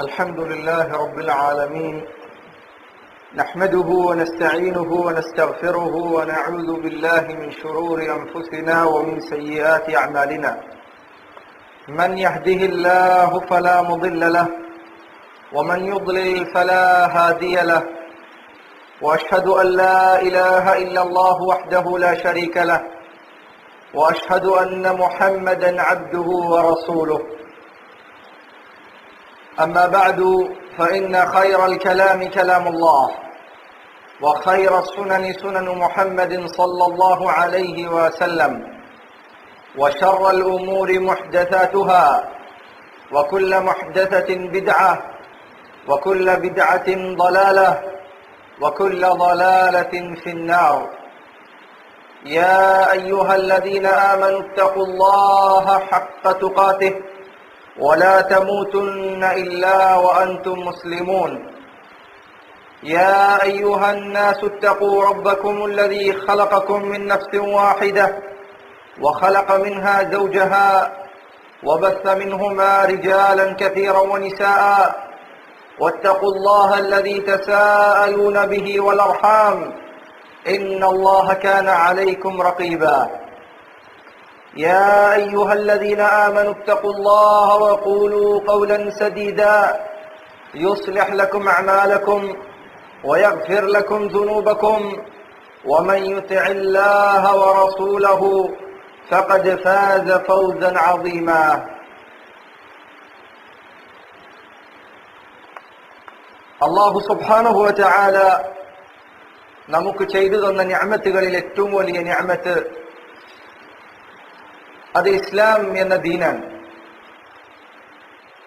الحمد لله رب العالمين نحمده ونستعينه ونستغفره ونعوذ بالله من شرور أنفسنا ومن سيئات أعمالنا من يهده الله فلا مضل له ومن يضلل فلا هادي له وأشهد أن لا إله إلا الله وحده لا شريك له وأشهد أن محمدا عبده ورسوله أما بعد فإن خير الكلام كلام الله وخير السنن سنن محمد صلى الله عليه وسلم وشر الأمور محدثاتها وكل محدثة بدعة وكل بدعة ضلالة وكل ضلالة في النار يا أيها الذين آمنوا اتقوا الله حق تقاته ولا تموتن إلا وأنتم مسلمون يا أيها الناس اتقوا ربكم الذي خلقكم من نفس واحدة وخلق منها زوجها وبث منهما رجالا كثيرا ونساء واتقوا الله الذي تساءلون به والأرحام إن الله كان عليكم رقيبا يا أيها الذين آمنوا اتقوا الله وقولوا قولا سديدا يصلح لكم أعمالكم ويغفر لكم ذنوبكم ومن يطع الله ورسوله فقد فاز فوزا عظيما الله سبحانه وتعالى നമുക്ക് ചെയ്തു തന്ന നിഅമത്തുകളിൽ ഏറ്റവും വലിയ നിഅമത്ത് അത് ഇസ്ലാം എന്ന ദീനാണ്.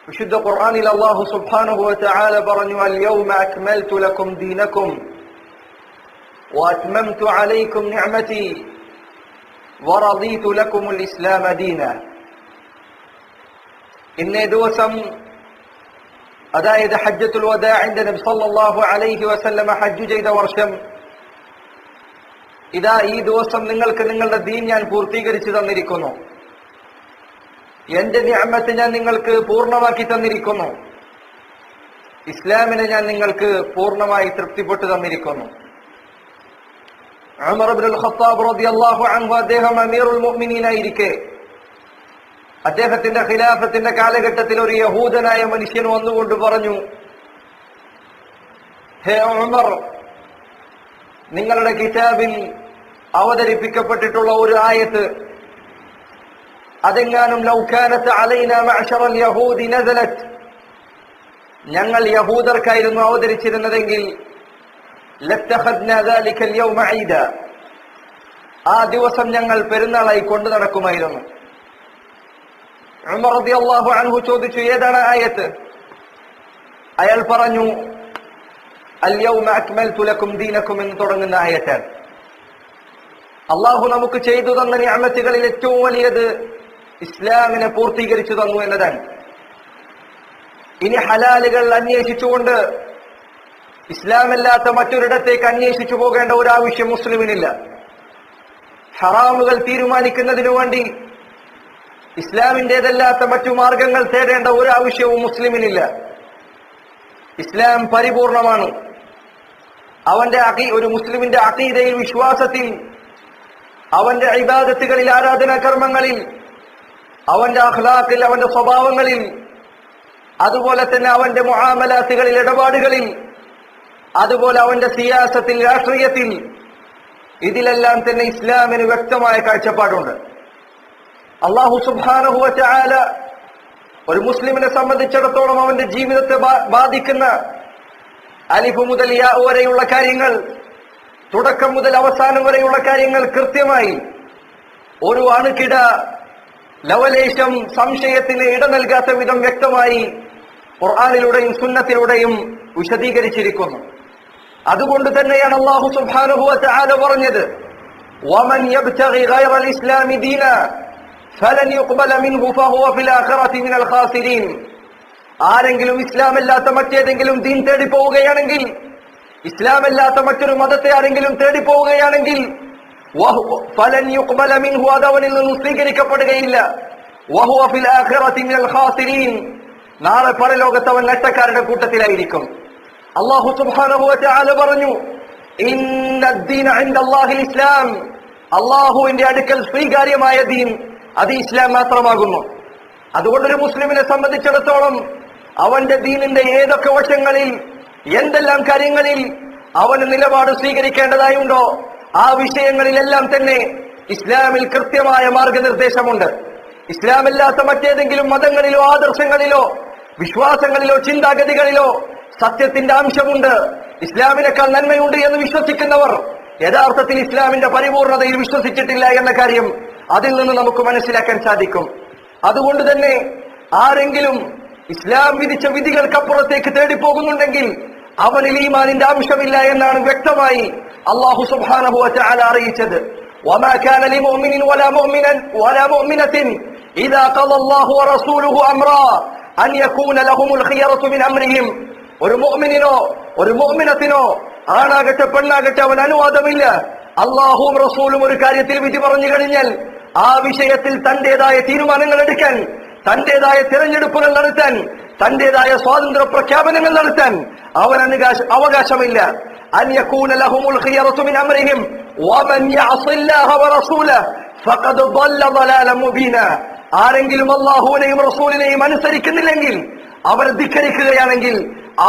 വിശുദ്ധ ഖുർആനിൽ അല്ലാഹു സുബ്ഹാനഹു വതആല പറഞ്ഞു, അൽയൗമ അക്മൽതു ലക്കും ദീനക്കും വഅത്മംതു അലൈക്കും നിഅമതി വറദീതു ലക്കുമുൽ ഇസ്ലാമ ദീന. ഇന്നേ ദിവസം, അതായത് ഹജ്ജത്തുൽ വദാഇന്റെ നബി സല്ലല്ലാഹു അലൈഹി വസല്ലമ ഹജ്ജ് ചെയ്ത വർഷം, ഇതാ ഈ ദിവസം നിങ്ങൾക്ക് നിങ്ങളുടെ ദീൻ ഞാൻ പൂർത്തീകരിച്ചു തന്നിരിക്കുന്നു, എന്റെ നിഅമത്ത് ഞാൻ നിങ്ങൾക്ക് പൂർണ്ണമാക്കി തന്നിരിക്കുന്നു, ഇസ്ലാമിനെ ഞാൻ നിങ്ങൾക്ക് പൂർണ്ണമായി തൃപ്തിപ്പെട്ടു തന്നിരിക്കുന്നു. ഉമർ ഇബ്നുൽ ഖത്താബ് റളിയല്ലാഹു അൻഹു അദ്ദേഹം അമീറുൽ മുഅ്മിനീനായിരിക്കെ അദ്ദേഹത്തിന്റെ ഖിലാഫത്തിന്റെ കാലഘട്ടത്തിൽ ഒരു യഹൂദനായ മനുഷ്യൻ വന്നുകൊണ്ട് പറഞ്ഞു, ഹേ ഉമർ, നിങ്ങളുടെ കിതാബിൽ അവതരിപ്പിക്കപ്പെട്ടിട്ടുള്ള ഒരു ആയത്ത്, അതെങ്ങാനും ലൗ കാനത്ത് അലൈനാ മഅശറൽ യഹൂദി നസലത്, ഞങ്ങൾ യഹൂദർക്കായിരുന്നു അവതരിച്ചിരുന്നതെങ്കിൽ ലത്തഖദ്നാ ദാലികൽ യൗമ ഈദ, ആ ദിവസം ഞങ്ങൾ പെരുന്നാളായി കൊണ്ടു നടക്കുമായിരുന്നു. ഉമർ റളിയല്ലാഹു അൻഹു ചോദിച്ചു, ഏതാണ് ആയത്ത്? അയാൾ പറഞ്ഞു, അൽയൗമ അക്മൽതു ലക്കും ദീനക്കും എന്ന് തുടങ്ങുന്ന ആയത്താണ്. അള്ളാഹു നമുക്ക് ചെയ്തു തന്ന നിഅമത്തുകളിൽ ഏറ്റവും വലിയത് ഇസ്ലാമിനെ പൂർത്തീകരിച്ചു തന്നു എന്നതാണ്. ഇനി ഹലാലുകൾ അന്വേഷിച്ചുകൊണ്ട് ഇസ്ലാമല്ലാത്ത മറ്റൊരിടത്തേക്ക് അന്വേഷിച്ചു പോകേണ്ട ഒരു ആവശ്യം മുസ്ലിമിനില്ല. ഹറാമുകൾ തീരുമാനിക്കുന്നതിനു വേണ്ടി ഇസ്ലാമിൻ്റെതല്ലാത്ത മറ്റു മാർഗങ്ങൾ തേടേണ്ട ഒരു ആവശ്യവും മുസ്ലിമിനില്ല. ഇസ്ലാം പരിപൂർണമാണ്. ഒരു മുസ്ലിമിന്റെ അഖീദയിൽ, വിശ്വാസത്തിൽ, അവന്റെ ഇബാദത്തുകളിൽ, ആരാധനാ കർമ്മങ്ങളിൽ, അവന്റെ അഖ്ലാഖിൽ, അവന്റെ സ്വഭാവങ്ങളിൽ, അതുപോലെ തന്നെ അവന്റെ മുആമലാത്തുകളിൽ, ഇടപാടുകളിൽ, അതുപോലെ അവന്റെ സിയാസത്തിൽ, രാഷ്ട്രീയത്തിൽ, ഇതിലെല്ലാം തന്നെ ഇസ്ലാമിന് വ്യക്തമായ കാഴ്ചപ്പാടുണ്ട്. അല്ലാഹു സുബ്ഹാനഹു വതആല ഒരു മുസ്ലിമിനെ സംബന്ധിച്ചിടത്തോളം അവന്റെ ജീവിതത്തെ ബാധിക്കുന്ന അലിഫ് മുതൽ യാ വരെയുള്ള കാര്യങ്ങൾ, തുടക്കം മുതൽ അവസാനം വരെയുള്ള കാര്യങ്ങൾ കൃത്യമായി, ഒരു അണുകിട ലവലേശം സംശയത്തിന് ഇട നൽകാത്ത വിധം വ്യക്തമായി ഖുർആനിലൂടെയും സുന്നത്തിലൂടെയും വിശദീകരിച്ചിരിക്കുന്നു. അതുകൊണ്ട് തന്നെയാണ് അല്ലാഹു സുബ്ഹാനഹു വതആല പറഞ്ഞത്, വമൻ യബ്തഗി ഗൈറൽ ഇസ്ലാമി ദീന ഫലൻ യുഖ്ബല മിൻഹു ഫഹുവ ഫിൽ ആഖിറതി മിനൽ ഖാസിരീൻ. ആരെങ്കിലും ഇസ്ലാമല്ലാത്ത മറ്റേതെങ്കിലും ദീൻ തേടി പോവുകയാണെങ്കിൽ, ഇസ്ലാമല്ലാത്ത മറ്റൊരു മതത്തെ ആരെങ്കിലും തേടി പോവുകയാണെങ്കിൽ, ഫലൻ യുഖ്ബല മിൻഹു, അത് അവനിൽ നിന്ന് സ്വീകരിക്കപ്പെടുകയില്ല. വഹുവ ഫിൽ ആഖിറതി മിനൽ ഖാസിരീൻ, നാളെ പരലോകത്ത് അവൻ നഷ്ടക്കാരുടെ കൂട്ടത്തിലായിരിക്കും. അല്ലാഹു സുബ്ഹാനഹു വ തആല പറഞ്ഞു, ഇന്നദ്ദീന ഇൻദല്ലാഹിൽ ഇസ്ലാം, അല്ലാഹുവിന്റെ അടുക്കൽ സ്വീകാര്യമായ ദീൻ അത് ഇസ്ലാം മാത്രമാകുന്നു. അതുകൊണ്ടൊരു മുസ്ലിമിനെ സംബന്ധിച്ചിടത്തോളം അവന്റെ ദീനിന്റെ ഏതൊക്കെ വശങ്ങളിൽ എന്തെല്ലാം കാര്യങ്ങളിൽ അവന് നിലപാട് സ്വീകരിക്കേണ്ടതായുണ്ടോ ആ വിഷയങ്ങളിലെല്ലാം തന്നെ ഇസ്ലാമിൽ കൃത്യമായ മാർഗനിർദ്ദേശമുണ്ട്. ഇസ്ലാമല്ലാത്ത മറ്റേതെങ്കിലും മതങ്ങളിലോ ആദർശങ്ങളിലോ വിശ്വാസങ്ങളിലോ ചിന്താഗതികളിലോ സത്യത്തിന്റെ അംശമുണ്ട്, ഇസ്ലാമിനേക്കാൾ നന്മയുണ്ട് എന്ന് വിശ്വസിക്കുന്നവർ യഥാർത്ഥത്തിൽ ഇസ്ലാമിന്റെ പരിപൂർണതയിൽ വിശ്വസിച്ചിട്ടില്ല എന്ന കാര്യം അതിൽ നിന്ന് നമുക്ക് മനസ്സിലാക്കാൻ സാധിക്കും. അതുകൊണ്ട് തന്നെ ആരെങ്കിലും ഇസ്ലാം വിധിച്ച വിധികൾക്കപ്പുറത്തേക്ക് തേടിപ്പോകുന്നുണ്ടെങ്കിൽ അവനിൽ ഈമാനിന്റെ അംശമില്ല എന്നാണ് വ്യക്തമായി അല്ലാഹു സുബ്ഹാനഹു വ തആല അറിയിച്ചത്. വമാ കാന ലിമുഅ്മിനിൻ വലാ മുഅ്മിനത്തിൻ ഇദാ ഖളല്ലാഹു വറസൂലുഹു അംറാ അൻ യകൂന ലഹുമുൽ ഖിയറതു മിൻ അംരിഹിം. ഒരു മുഅ്മിനിനോ ഒരു മുഅ്മിനത്തിനോ ആണാകട്ടെ പെണ്ണാകട്ടെ അവൻ അനുവാദമില്ല, അല്ലാഹുവും റസൂലും ഒരു കാര്യത്തിൽ വിധി പറഞ്ഞു കഴിഞ്ഞാൽ ആ വിഷയത്തിൽ തന്റേതായ തീരുമാനങ്ങൾ എടുക്കാൻ, തന്റേതായ തിരഞ്ഞെടുപ്പുകൾ നടത്താൻ, തന്റേതായ സ്വാതന്ത്ര്യ പ്രഖ്യാപനങ്ങൾ നടത്താൻ അവന് അവകാശമില്ല. അൻ യകൂന ലഹുമുൽ ഖിയറതു മിൻ അംരിഹിം വമൻ യഅസില്ലാഹ വറസൂലഹു ഫഖദ് ضل ضلالا മുബീനാ. ആരെങ്കിലും അല്ലാഹുവിനെയും റസൂലിനെയും അനുസരിക്കുന്നില്ലെങ്കിൽ, അവർ ധിക്കരിക്കുകയാണെങ്കിൽ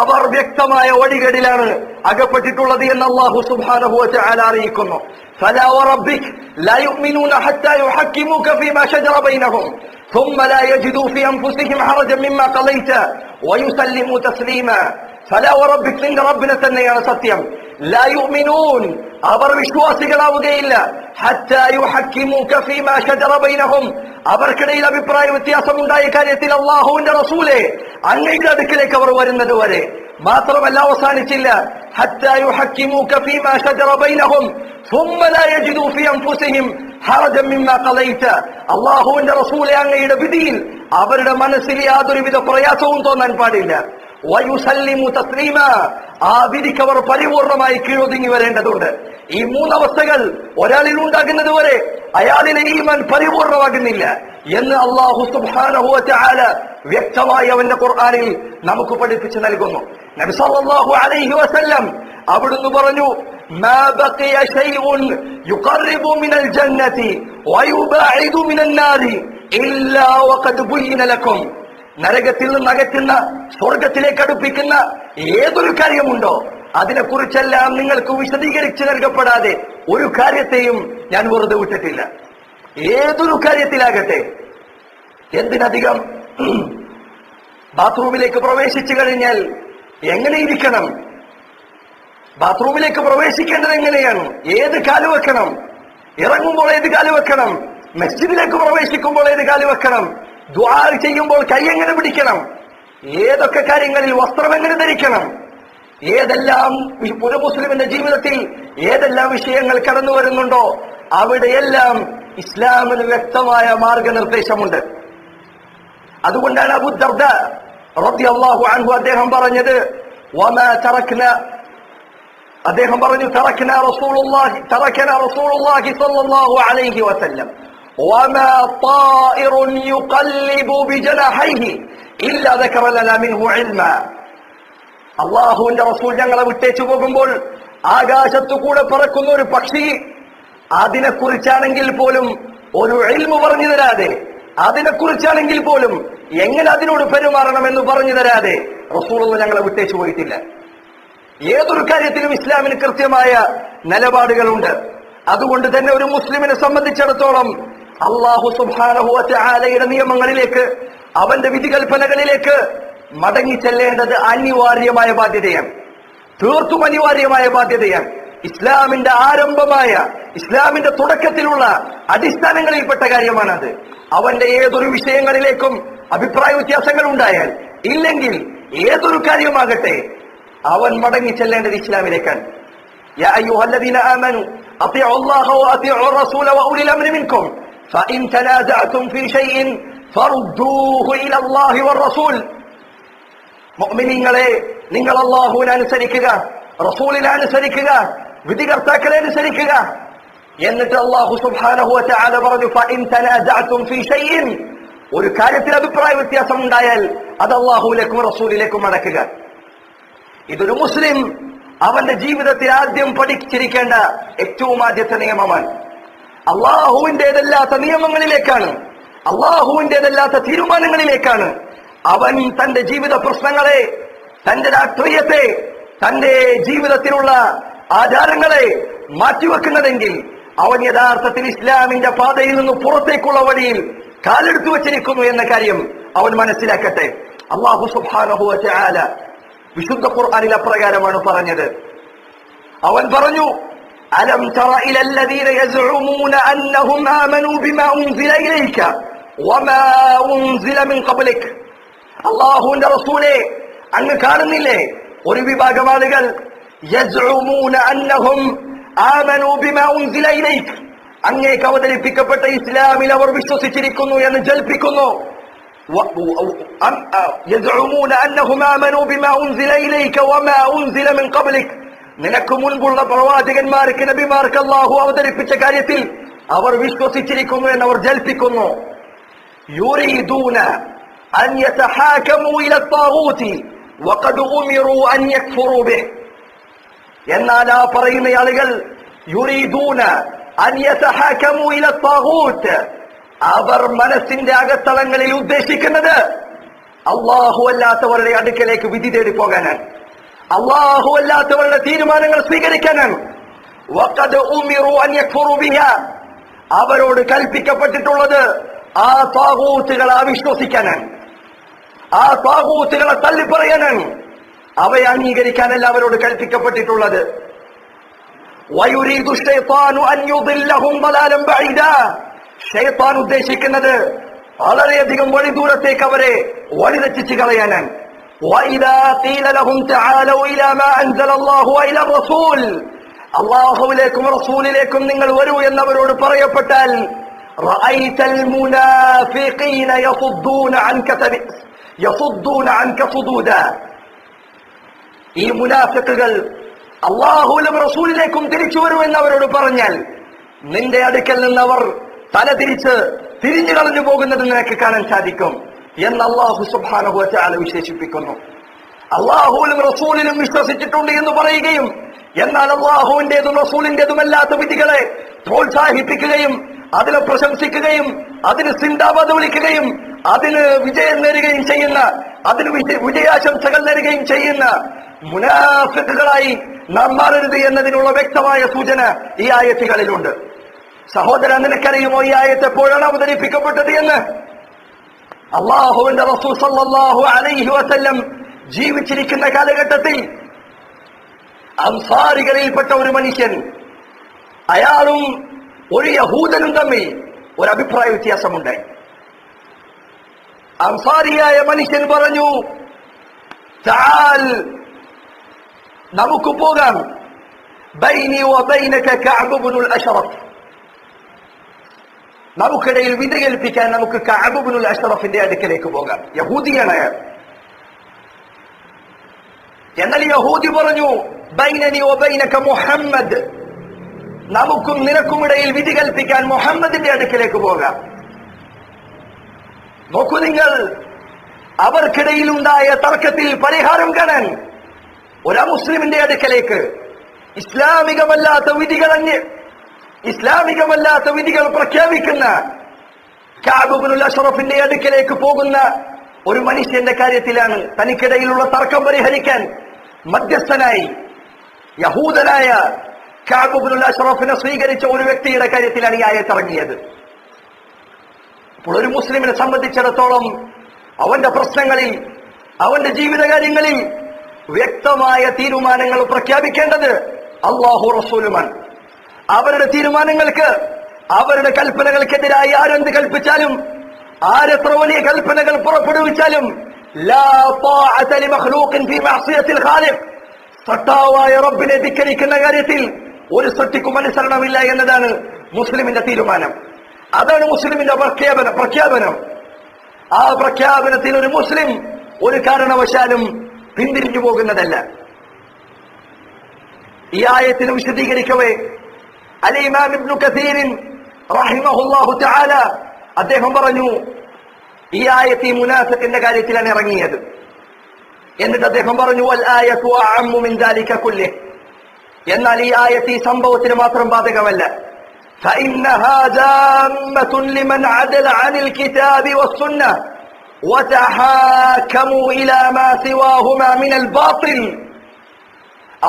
അവർ വ്യക്തമായ വഴികേടിലാണ് അകപ്പെട്ടിട്ടുള്ളത് എന്ന് അല്ലാഹു സുബ്ഹാനഹു വ തആല അറിയിക്കുന്നു. ഫലാ വറബ്ബിക ലാ യുഅ്മിനൂന ഹത്താ യുഹക്കിമൂക ഫീമാ ശജറ ബൈനഹും ثم لا يجدوا في أنفسهم حرجا مما قضيت ويسلموا تسليما. فلا وربك നിന്റെ റബ്ബിനെ തന്നെയാണ് സത്യം. لا يؤمنون, അവർ വിശ്വാസികളാവുകയില്ല. حتى يحكموك فيما شجر بينهم, അവർക്കിടയിൽ അഭിപ്രായ വ്യത്യാസമുണ്ടായ കാര്യത്തിൽ അല്ലാഹുവിന്റെ റസൂലേ അങ്ങയുടെ അടുക്കലേക്ക് അവർ വരുന്നത് വരെ. മാത്രമല്ല അവസാനിച്ചില്ല, حتى يحكموك فيما شجر بينهم ثم لا يجدوا في أنفسهم حرجا مما قضيت. അല്ലാഹുവിന്റെ റസൂലേ അങ്ങയുടെ വിധിയിൽ അവരുടെ മനസ്സിൽ യാതൊരുവിധ പ്രയാസവും തോന്നാൻ പാടില്ല. വയുസല്ലിമു തസ്ലീമ, ആ വിധിക്ക് അവർ പരിപൂർണമായി കീഴൊതുങ്ങി വരേണ്ടതുണ്ട്. ഈ മൂന്നവസ്ഥകൾ ഒരാളിൽ ഉണ്ടാകുന്നത് വരെ അയാളിലെ ഈമാൻ പരിപൂർണമാകുന്നില്ല എന്ന് അല്ലാഹു സുബ്ഹാനഹു വ തആല വ്യക്തമായി അവന്റെ ഖുർആനിൽ നമുക്ക് പഠിപ്പിച്ചു നൽകുന്നു. നബി സല്ലല്ലാഹു അലൈഹി വസല്ലം അവിടുന്ന് പറഞ്ഞു, മാ ബഖിയ ശൈഉൻ യുഖർരിബു മിനൽ ജന്നതി വയുബഇദു മിനൻ നാരി ഇല്ലാ വഖദ് ബുയ്യിന ലക്കും. നരകത്തിൽ നിന്ന് അകറ്റുന്ന സ്വർഗത്തിലേക്ക് അടുപ്പിക്കുന്ന ഏതൊരു കാര്യമുണ്ടോ അതിനെക്കുറിച്ചെല്ലാം നിങ്ങൾക്ക് വിശദീകരിച്ച് നൽകപ്പെടാതെ ഒരു കാര്യത്തെയും ഞാൻ വെറുതെ വിട്ടിട്ടില്ല. ഏതൊരു കാര്യത്തിലാകട്ടെ, എന്തിനധികം ബാത്റൂമിലേക്ക് പ്രവേശിച്ചു കഴിഞ്ഞാൽ എങ്ങനെ ഇരിക്കണം, ബാത്റൂമിലേക്ക് പ്രവേശിക്കേണ്ടത് എങ്ങനെയാണ്, ഏത് കാല് വെക്കണം, ഇറങ്ങുമ്പോൾ ഏത് കാല് വെക്കണം, മസ്ജിദിലേക്ക് പ്രവേശിക്കുമ്പോൾ ഏത് കാല് വെക്കണം, ദുആ ചെയ്യുമ്പോൾ കൈ എങ്ങനെ പിടിക്കണം, ഏതൊക്കെ കാര്യങ്ങളിൽ വസ്ത്രം എങ്ങനെ ധരിക്കണം, ഏതെല്ലാം ഒരു മുസ്ലിമിന്റെ ജീവിതത്തിൽ ഏതെല്ലാം വിഷയങ്ങൾ കടന്നു വരുന്നുണ്ടോ അവിടെയെല്ലാം ഇസ്ലാമിന് വ്യക്തമായ മാർഗനിർദ്ദേശമുണ്ട്. അതുകൊണ്ടാണ് അബൂ ദർദ റളിയല്ലാഹു അൻഹു അദ്ദേഹം പറഞ്ഞത്, വമാ തറക്ന, അദ്ദേഹം പറഞ്ഞു, തറക്ന റസൂലുള്ളാഹി സ്വല്ലല്ലാഹു അലൈഹി വസല്ലം വമാ ത്വാഇറുൻ യുഖല്ലിബു ബിജനഹൈഹി ഇല്ലാ ദക്കറ ലനാ മിൻഹു ഇൽമാ. അല്ലാഹുവിന്റെ റസൂൽ ഞങ്ങളെ വിട്ടേച്ചു പോകുമ്പോൾ ആകാശത്തുകൂടെ പറക്കുന്ന ഒരു പക്ഷി, അതിനെക്കുറിച്ചാണെങ്കിൽ പോലും ഒരു ഇൽമു പറഞ്ഞു തരാതെ, അതിനെക്കുറിച്ചാണെങ്കിൽ പോലും എങ്ങനെ അതിനോട് പെരുമാറണമെന്ന് പറഞ്ഞു തരാതെ റസൂലുള്ളാഹി ഞങ്ങളെ വിട്ടേച്ചു പോയിട്ടില്ല. ഏതൊരു കാര്യത്തിലും ഇസ്ലാമിന് കൃത്യമായ നിലപാടുകളുണ്ട്. അതുകൊണ്ട് തന്നെ ഒരു മുസ്ലിമിനെ സംബന്ധിച്ചിടത്തോളം അല്ലാഹു സുബ്ഹാനഹു വ തആലയുടെ നിയമങ്ങളിലേക്ക്, അവന്റെ വിധികൽപ്പനകളിലേക്ക് മടങ്ങി ചെല്ലേണ്ടത് അനിവാര്യമായ ബാധ്യതയാണ്, തീർത്തും അനിവാര്യമായ ബാധ്യതയാണ്. ഇസ്ലാമിന്റെ ആരംഭമായ, ഇസ്ലാമിന്റെ തുടക്കത്തിലുള്ള അടിസ്ഥാനങ്ങളിൽപ്പെട്ട കാര്യമാണത്. അവന്റെ ഏതൊരു വിഷയങ്ങളിലേക്കും അഭിപ്രായ വ്യത്യാസങ്ങൾ ഉണ്ടായാൽ, ഇല്ലെങ്കിൽ ഏതൊരു കാര്യമാകട്ടെ, അവൻ മടങ്ങി ചെല്ലേണ്ടത് ഇസ്ലാമിലേക്കാണ്. യാ അയ്യുഹല്ലദീന ആമനു അത്തിഉ അല്ലാഹ വഅത്തിഉ റസൂല വഉലിൽ അംരി മിൻകും ഫഇൻ തനാസഅതും ഫീ ഷൈഇൻ ഫറുദ്ദൂഹു ഇലല്ലാഹി വറസൂൽ. മുഅ്മിനീങ്ങളെ, നിങ്ങൾ അല്ലാഹുവിനെ അനുസരിക്കുക, റസൂലിനെ അനുസരിക്കുക, വിധികർത്താക്കളെ അനുസരിക്കുക. എന്നിട്ട് അല്ലാഹു സുബ്ഹാനഹു വ തആല പറഞ്ഞു, ഫഇൻ തനാസഅതും ഫീ ഷൈഇൻ ഒരു കാര്യത്തിൽ അഭിപ്രായ വ്യത്യാസം ഉണ്ടായാൽ അത് അള്ളാഹുവിലേക്കും റസൂലിലേക്കും മടക്കുക. ഇതൊരു മുസ്ലിം അവന്റെ ജീവിതത്തിൽ ആദ്യം പഠിച്ചിരിക്കേണ്ട ഏറ്റവും ആദ്യത്തെ നിയമമാണ്. അള്ളാഹുവിന്റേതല്ലാത്ത നിയമങ്ങളിലേക്കാണ്, അള്ളാഹുവിന്റേതല്ലാത്ത തീരുമാനങ്ങളിലേക്കാണ് അവൻ തന്റെ ജീവിത പ്രശ്നങ്ങളെ, തന്റെ രാഷ്ട്രീയത്തെ, തന്റെ ജീവിതത്തിലുള്ള ആചാരങ്ങളെ മാറ്റിവെക്കുന്നതെങ്കിൽ അവൻ യഥാർത്ഥത്തിൽ ഇസ്ലാമിന്റെ പാതയിൽ നിന്ന് പുറത്തേക്കുള്ള വഴിയിൽ കാലെടുത്തു വച്ചിരിക്കുന്നു എന്ന കാര്യം അവൻ മനസ്സിലാക്കട്ടെ. അല്ലാഹു സുബ്ഹാനഹു വ തആല വിശുദ്ധ ഖുർആനിൽ അപ്രകാരമാണ് പറഞ്ഞത്. അവൻ പറഞ്ഞു, അലം തറ ഇലല്ലദീന യസ്ഉമൂന അന്നഹും ആമനൂ ബിമാ ഉൻസില ഇലൈക വമാ ഉൻസില മിൻ ഖബ്ലിക്. അല്ലാഹുവിന്റെ റസൂലേ, അങ്ങ് കാണുന്നില്ലേ ഒരു വിഭാഗം ആളുകൾ യസ്ഉമൂന അന്നഹും ആമനൂ ബിമാ ഉൻസില ഇലൈക, അങ്ങേക്ക് അവതരിപ്പിക്കപ്പെട്ട ഇസ്ലാമിൽ അവർ വിശ്വസിച്ചിരിക്കുന്നു എന്ന് ജൽപ്പിക്കുന്നു. യസ്ഉമൂന അന്നഹും ആമനൂ ബിമാ ഉൻസില ഇലൈക വമാ ഉൻസില മിൻ ഖബ്ലിക്, നിനക്ക് മുൻപുള്ള പ്രവാചകന്മാർക്ക്, നബിമാർക്ക് അല്ലാഹു അവതരിപ്പിച്ച കാര്യത്തിൽ അവർ വിശ്വസിച്ചിരിക്കുന്നു എന്നവർ ജൽപ്പിക്കുന്നു. യുരീദൂന അൻ യതഹാകമൂ ഇല ത്വാഗൂതി വഖദ് ഉമിറൂ അൻ യക്ഫറൂ ബിഹി, എന്നാൽ ആ പറയുന്ന ആളുകൾ യുരീദൂന അൻ യതഹാകമൂ ഇല ത്വാഗൂത്ത്, അവർ മനസ്സിന്റെ അകത്തളങ്ങളിൽ ഉദ്ദേശിക്കുന്നത് അല്ലാഹു അല്ലാത്തവരുടെ അടുക്കലേക്ക് വിധി തേടി പോകാനാണ്, അല്ലാഹു അല്ലാത്തവരുടെ തീരുമാനങ്ങൾ സ്വീകരിക്കാനാണ്. വഖദ് ഉമിറൂ അൻ യക്ഫറൂ ബിഹാ, അവരോട് കൽപ്പിക്കപ്പെട്ടിട്ടുള്ളത് ആ ത്വാഗൂത്തുകളെ അവിശ്വസിക്കാനാണ്, ആ ത്വാഗൂത്തുകളെ തള്ളിപ്പറയാനാണ്, അവയെ അംഗീകരിക്കാനല്ല അവരോട് കൽപ്പിക്കപ്പെട്ടിട്ടുള്ളത്. വയുരീദു ശൈത്താനു അൻ യുദില്ലഹും ളലാലൻ ബഈദാ, ശൈത്താൻ ഉദ്ദേശിക്കുന്നത് വളരെയധികം വഴി ദൂരത്തേക്ക് അവരെ വഴിതെറ്റിച്ച് കളയാനാണ്. വഇദാ ഖീല ലഹും തആലൂ ഇലാ മാ അൻസലല്ലാഹു വഇലാ റസൂൽ, അല്ലാഹുവിലേക്കും റസൂലിലേക്കും നിങ്ങൾ വരൂ എന്നവരോട് പറയപ്പെട്ടാൽ റഅയ്തൽ മുനാഫിഖീന യസുദ്ദൂന അൻക സുദൂദാ, ഈ മുനാഫിഖുകൾ അല്ലാഹുവിലും റസൂലിലേക്കും തിരിച്ചു വരൂ എന്നവരോട് പറഞ്ഞാൽ നിന്റെ അടുക്കൽ നിന്നവർ തല തിരിഞ്ഞു കളഞ്ഞു പോകുന്നത് നിനക്ക് കാണാൻ സാധിക്കും എന്ന് അല്ലാഹു സുബ്ഹാനഹു വ തആല വിശേഷിപ്പിക്കുന്നു. അല്ലാഹുവിലും റസൂലിലും വിശ്വസിച്ചിട്ടുണ്ട് എന്ന് പറയുകയും എന്നാൽ അല്ലാഹുവിന്റേതും റസൂലിന്റേതുമല്ലാത്ത വിധികളെ പ്രോത്സാഹിപ്പിക്കുകയും അതിനെ പ്രശംസിക്കുകയും അതിന് സിന്ദാബാദ് വിളിക്കുകയും അതിന് വിജയം നേടുകയും ചെയ്യുന്ന, അതിന് വിജയാശംസകൾ നേടുകയും ചെയ്യുന്ന മുനാഫിഖുകളായി നാം മാറരുത് എന്നതിനുള്ള വ്യക്തമായ സൂചന ഈ ആയത്തുകളിലുണ്ട്. സഹോദര, നിനക്കറിയുമോ ഈ ആയത്ത് എപ്പോഴാണ് അവതരിപ്പിക്കപ്പെട്ടത് എന്ന്? അല്ലാഹുവിന്റെ റസൂൽ സല്ലല്ലാഹു അലൈഹി വസല്ലം ജീവിച്ചിരിക്കുന്ന കാലഘട്ടത്തിൽ അൻസാരികളിൽപ്പെട്ട ഒരു മനുഷ്യൻ, അയാളും ഒരു യഹൂദനും തമ്മിൽ ഒരു അഭിപ്രായ വ്യത്യാസമുണ്ടായി. അൻസാരിയായ മനുഷ്യൻ പറഞ്ഞു, തആൽ, നമുക്ക് പോകാം, ബൈനി വബൈനക കഅബ് ഇബ്നുൽ അശ്റഫ്, നമുക്കിടയിൽ വിധി കൽപ്പിക്കാൻ നമുക്ക് കഅബ് ഇബ്നുൽ അശ്റഫിന്റെ അടുക്കലേക്ക് പോകാം. യഹൂദിയാണ് അയാൾ. എന്നാൽ യഹൂദി പറഞ്ഞു, ബൈനനി വബൈനക മുഹമ്മദ്, നമുക്കും നിനക്കുമിടയിൽ വിധി കൽപ്പിക്കാൻ മുഹമ്മദിന്റെ അടുക്കലേക്ക് പോകാം. നോക്കൂ നിങ്ങൾ, അവർക്കിടയിലുണ്ടായ തർക്കത്തിൽ പരിഹാരം കാണാൻ ഒരു മുസ്ലിമിന്റെ അടുക്കലേക്ക് ഇസ്ലാമികമല്ലാത്ത വിധികൾ പ്രഖ്യാപിക്കുന്ന കഅബ് ഇബ്നുൽ അശ്റഫിന്റെ അടുക്കലേക്ക് പോകുന്ന ഒരു മനുഷ്യന്റെ കാര്യത്തിലാണ് തനിക്കിടയിലുള്ള തർക്കം പരിഹരിക്കാൻ മധ്യസ്ഥനായി യഹൂദനായ കഅബ് ഇബ്നുൽ അശ്റഫിനെ സ്വീകരിച്ച ഒരു വ്യക്തിയുടെ കാര്യത്തിലാണ് ഈ ആയത്ത് ഇറങ്ങിയത്. അപ്പോൾ ഒരു മുസ്ലിമിനെ സംബന്ധിച്ചിടത്തോളം അവന്റെ പ്രശ്നങ്ങളിൽ, അവന്റെ ജീവിതകാര്യങ്ങളിൽ വ്യക്തമായ തീരുമാനങ്ങൾ പ്രഖ്യാപിക്കേണ്ടത് അല്ലാഹു റസൂലുമാണ്. അവരുടെ തീരുമാനങ്ങൾക്ക്, അവരുടെ കൽപ്പനകൾക്കെതിരായി ആരെന്ത് കൽപ്പിച്ചാലും, ആരെത്ര വലിയ കൽപ്പനകൾ പുറപ്പെടുവിച്ചാലും ലാ ത്വാഅത ലിമഖ്ലൂഖിൻ ഫീ മഅസിയത്തിൽ ഖാലിഖ്, സട്ടാവായ റബ്ബിനെ ധിക്കരിക്കുന്ന കാര്യത്തിൽ ഒരു സൃഷ്ടിക്കും അനുസരണമില്ല എന്നതാണ് മുസ്ലിമിന്റെ തീരുമാനം. അതാണ് മുസ്ലിമിന്റെ പ്രഖ്യാപനം. ആ പ്രഖ്യാപനത്തിൽ ഒരു മുസ്ലിം ഒരു കാരണവശാലും പിന്തിരിഞ്ഞു പോകുന്നതല്ല. ഈ ആയത്തിനെ വിശദീകരിക്കവേ അൽ ഇമാം ഇബ്നു കസീർ റഹിമഹുല്ലാഹു തആല അദ്ദേഹം പറഞ്ഞു, ഈ ആയത്ത് ഈ മുനാഫിഖിന്റെ കാര്യത്തിലാണ് ഇറങ്ങിയത്. എന്നിട്ട് അദ്ദേഹം പറഞ്ഞു വൽ ആയതു അഅമ്മു മിൻ ദാലിക കുല്ലി, എന്നാൽ ഈ ആയത്ത് ഈ സംഭവത്തിന് മാത്രം ബാധകമല്ല. فإنها جامة لمن عدل عن الكتاب والسنة وتحاكموا إلى ما سواهما من الباطل.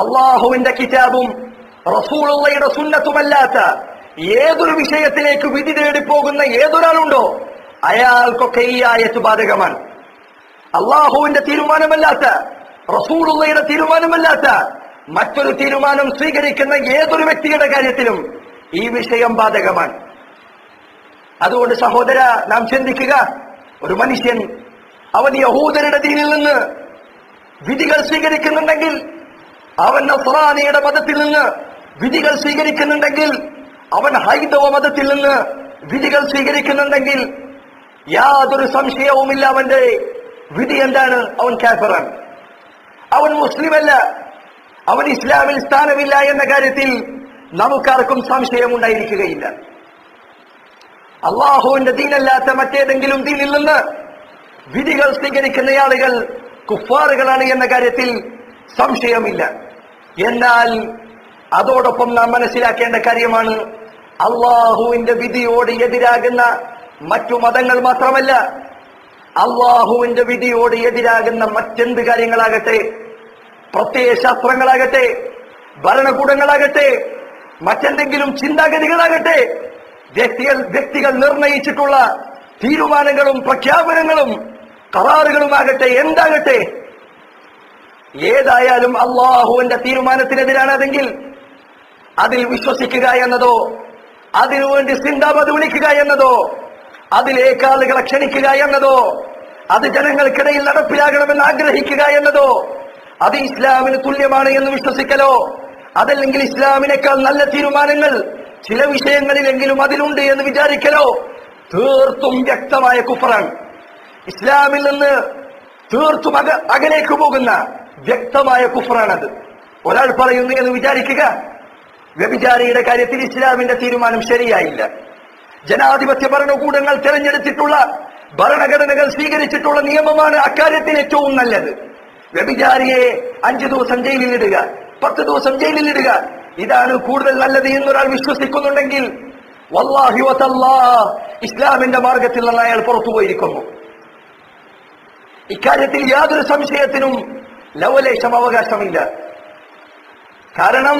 അള്ളാഹുവിന്റെ കിതാബും റസൂലുള്ളാഹിയുടെ സുന്നത്തുമല്ലാത്ത ഏതൊരു വിഷയത്തിലേക്ക് വിധി തേടി പോകുന്ന ഏതൊരാളുണ്ടോ അയാൾക്കൊക്കെ ഈ ആയത്ത് ബാധകമാണ്. അള്ളാഹുവിന്റെ തീരുമാനമല്ലാത്ത, റസൂലുള്ളാഹിയുടെ തീരുമാനമല്ലാത്ത മറ്റൊരു തീരുമാനം സ്വീകരിക്കുന്ന ഏതൊരു വ്യക്തിയുടെ കാര്യത്തിലും ഈ വിഷയം ബാധകമാണ്. അതുകൊണ്ട് സഹോദര, നാം ചിന്തിക്കുക, ഒരു മനുഷ്യൻ അവൻ യഹൂദരുടെ ദീനിൽ നിന്ന് വിധികൾ സ്വീകരിക്കുന്നുണ്ടെങ്കിൽ, അവൻ നസ്രാനിയുടെ മതത്തിൽ നിന്ന് വിധികൾ സ്വീകരിക്കുന്നുണ്ടെങ്കിൽ, അവൻ ഹൈന്ദവ മതത്തിൽ നിന്ന് വിധികൾ സ്വീകരിക്കുന്നുണ്ടെങ്കിൽ യാതൊരു സംശയവുമില്ല, അവന്റെ വിധി എന്താണ്? അവൻ കാഫിറാണ്, അവൻ മുസ്ലിമല്ല, അവൻ ഇസ്ലാമിൽ സ്ഥാനമില്ല എന്ന കാര്യത്തിൽ നമുക്കാർക്കും സംശയമുണ്ടായിരിക്കുകയില്ല. അള്ളാഹുവിന്റെ ദീനല്ലാത്ത മറ്റേതെങ്കിലും ദീനിൽ നിന്ന് വിധികൾ സ്വീകരിക്കുന്ന ആളുകൾ കുഫാറുകളാണ് എന്ന കാര്യത്തിൽ സംശയമില്ല. എന്നാൽ അതോടൊപ്പം നാം മനസ്സിലാക്കേണ്ട കാര്യമാണ്, അള്ളാഹുവിന്റെ വിധിയോട് എതിരാകുന്ന മറ്റു മതങ്ങൾ മാത്രമല്ല, അള്ളാഹുവിന്റെ വിധിയോട് എതിരാകുന്ന മറ്റെന്ത് കാര്യങ്ങളാകട്ടെ, പ്രത്യയശാസ്ത്രങ്ങളാകട്ടെ, ഭരണകൂടങ്ങളാകട്ടെ, മറ്റെന്തെങ്കിലും ചിന്താഗതികളാകട്ടെ, വ്യക്തികൾ നിർണയിച്ചിട്ടുള്ള തീരുമാനങ്ങളും പ്രഖ്യാപനങ്ങളും കരാറുകളുമാകട്ടെ, എന്താകട്ടെ, ഏതായാലും അള്ളാഹുവിന്റെ തീരുമാനത്തിനെതിരാണ് അതെങ്കിൽ അതിൽ വിശ്വസിക്കുക എന്നതോ, അതിനുവേണ്ടി സിന്ദാബാദ് വിളിക്കുക എന്നതോ, അതിലേക്ക് ആളുകളെ ക്ഷണിക്കുക എന്നതോ, അത് ജനങ്ങൾക്കിടയിൽ നടപ്പിലാകണമെന്ന് ആഗ്രഹിക്കുക എന്നതോ, അത് ഇസ്ലാമിന് തുല്യമാണ് എന്ന് വിശ്വസിക്കലോ, അതല്ലെങ്കിൽ ഇസ്ലാമിനേക്കാൾ നല്ല തീരുമാനങ്ങൾ ചില വിഷയങ്ങളിലെങ്കിലും അതിലുണ്ട് എന്ന് വിചാരിക്കലോ തീർത്തും വ്യക്തമായ കുഫറാണ്. ഇസ്ലാമിൽ നിന്ന് തീർത്തും അകലേക്ക് പോകുന്ന വ്യക്തമായ കുഫറാണത്. ഒരാൾ പറയുന്നു എന്ന് വിചാരിക്കുക, വ്യഭിചാരിയുടെ കാര്യത്തിൽ ഇസ്ലാമിന്റെ തീരുമാനം ശരിയായില്ല, ജനാധിപത്യ ഭരണകൂടങ്ങൾ തിരഞ്ഞെടുത്തിട്ടുള്ള ഭരണഘടനകൾ സ്വീകരിച്ചിട്ടുള്ള നിയമമാണ് അക്കാര്യത്തിൽ ഏറ്റവും നല്ലത്. വ്യഭിചാരിയെ 5 ദിവസം ജയിലിലിടുക, 10 ദിവസം ജയിലിലിടുക, ഇതാണ് കൂടുതൽ നല്ലത് എന്നൊരാൾ വിശ്വസിക്കുന്നുണ്ടെങ്കിൽ വല്ലാഹി വതല്ലാഹ് ഇസ്ലാമിന്റെ മാർഗത്തിൽ നിന്ന് അയാൾ പുറത്തുപോയിരിക്കുന്നു. ഇക്കാര്യത്തിൽ യാതൊരു സംശയത്തിനും ലവലേശം അവകാശമില്ല. കാരണം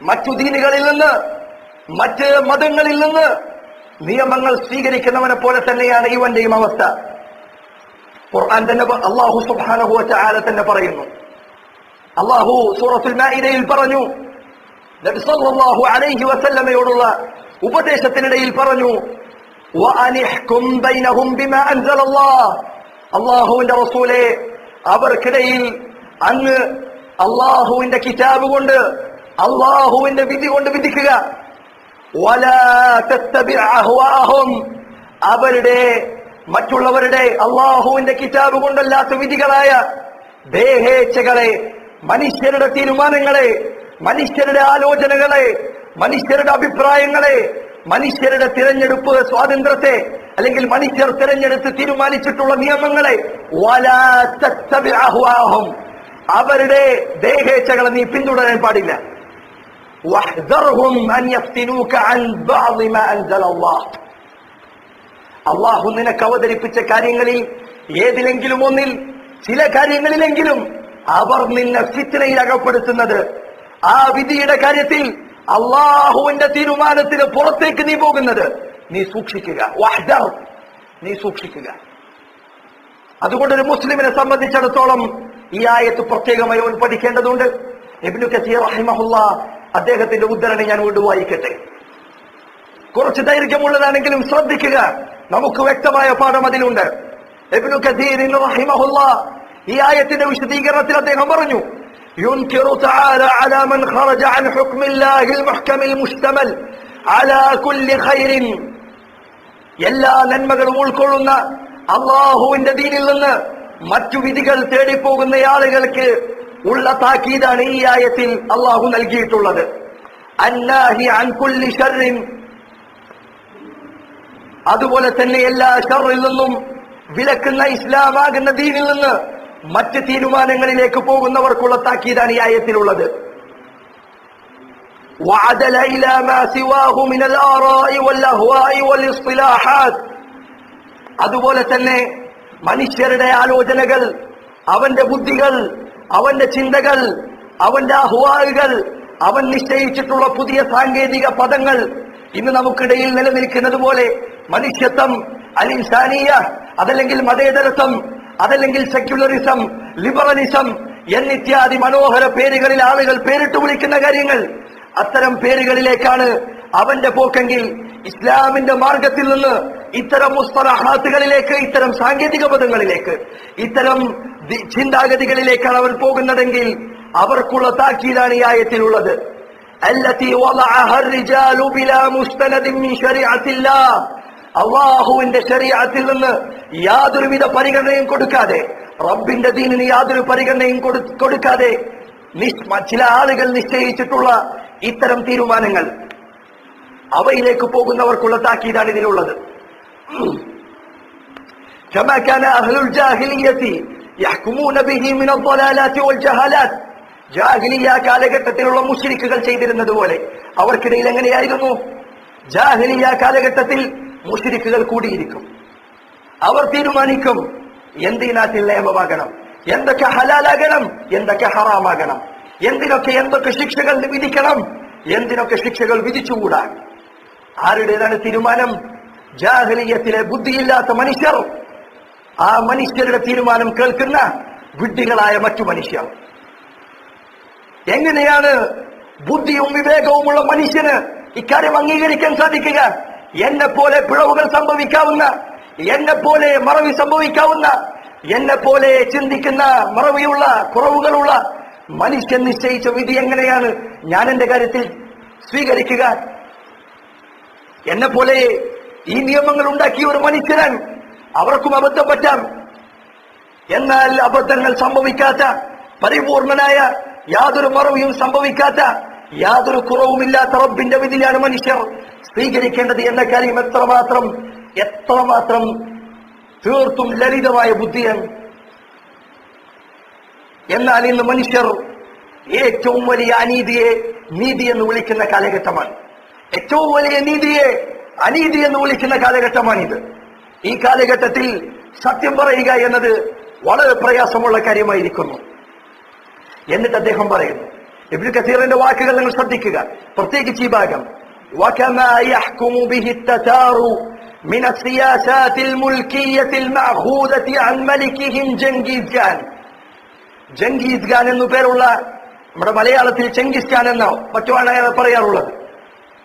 മറ്റു ദീനുകളിൽ നിന്ന്, മറ്റ് മതങ്ങളിൽ നിന്ന് നിയമങ്ങൾ സ്വീകരിക്കുന്നവനെ പോലെ തന്നെയാണ് ഇവന്റെയും അവസ്ഥ. ഖുർആൻ തന്നെ അല്ലാഹു സുബ്ഹാനഹു വ തആല തന്നെ പറയുന്നു. അല്ലാഹു സൂറത്തുൽ മാഇദയിൽ പറഞ്ഞു, നബി സല്ലല്ലാഹു അലൈഹി വസല്ലമയോടുള്ള ഉപദേശത്തിനിടയിൽ പറഞ്ഞു, വഅനിഹ്കും ബൈനഹും ബിമാ അൻസലല്ലാഹ്, അല്ലാഹുവിന്റെ റസൂലേ, അവർക്കിടയിൽ അങ്ങ് അല്ലാഹുവിന്റെ കിതാബ് കൊണ്ട്, അല്ലാഹുവിന്റെ വിധി കൊണ്ട് വിധിക്കുക. വലാ തത്തബിഅ അഹ്വാഅഹും, അവരുടെ മറ്റുള്ളവരുടെ അല്ലാഹുവിന്റെ കിതാബ് കൊണ്ടല്ലാത്ത വിധികളായ ദേഹേച്ഛകളെ, മനുഷ്യരുടെ തീരുമാനങ്ങളെ, മനുഷ്യരുടെ ആലോചനകളെ, മനുഷ്യരുടെ അഭിപ്രായങ്ങളെ, മനുഷ്യരുടെ തിരഞ്ഞെടുപ്പ് സ്വാതന്ത്ര്യത്തെ, അല്ലെങ്കിൽ മനുഷ്യർ തിരഞ്ഞെടുത്ത് തീരുമാനിച്ചിട്ടുള്ള നിയമങ്ങളെ, വലാ തത്തബിഅ അഹ്വാഅഹും, അവരുടെ ദേഹേച്ഛകളെ നീ പിന്തുടരാൻ പാടില്ല. വഹ്ദർഹും അൻ യഫ്തിനൂക അൻ ബഅദി മാ അൻസലല്ലാഹ്, അല്ലാഹു നിനക്ക് അവതരിപ്പിച്ച കാര്യങ്ങളിൽ ഏതിലെങ്കിലും ഒന്നിൽ, ചില കാര്യങ്ങളിലെങ്കിലും അവർ നിന്നെ ഫിത്നയിൽ അകപ്പെടുത്തുന്നത്, ആ വിധിയുടെ കാര്യത്തിൽ അള്ളാഹുവിന്റെ തീരുമാനത്തിന് പുറത്തേക്ക് നീ പോകുന്നത് നീ സൂക്ഷിക്കുക. വഹ്ദർ, നീ സൂക്ഷിക്കുക. അതുകൊണ്ട് ഒരു മുസ്ലിമിനെ സംബന്ധിച്ചിടത്തോളം ഈ ആയത്ത് പ്രത്യേകമായി അവൻ പഠിക്കേണ്ടതുണ്ട്. ഇബ്നു കസീർ റഹിമഹുല്ലാഹ് അദ്ദേഹത്തിന്റെ ഉദ്ധരണി ഞാൻ വീണ്ടും വായിക്കട്ടെ. കുറച്ച് ദൈർഘ്യമുള്ളതാണെങ്കിലും ശ്രദ്ധിക്കുക, നമുക്ക് വ്യക്തമായ പാഠം അതിലുണ്ട്. ഇബ്നു കസീർ റഹിമഹുല്ലാഹ് ഈ ആയത്തിന്റെ വിശദീകരണത്തിൽ അദ്ദേഹം പറഞ്ഞു, ينكر تعالى على من خرج عن حكم الله المحكم المشتمل على كل خير, എല്ലാ നന്മകളും ഉൾക്കൊള്ളുന്ന അള്ളാഹുവിന്റെ ദീനിൽ നിന്ന് മറ്റു വിധികൾ തേടിപ്പോകുന്ന ആളുകൾക്ക് ഉള്ള താക്കീതാണ് ഈ ആയത്തിൽ അള്ളാഹു നൽകിയിട്ടുള്ളത്. അന്നാഹി അൻ കുല്ലി ശർറിൻ, അതുപോലെ തന്നെ എല്ലാ ഷർറിൽ നിന്നും വിലക്കുന്ന ഇസ്ലാമാകുന്ന ദീനിൽ നിന്ന് മറ്റ് തീരുമാനങ്ങളിലേക്ക് പോകുന്നവർക്കുള്ള താക്കീതാണ് ഈ ആയത്തിലുള്ളത്. وعدل إلى ما سواه من الآراء والأهواء والاصطلاحات. അതുപോലെ തന്നെ മനുഷ്യരുടെ ആലോചനകൾ, അവന്റെ ബുദ്ധികൾ, അവന്റെ ചിന്തകൾ, അവന്റെ അഹ്വാലുകൾ, അവൻ നിശ്ചയിച്ചിട്ടുള്ള പുതിയ സാങ്കേതിക പദങ്ങൾ ഇന്ന് നമുക്കിടയിൽ നിലനിൽക്കുന്നത് പോലെ മനുഷ്യത്വം, അൽ-ഇൻസാനിയ, അതല്ലെങ്കിൽ മതേതരത്വം, അതല്ലെങ്കിൽ സെക്യുലറിസം, ലിബറലിസം എന്നിത്യാദി മനോഹര പേരുകളിൽ ആളുകൾ പേരിട്ട് വിളിക്കുന്ന കാര്യങ്ങൾ, അത്തരം പേരുകളിലേക്കാണ് അവന്റെ പോക്കെങ്കിൽ ഇസ്ലാമിന്റെ മാർഗത്തിൽ നിന്ന് ഇത്തരം മുസ്തലഹാത്തുകളിലേക്ക്, ഇത്തരം സാങ്കേതിക പദങ്ങളിലേക്ക്, ഇത്തരം ചിന്താഗതികളിലേക്കാണ് അവൻ പോകുന്നതെങ്കിൽ അവർക്കുള്ള താക്കീതാണ് ഈ ആയത്തിലുള്ളത്. അല്ലതി വദഅഹ അർ-റിജാലു ബിലാ മുസ്തനദിൻ മിൻ ശരീഅത്തില്ലാഹ്. അല്ലാഹുവിന്റെ ശരീഅത്തിൽ നിന്ന് യാതൊരുവിധ പരിഗണനയും കൊടുക്കാതെ, റബ്ബിന്റെ ദീനിന് യാതൊരു പരിഗണനയും കൊടുക്കാതെ ചില ആളുകൾ നിശ്ചയിച്ചിട്ടുള്ള ഇത്തരം തീരുമാനങ്ങൾ, അവയിലേക്ക് പോകുന്നവർക്കുള്ള താക്കീതാണ് ഇതിലുള്ളത്. كما كان أهل الجاهلية يحكمون به من الضلالات والجهالات. ജാഹിലിയ കാലഘട്ടത്തിലുള്ള മുശ്രിക്കുകൾ ചെയ്തിരുന്നത് പോലെ അവർക്കിടയിൽ എങ്ങനെയായിരുന്നു? ജാഹിലിയ കാലഘട്ടത്തിൽ മുശ്രിക്കുകൾ കൂടിയിരിക്കും, അവർ തീരുമാനിക്കും എന്ത് ഈ നാട്ടിൽ നിയമമാകണം, എന്തൊക്കെ ഹലാലാകണം, എന്തൊക്കെ ഹറാമാകണം, എന്തൊക്കെ ശിക്ഷകൾ വിധിക്കണം, എന്തിനൊക്കെ ശിക്ഷകൾ വിധിച്ചുകൂടാ. ആരുടേതാണ് തീരുമാനം? ജാഹിലിയത്തിലെ ബുദ്ധിയില്ലാത്ത മനുഷ്യർ. ആ മനുഷ്യരുടെ തീരുമാനം കേൾക്കുന്ന വിഡ്ഢികളായ മറ്റു മനുഷ്യർ. എങ്ങനെയാണ് ബുദ്ധിയും വിവേകവുമുള്ള മനുഷ്യന് ഇക്കാര്യം അംഗീകരിക്കാൻ സാധിക്കുക? എന്നെ പോലെ പിഴവുകൾ സംഭവിക്കാവുന്ന, എന്നെ പോലെ മറവി സംഭവിക്കാവുന്ന, എന്നെ പോലെ ചിന്തിക്കുന്ന, മറവിയുള്ള, കുറവുകളുള്ള മനുഷ്യൻ നിശ്ചയിച്ച വിധി എങ്ങനെയാണ് ഞാൻ എന്റെ കാര്യത്തിൽ സ്വീകരിക്കുക? എന്നെ പോലെ ഈ നിയമങ്ങൾ ഉണ്ടാക്കിയ ഒരു മനുഷ്യനാണ്, അവർക്കും അബദ്ധം പറ്റാം. എന്നാൽ അബദ്ധങ്ങൾ സംഭവിക്കാത്ത, പരിപൂർണനായ, യാതൊരു മറവിയും സംഭവിക്കാത്ത, യാതൊരു കുറവുമില്ലാത്ത റബ്ബിന്റെ വിധിയാണ് മനുഷ്യർ സ്വീകരിക്കേണ്ടത് എന്ന കാര്യം എത്രമാത്രം തീർത്തും ലളിതമായ ബുദ്ധിയാണ്. എന്നാൽ ഇന്ന് മനുഷ്യർ ഏറ്റവും വലിയ അനീതിയെ നീതി എന്ന് വിളിക്കുന്ന കാലഘട്ടമാണ്. ഏറ്റവും വലിയ നീതിയെ അനീതി എന്ന് വിളിക്കുന്ന കാലഘട്ടമാണിത്. ഈ കാലഘട്ടത്തിൽ സത്യം പറയുക എന്നത് വളരെ പ്രയാസമുള്ള കാര്യമായിരിക്കുന്നു. എന്നിട്ട് അദ്ദേഹം പറയുന്നു, ഇബ്നു കസീറിന്റെ വാക്കുകൾ നിങ്ങൾ ശ്രദ്ധിക്കുക, പ്രത്യേകിച്ച് ഈ ഭാഗം. وَكَمَا يَحْكُمُ بِهِ التَّتَارُ مِنَ السِّيَاسَاتِ الْمُلْكِيَّةِ الْمَأْخُوذَةِ عَنْ مَلِكِهِمْ ജംഗീസ് ഖാൻ. ജംഗീസ് ഖാൻ എന്നു പേരുള്ള, നമ്മുടെ മലയാളത്തിൽ ചെങ്കിസ് ഖാൻ എന്നോ മറ്റുമാണ് അയാൾ പറയാറുള്ളത്.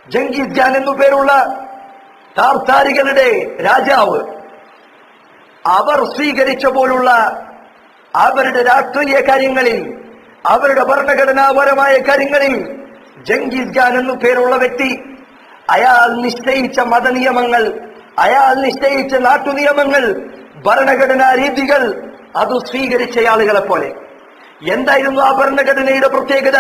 ജംഗീസ് ഖാൻ എന്നു പേരുള്ള താർത്താരികളുടെ രാജാവ്, അവർ സ്വീകരിച്ച പോലുള്ള അവരുടെ രാഷ്ട്രീയ കാര്യങ്ങളിൽ, അവരുടെ ഭരണഘടനാപരമായ കാര്യങ്ങളിൽ ജംഗീസ് ഖാൻ എന്നു പേരുള്ള വ്യക്തി അയാൾ നിശ്ചയിച്ച മതനിയമങ്ങൾ, അയാൾ നിശ്ചയിച്ച നാട്ടുനിയമങ്ങൾ, ഭരണഘടനാ രീതികൾ അത് സ്വീകരിച്ച ആളുകളെ പോലെ. എന്തായിരുന്നു ആ ഭരണഘടനയുടെ പ്രത്യേകത?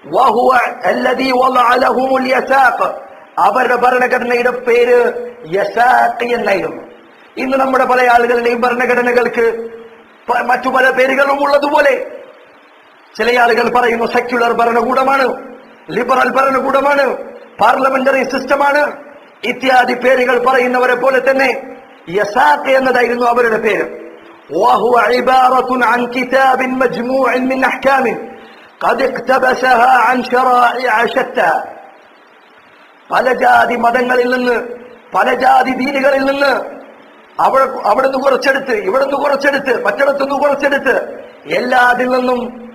വഹുവ അല്ലദീ വളഅ ലഹുമുൽ യസാഖ്. അവരുടെ ഭരണഘടനയുടെ പേര് യസാഖ് എന്നായിരുന്നു. ഇന്ന് നമ്മുടെ പല ആളുകളുടെയും ഭരണഘടനകൾക്ക് മറ്റു പല പേരുകളും ഉള്ളതുപോലെ ചില ആളുകൾ പറയുന്നു സെക്യുലർ ഭരണകൂടമാണ്, ലിബറൽ ഭരണകൂടമാണ്, പാർലമെന്ററി സിസ്റ്റമാണ്, ഇത്യാദി പേരുകൾ പറയുന്നവരെ പോലെ തന്നെ യസാഖ് എന്നതായിരുന്നു അവരുടെ പേര്. وهو عبارة عن كتاب مجموع من أحكام قد اقتبسها عن شرائع شتى. പല ജാതി മതങ്ങളിൽ നിന്ന്, പല ജാതി ദീനുകളിൽ നിന്ന് അവിടുന്ന് കുറച്ചെടുത്ത്, ഇവിടുന്ന് കുറച്ചെടുത്ത്, മറ്റിടത്തുനിന്ന് കുറച്ചെടുത്ത്, എല്ലാതിൽ നിന്നും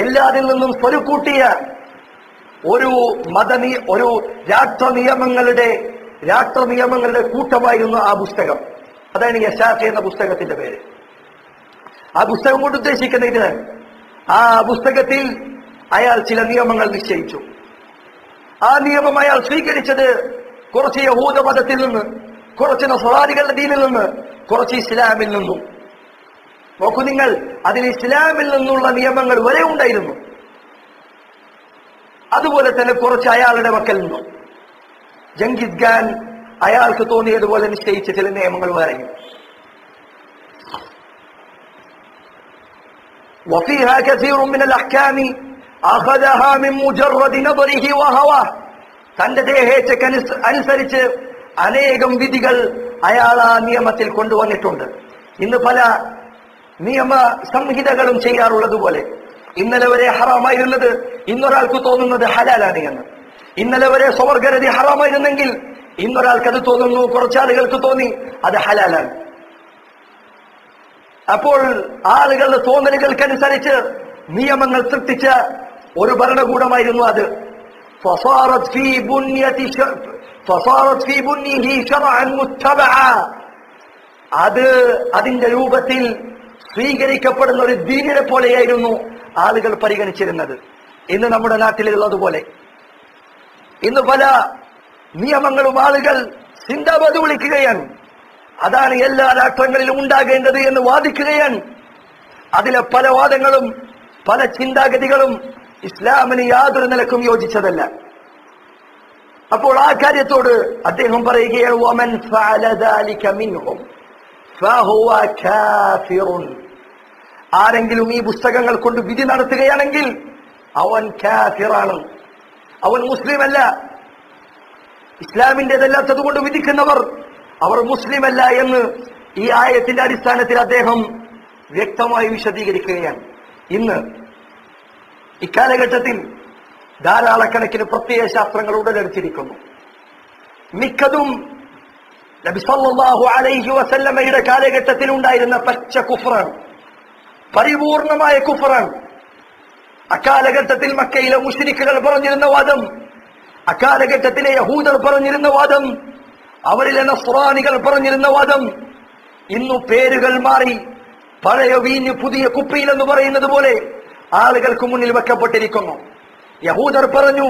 എല്ലാതിൽ നിന്നും സ്വരുക്കൂട്ടിയ ഒരു രാഷ്ട്രനിയമങ്ങളുടെ കൂട്ടമായിരുന്നു ആ പുസ്തകം. അതാണ് യസാഖ് എന്ന പുസ്തകത്തിന്റെ പേര്. ആ പുസ്തകം കൊണ്ട് ഉദ്ദേശിക്കുന്ന ഇതാണ്. ആ പുസ്തകത്തിൽ അയാൾ ചില നിയമങ്ങൾ നിശ്ചയിച്ചു. ആ നിയമം അയാൾ സ്വീകരിച്ചത് കുറച്ച് യഹൂദ മതത്തിൽ നിന്ന്, കുറച്ച് നസ്രാനികളുടെ ദീനിൽ നിന്ന്, കുറച്ച് ഇസ്ലാമിൽ നിന്നും. നോക്കൂ നിങ്ങൾ, അതിൽ ഇസ്ലാമിൽ നിന്നുള്ള നിയമങ്ങൾ വരെ ഉണ്ടായിരുന്നു. അതുപോലെ തന്നെ കുറച്ച് അയാളുടെ മക്കളിൽ നിന്നും. ജംഗീസ് ഖാൻ അയാൾക്ക് തോന്നിയതുപോലെ നിശ്ചയിച്ച ചില നിയമങ്ങൾ പറയും. وفيها كثير من الأحكام أخذها من مجرد نظره وهواه. തന്റെ ദേഹേച്ഛയ്ക്ക് അനുസരിച്ച് അനേകം വിധികൾ അയാൾ ആ നിയമത്തിൽ കൊണ്ടുവന്നിട്ടുണ്ട്. ഇന്ന് പല നിയമ സംഹിതകളും ചെയ്യാറുള്ളതുപോലെ ഇന്നലെ വരെ ഹറാമായിരുന്നത് ഇന്നൊരാൾക്ക് തോന്നുന്നത് ഹലാലാണ് എന്ന്. ഇന്നലെ വരെ സ്വർഗ്ഗരതി ഹറാമായിരുന്നെങ്കിൽ ഇന്നൊരാൾക്ക് അത് തോന്നുന്നു, കുറച്ചാളുകൾക്ക് തോന്നി അത് ഹലാലാണ്. അപ്പോൾ ആളുകളുടെ തോന്നലുകൾക്കനുസരിച്ച് നിയമങ്ങൾ സൃഷ്ടിച്ച ഒരു ഭരണകൂടമായിരുന്നു അത്. അത് അതിന്റെ രൂപത്തിൽ സ്വീകരിക്കപ്പെടുന്ന ഒരു ദീനിനെ പോലെയായിരുന്നു ആളുകൾ പരിഗണിച്ചിരുന്നത്. ഇന്ന് നമ്മുടെ നാട്ടിലുള്ളതുപോലെ ഇന്ന് പല നിയമങ്ങളും ആളുകൾ സിന്ദാബാദ് വിളിക്കുകയാണ്. അതാണ് എല്ലാ രാഷ്ട്രങ്ങളിലും ഉണ്ടാകേണ്ടത് എന്ന് വാദിക്കുകയാണ്. അതിലെ പല വാദങ്ങളും പല ചിന്താഗതികളും ഇസ്ലാമിന് യാതൊരു നിലക്കും യോജിച്ചതല്ല. അപ്പോൾ ആ കാര്യത്തോട് അദ്ദേഹം പറയുകയാണ്, വമൻ ഫഅല ദാലിക മിൻഹും ഫഹുവ കാഫിറുൻ. ആരെങ്കിലും ഈ പുസ്തകങ്ങൾ കൊണ്ട് വിധി നടത്തുകയാണെങ്കിൽ അവൻ കാഫിറാണ്, അവൻ മുസ്ലിം അല്ല. ഇസ്ലാമിൻ്റെതല്ലാത്തത് കൊണ്ട് വിധിക്കുന്നവർ അവർ മുസ്ലിം അല്ല എന്ന് ഈ ആയത്തിന്റെ അടിസ്ഥാനത്തിൽ അദ്ദേഹം വ്യക്തമായി വിശദീകരിക്കുകയാണ്. ഇന്ന് ഇക്കാലഘട്ടത്തിൽ ധാരാളക്കണക്കിന് പ്രത്യയ ശാസ്ത്രങ്ങൾ ഉടലെടുത്തിരിക്കുന്നു. മിക്കതും നബി സല്ലല്ലാഹു അലൈഹി വസല്ലമയുടെ കാലഘട്ടത്തിൽ ഉണ്ടായിരുന്ന പച്ച കുഫ്റാണ്, പരിപൂർണമായ കുഫ്റാണ്. അക്കാലഘട്ടത്തിൽ മക്കയിലെ മുശ്രിക്കുകൾ പറഞ്ഞിരുന്ന വാദം, അക്കാലഘട്ടത്തിലെ യഹൂദർ പറഞ്ഞിരുന്ന വാദം, അവരിലെ നസ്രാനികൾ പറഞ്ഞിരുന്ന വാദം ഇന്നു പേരുകൾ മാറി പഴയ വീഞ്ഞ് പുതിയ കുപ്പിയിൽ എന്ന് പറയുന്നത് പോലെ ആളുകൾക്ക് മുന്നിൽ വെക്കപ്പെട്ടിരിക്കുന്നു. യഹൂദർ പറഞ്ഞു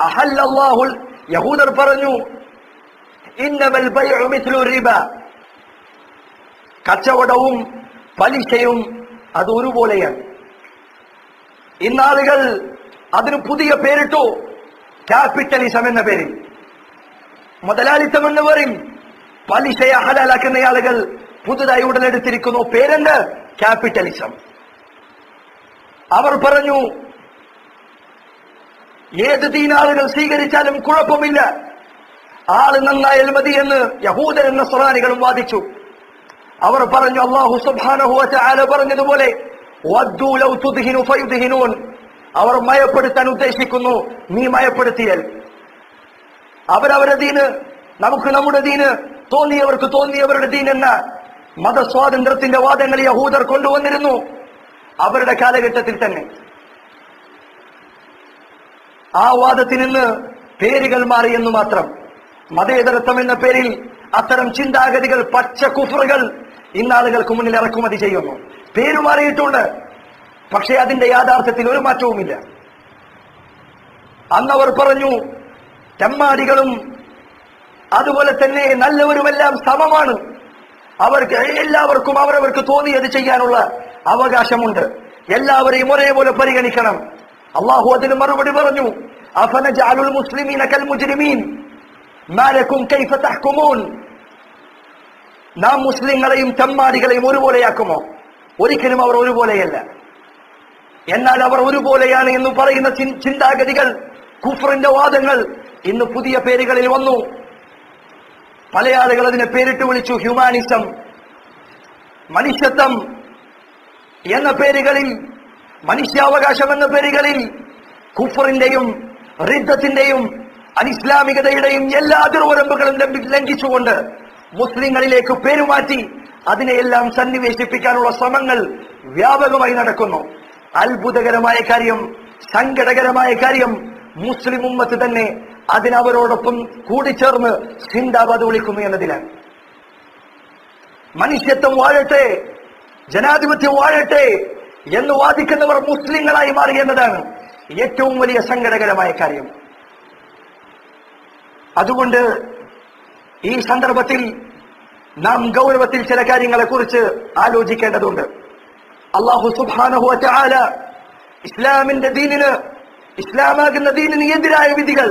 അഹല്ലല്ലാഹുൽ, യഹൂദർ പറഞ്ഞു ഇന്നമൽ ബൈഉ മിസ്ലു റിബ, കച്ചവടവും പലിശയും അത് ഒരുപോലെയാണ്. ഇന്നാളുകൾ അതിന് പുതിയ പേരിട്ടു, ക്യാപിറ്റലിസം എന്ന പേരിൽ. മുതലാളിത്തം എന്ന് പറയും. പലിശയെ ഹലാലാക്കുന്ന ആളുകൾ പുതുതായി ഉടലെടുത്തിരിക്കുന്നു, പേരെന്ത്? ക്യാപിറ്റലിസം. അവർ പറഞ്ഞു ഏത് ദീനാളുകൾ സ്വീകരിച്ചാലും കുഴപ്പമില്ല, ആള് നന്നായാൽ മതി എന്ന് യഹൂദരും നസ്രാനികളും വാദിച്ചു. അവർ പറഞ്ഞു അല്ലാഹു സുബ്ഹാനഹു വ തആല പറഞ്ഞതുപോലെ വദ്ദു ലൗ തുദ്ഹിനു ഫയുദ്ഹിനൂൻ, അവർ മയപ്പെടുത്താൻ ഉദ്ദേശിക്കുന്നു, നീ മയപ്പെടുത്തിയാൽ. അവരവരുടെ ദീന്, നമുക്ക് നമ്മുടെ ദീന്, തോന്നിയവർക്ക് തോന്നിയവരുടെ ദീൻ എന്ന മതസ്വാതന്ത്ര്യത്തിന്റെ വാദങ്ങൾ യഹൂദർ കൊണ്ടുവന്നിരുന്നു അവരുടെ കാലഘട്ടത്തിൽ തന്നെ. ആ വാദത്തിൽ നിന്ന് പേരുകൾ മാറിയെന്നു മാത്രം. മതേതരത്വം എന്ന പേരിൽ അത്തരം ചിന്താഗതികൾ, പച്ച കുഫറുകൾ ഇന്നാളുകൾക്ക് മുന്നിൽ ഇറക്കുമതി ചെയ്യുന്നു. പേരു മാറിയിട്ടുണ്ട്, പക്ഷേ അതിന്റെ യാഥാർത്ഥ്യത്തിൽ ഒരു മാറ്റവുമില്ല. അന്നവർ പറഞ്ഞു തെമ്മാടികളും അതുപോലെ തന്നെ നല്ലവരുമെല്ലാം സമമാണ്, അവർക്ക് എല്ലാവർക്കും അവരവർക്ക് തോന്നിയത് ചെയ്യാനുള്ള അവകാശമുണ്ട്, എല്ലാവരെയും ഒരേപോലെ പരിഗണിക്കണം. അള്ളാഹു അതിന് മറുപടി പറഞ്ഞു അഫനജഅലുൽ മുസ്ലിമീന കൽ മുജ്രിമീൻ മാ ലക്കും കൈഫ തഹ്കുമൂൻ, നാം മുസ്ലിങ്ങളെയും തെമ്മാടികളെയും ഒരുപോലെയാക്കുമോ? ഒരിക്കലും അവർ ഒരുപോലെയല്ല. എന്നാൽ അവർ ഒരുപോലെയാണ് എന്ന് പറയുന്ന ചിന്താഗതികൾ, കുഫറിന്റെ വാദങ്ങൾ ഇന്ന് പുതിയ പേരുകളിൽ വന്നു. പല ആളുകൾ അതിനെ പേരിട്ട് വിളിച്ചു ഹ്യൂമാനിസം, മനുഷ്യത്വം എന്ന പേരുകളിൽ, മനുഷ്യാവകാശം എന്ന പേരുകളിൽ കുഫറിന്റെയും റിദ്ദത്തിന്റെയും അനിസ്ലാമികതയുടെയും എല്ലാ അതിർവരമ്പുകളും ലംഘിച്ചുകൊണ്ട് മുസ്ലിങ്ങളിലേക്ക് പേരുമാറ്റി അതിനെയെല്ലാം സന്നിവേശിപ്പിക്കാനുള്ള ശ്രമങ്ങൾ വ്യാപകമായി നടക്കുന്നു. അത്ഭുതകരമായ കാര്യം, സങ്കടകരമായ കാര്യം, മുസ്ലിം ഉമ്മത്ത് തന്നെ അതിനവരോടൊപ്പം കൂടിച്ചേർന്ന് സിന്ദാബാദ് വിളിക്കുന്നു എന്നതിലാണ്. മനുഷ്യത്വം വാഴട്ടെ, ജനാധിപത്യം വാഴട്ടെ എന്ന് വാദിക്കുന്നവർ മുസ്ലിങ്ങളായി മാറി എന്നതാണ് ഏറ്റവും വലിയ സങ്കടകരമായ കാര്യം. അതുകൊണ്ട് ഈ സന്ദർഭത്തിൽ നാം ഗൗരവത്തിൽ ചില കാര്യങ്ങളെ കുറിച്ച് ആലോചിക്കേണ്ടതുണ്ട്. അല്ലാഹു സുബ്ഹാനഹു വ തആല ഇസ്ലാമിന്റെ ദീനിന്, ഇസ്ലാമാകുന്ന ദീനിന് എതിരായ വിധികൾ,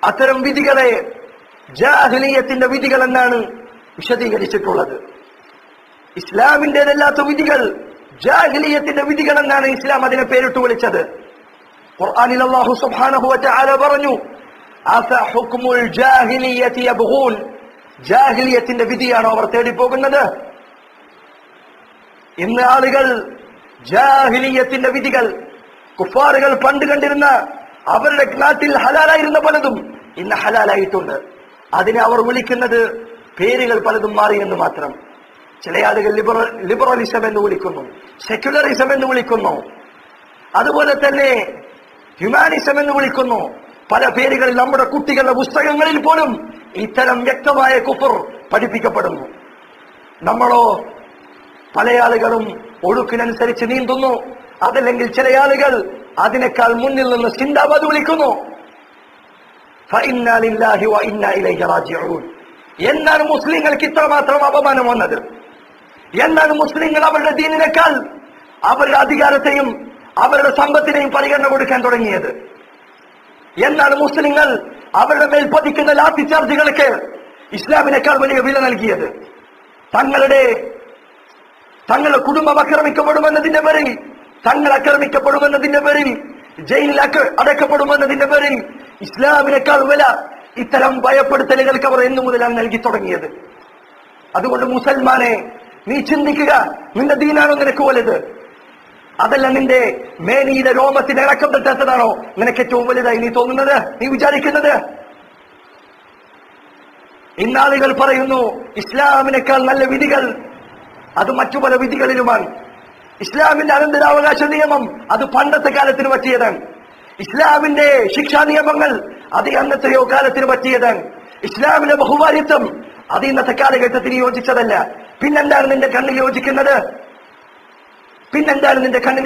അത്തരം വിധികളെ ജാഹിലിയത്തിന്റെ വിധികൾ എന്നാണ് വിശദീകരിച്ചിട്ടുള്ളത്. ഇസ്ലാമിന്റേതല്ലാത്ത വിധികൾ ജാഹിലിയത്തിന്റെ വിധികൾ എന്നാണ് ഇസ്ലാം അതിനെ പേരിട്ട് വിളിച്ചത്. ഖുർആനിൽ അല്ലാഹു സുബ്ഹാനഹു വ തആല പറഞ്ഞു, അഫ ഹുക്മുൽ ജാഹിലിയത്തി യബ്ഗൂൻ, ജാഹിലിയത്തിന്റെ വിധിയാണോ അവർ തേടിപ്പോകുന്നത്? ഇന്ന് ആളുകൾ ജാഹിലിയത്തിന്റെ വിധികൾ, കുഫാറുകൾ പണ്ട് കണ്ടിരുന്ന അവരുടെ നാട്ടിൽ ഹലാലായിരുന്ന പലതും ഇന്ന് ഹലാലായിട്ടുണ്ട്. അതിനെ അവർ വിളിക്കുന്നത് പേരുകൾ പലതും മാറിയെന്ന് മാത്രം. ചില ആളുകൾ ലിബറലിസം എന്ന് വിളിക്കുന്നു, സെക്യുലറിസം എന്ന് വിളിക്കുന്നു, അതുപോലെ തന്നെ ഹ്യൂമാനിസം എന്ന് വിളിക്കുന്നു. പല പേരുകളിൽ നമ്മുടെ കുട്ടികളുടെ പുസ്തകങ്ങളിൽ പോലും ഇത്തരം വ്യക്തമായ കുഫർ പഠിപ്പിക്കപ്പെടുന്നു. നമ്മളോ പല ആളുകളും ഒഴുക്കിനനുസരിച്ച് നീന്തുന്നു. അതല്ലെങ്കിൽ ചില ആളുകൾ അതിനേക്കാൾ മുന്നിൽ നിന്ന് സിന്ദാബാദ് വിളിക്കുന്നു. ഫഇന്നാ ലില്ലാഹി വ ഇന്നാ ഇലൈഹി റാജിഊൻ. എന്നാണ് മുസ്ലിങ്ങൾക്ക് ഇത്രമാത്രം അപമാനം വന്നത്? എന്നാണ് മുസ്ലിങ്ങൾ അവരുടെ ദീനിനേക്കാൾ അവരുടെ അധികാരത്തെയും അവരുടെ സമ്പത്തിനെയും പരിഗണന കൊടുക്കാൻ തുടങ്ങിയത്? എന്നാണ് മുസ്ലിങ്ങൾ അവരുടെ മേൽ പതിക്കുന്ന ലാത്തി ചാർജുകൾക്ക് ഇസ്ലാമിനേക്കാൾ വലിയ വില നൽകിയത്? തങ്ങളുടെ കുടുംബം ആക്രമിക്കപ്പെടുമെന്നതിന്റെ പേരിൽ, തങ്ങൾ ആക്രമിക്കപ്പെടുമെന്നതിന്റെ പേരിൽ, ജയിലിൽ അടക്കപ്പെടുമെന്നതിന്റെ പേരിൽ ഇസ്ലാമിനേക്കാൾ വില ഇത്തരം ഭയപ്പെടുത്തലുകൾക്ക് അവർ എന്നു മുതലാണ് നൽകി തുടങ്ങിയത്. അതുകൊണ്ട് മുസൽമാനെ, നീ ചിന്തിക്കുക, നിന്റെ ദീനാണോ നിനക്ക് വലുത്? അതല്ല നിന്റെ മേനിയുടെ രോമത്തിന് ഇളക്കം തെറ്റാത്തതാണോ നിനക്ക് ഏറ്റവും വലുതായി നീ തോന്നുന്നത്, നീ വിചാരിക്കുന്നത്? ഇന്നാളുകൾ പറയുന്നു ഇസ്ലാമിനേക്കാൾ നല്ല വിധികൾ അത് മറ്റു പല വിധികളിലുമാണ്. ഇസ്ലാമിന്റെ അനന്തരാവകാശ നിയമം അത് പണ്ടത്തെ കാലത്തിന് പറ്റിയതാണ്. ഇസ്ലാമിന്റെ ശിക്ഷാ നിയമങ്ങൾ അത് അന്നത്തെയോ കാലത്തിന് പറ്റിയതാണ്. ഇസ്ലാമിന്റെ ബഹുഭാര്യത്വം അത് ഇന്നത്തെ കാലഘട്ടത്തിന് യോജിച്ചതല്ല. പിന്നെന്താണ് നിന്റെ കണ്ണിൽ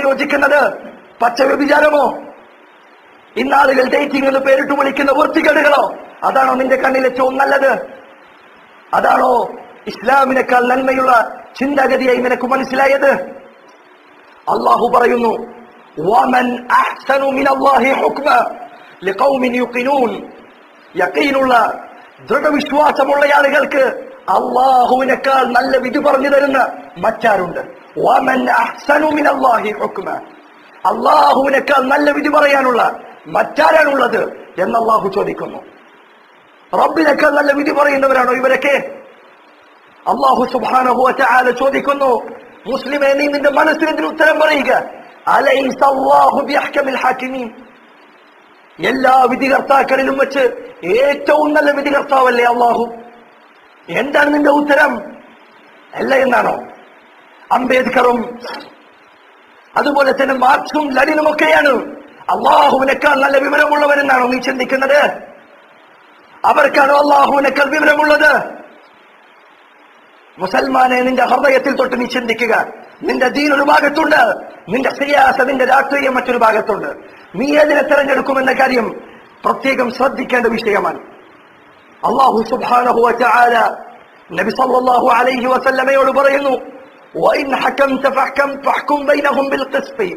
യോജിക്കുന്നത്? പച്ച വ്യഭിചാരമോ? ഇന്നാളുകൾ ഡേറ്റിംഗ് എന്ന് പേരിട്ട് വിളിക്കുന്ന വൃത്തികേടുകളോ? അതാണോ നിന്റെ കണ്ണിൽ ഏറ്റവും നല്ലത്? അതാണോ ഇസ്ലാമിനേക്കാൾ നന്മയുള്ള ചിന്താഗതിയായി നിനക്ക് മനസ്സിലായത്? അള്ളാഹു പറയുന്നു, വമൻ അഹ്സനു മിനല്ലാഹി ഹുക്മ ലിഖൗമിൻ യുഖിനൂൻ. യഖീനുള്ള ദൃഢവിശ്വാസമുള്ള ആളുകൾക്ക് അള്ളാഹുവിനേക്കാൾ നല്ല വിധി പറഞ്ഞു തരുന്ന മറ്റാരുണ്ട്? വമൻ അഹ്സനു മിനല്ലാഹി ഹുക്മ. അള്ളാഹുവിനേക്കാൾ നല്ല വിധി പറയാനുള്ള മറ്റാരാണുള്ളത് എന്ന് അള്ളാഹു ചോദിക്കുന്നു. റബ്ബിനേക്കാൾ നല്ല വിധി പറയുന്നവരാണോ ഇവരൊക്കെ? അള്ളാഹു സുബ്ഹാനഹു വ തആല ചോദിക്കുന്നു, മുസ്ലിമേ, നീ നിന്റെ മനസ്സിന് ഉത്തരം പറയുക. അലൈസ അല്ലാഹു ബിഅഹ്കമിൽ ഹാകിമീൻ. എല്ലാ വിധികർത്താക്കളിലും വെച്ച് ഏറ്റവും നല്ല വിധികർത്താവല്ലേ അള്ളാഹു? എന്താണ് നിന്റെ ഉത്തരം? അല്ല എന്നാണോ? അംബേദ്കറും അതുപോലെ തന്നെ മാർക്സും ലെനിനും ഒക്കെയാണ് അള്ളാഹുവിനേക്കാൾ നല്ല വിവരമുള്ളവരെന്നാണോ നീ ചിന്തിക്കുന്നത്? അവർക്കാണോ അള്ളാഹുവിനേക്കാൾ വിവരമുള്ളത്? മുസൽമാനെ, നിന്റെ ഹൃദയത്തിൽ തൊട്ട് നീ ചിന്തിക്കുക. നിന്റെ ദീൻ ഒരു ഭാഗത്തുണ്ട്, നിന്റെ സിയാസ, നിന്റെ രാഷ്ട്രീയം മറ്റൊരു ഭാഗത്തുണ്ട്. നീ ഏതിനെ തെരഞ്ഞെടുക്കുമെന്ന കാര്യം പ്രത്യേകം ശ്രദ്ധിക്കേണ്ട വിഷയമാണ്. അല്ലാഹു സുബ്ഹാനഹു വ തആല നബി സല്ലല്ലാഹു അലൈഹി വസല്ലമയോട് പറയുന്നു, വഇൻ ഹകംത ഫഹ്കും ബൈനഹും ബിൽ ഖിസ്തി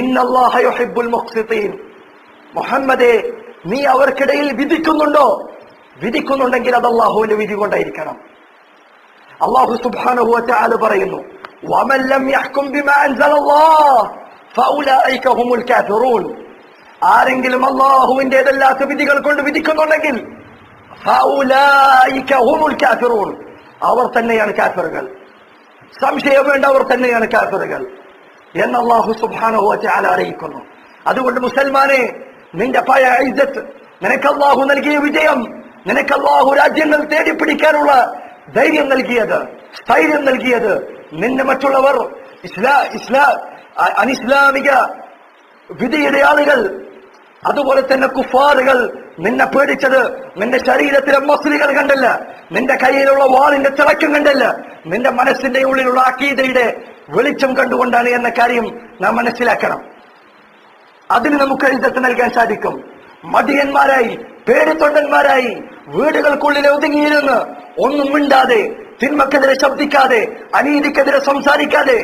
ഇന്നല്ലാഹ യുഹിബ്ബുൽ മുഖ്സിതീൻ. മുഹമ്മദേ, നീ അവർക്കിടയിൽ വിധിക്കുന്നുണ്ടെങ്കിൽ അത് അല്ലാഹുവിന്റെ വിധി കൊണ്ടായിരിക്കണം. അല്ലാഹു സുബ്ഹാനഹു വ തആല പറയുന്നു, വമൻ ലം യഹ്കും ബിമാ അൻസലല്ലാഹ് ഫൗലൈക ഹുമുൽ കാഫിറൂൻ. ആരെങ്കിലും അല്ലാഹുവിന്റേതല്ലാത്ത വിധികൾ കൊണ്ട് വിധിക്കുന്നുണ്ടെങ്കിൽ ഫൗലൈക ഹുമുൽ കാഫിറൂൻ, അവർ തന്നെയാണ് കാഫിറുകൾ. സംശയം വേണ്ട, അവർ തന്നെയാണ് കാഫിറുകൾ എന്ന് അല്ലാഹു സുബ്ഹാനഹു വ തആല അറിയിക്കുന്നു. അതുകൊണ്ട് മുസൽമാനെ, നിന്റെ പഴയ ഇസ്സത്ത്, നിനക്ക് അല്ലാഹു നൽകിയ വിജയം, നിനക്ക് അല്ലാഹു രാജ്യങ്ങൾ തേടിപ്പിടിക്കാനുള്ള ധൈര്യം നൽകിയത്, സ്ഥൈര്യം നൽകിയത്, നിന്നെ മറ്റുള്ളവർ അനിസ്ലാമിക വിധിയുടെ ആളുകൾ, അതുപോലെ തന്നെ കുഫാറുകൾ നിന്നെ പേടിച്ചത് നിന്റെ ശരീരത്തിലെ മസ്ലികൾ കണ്ടല്ല, നിന്റെ കയ്യിലുള്ള വാളിന്റെ തിളക്കം കണ്ടല്ല, നിന്റെ മനസ്സിന്റെ ഉള്ളിലുള്ള അഖീദയുടെ വെളിച്ചം കണ്ടുകൊണ്ടാണ് എന്ന കാര്യം നാം മനസ്സിലാക്കണം. അതിന് നമുക്ക് ഇസ്സത്ത് നൽകാൻ സാധിക്കും. മടിയന്മാരായി, പേടിത്തൊണ്ടന്മാരായി വീടുകൾക്കുള്ളിൽ ഒതുങ്ങിയിരുന്ന് ഒന്നും മിണ്ടാതെ, തിന്മക്കെതിരെ ശബ്ദിക്കാതെ, അനീതിക്കെതിരെ സംസാരിക്കാതെ,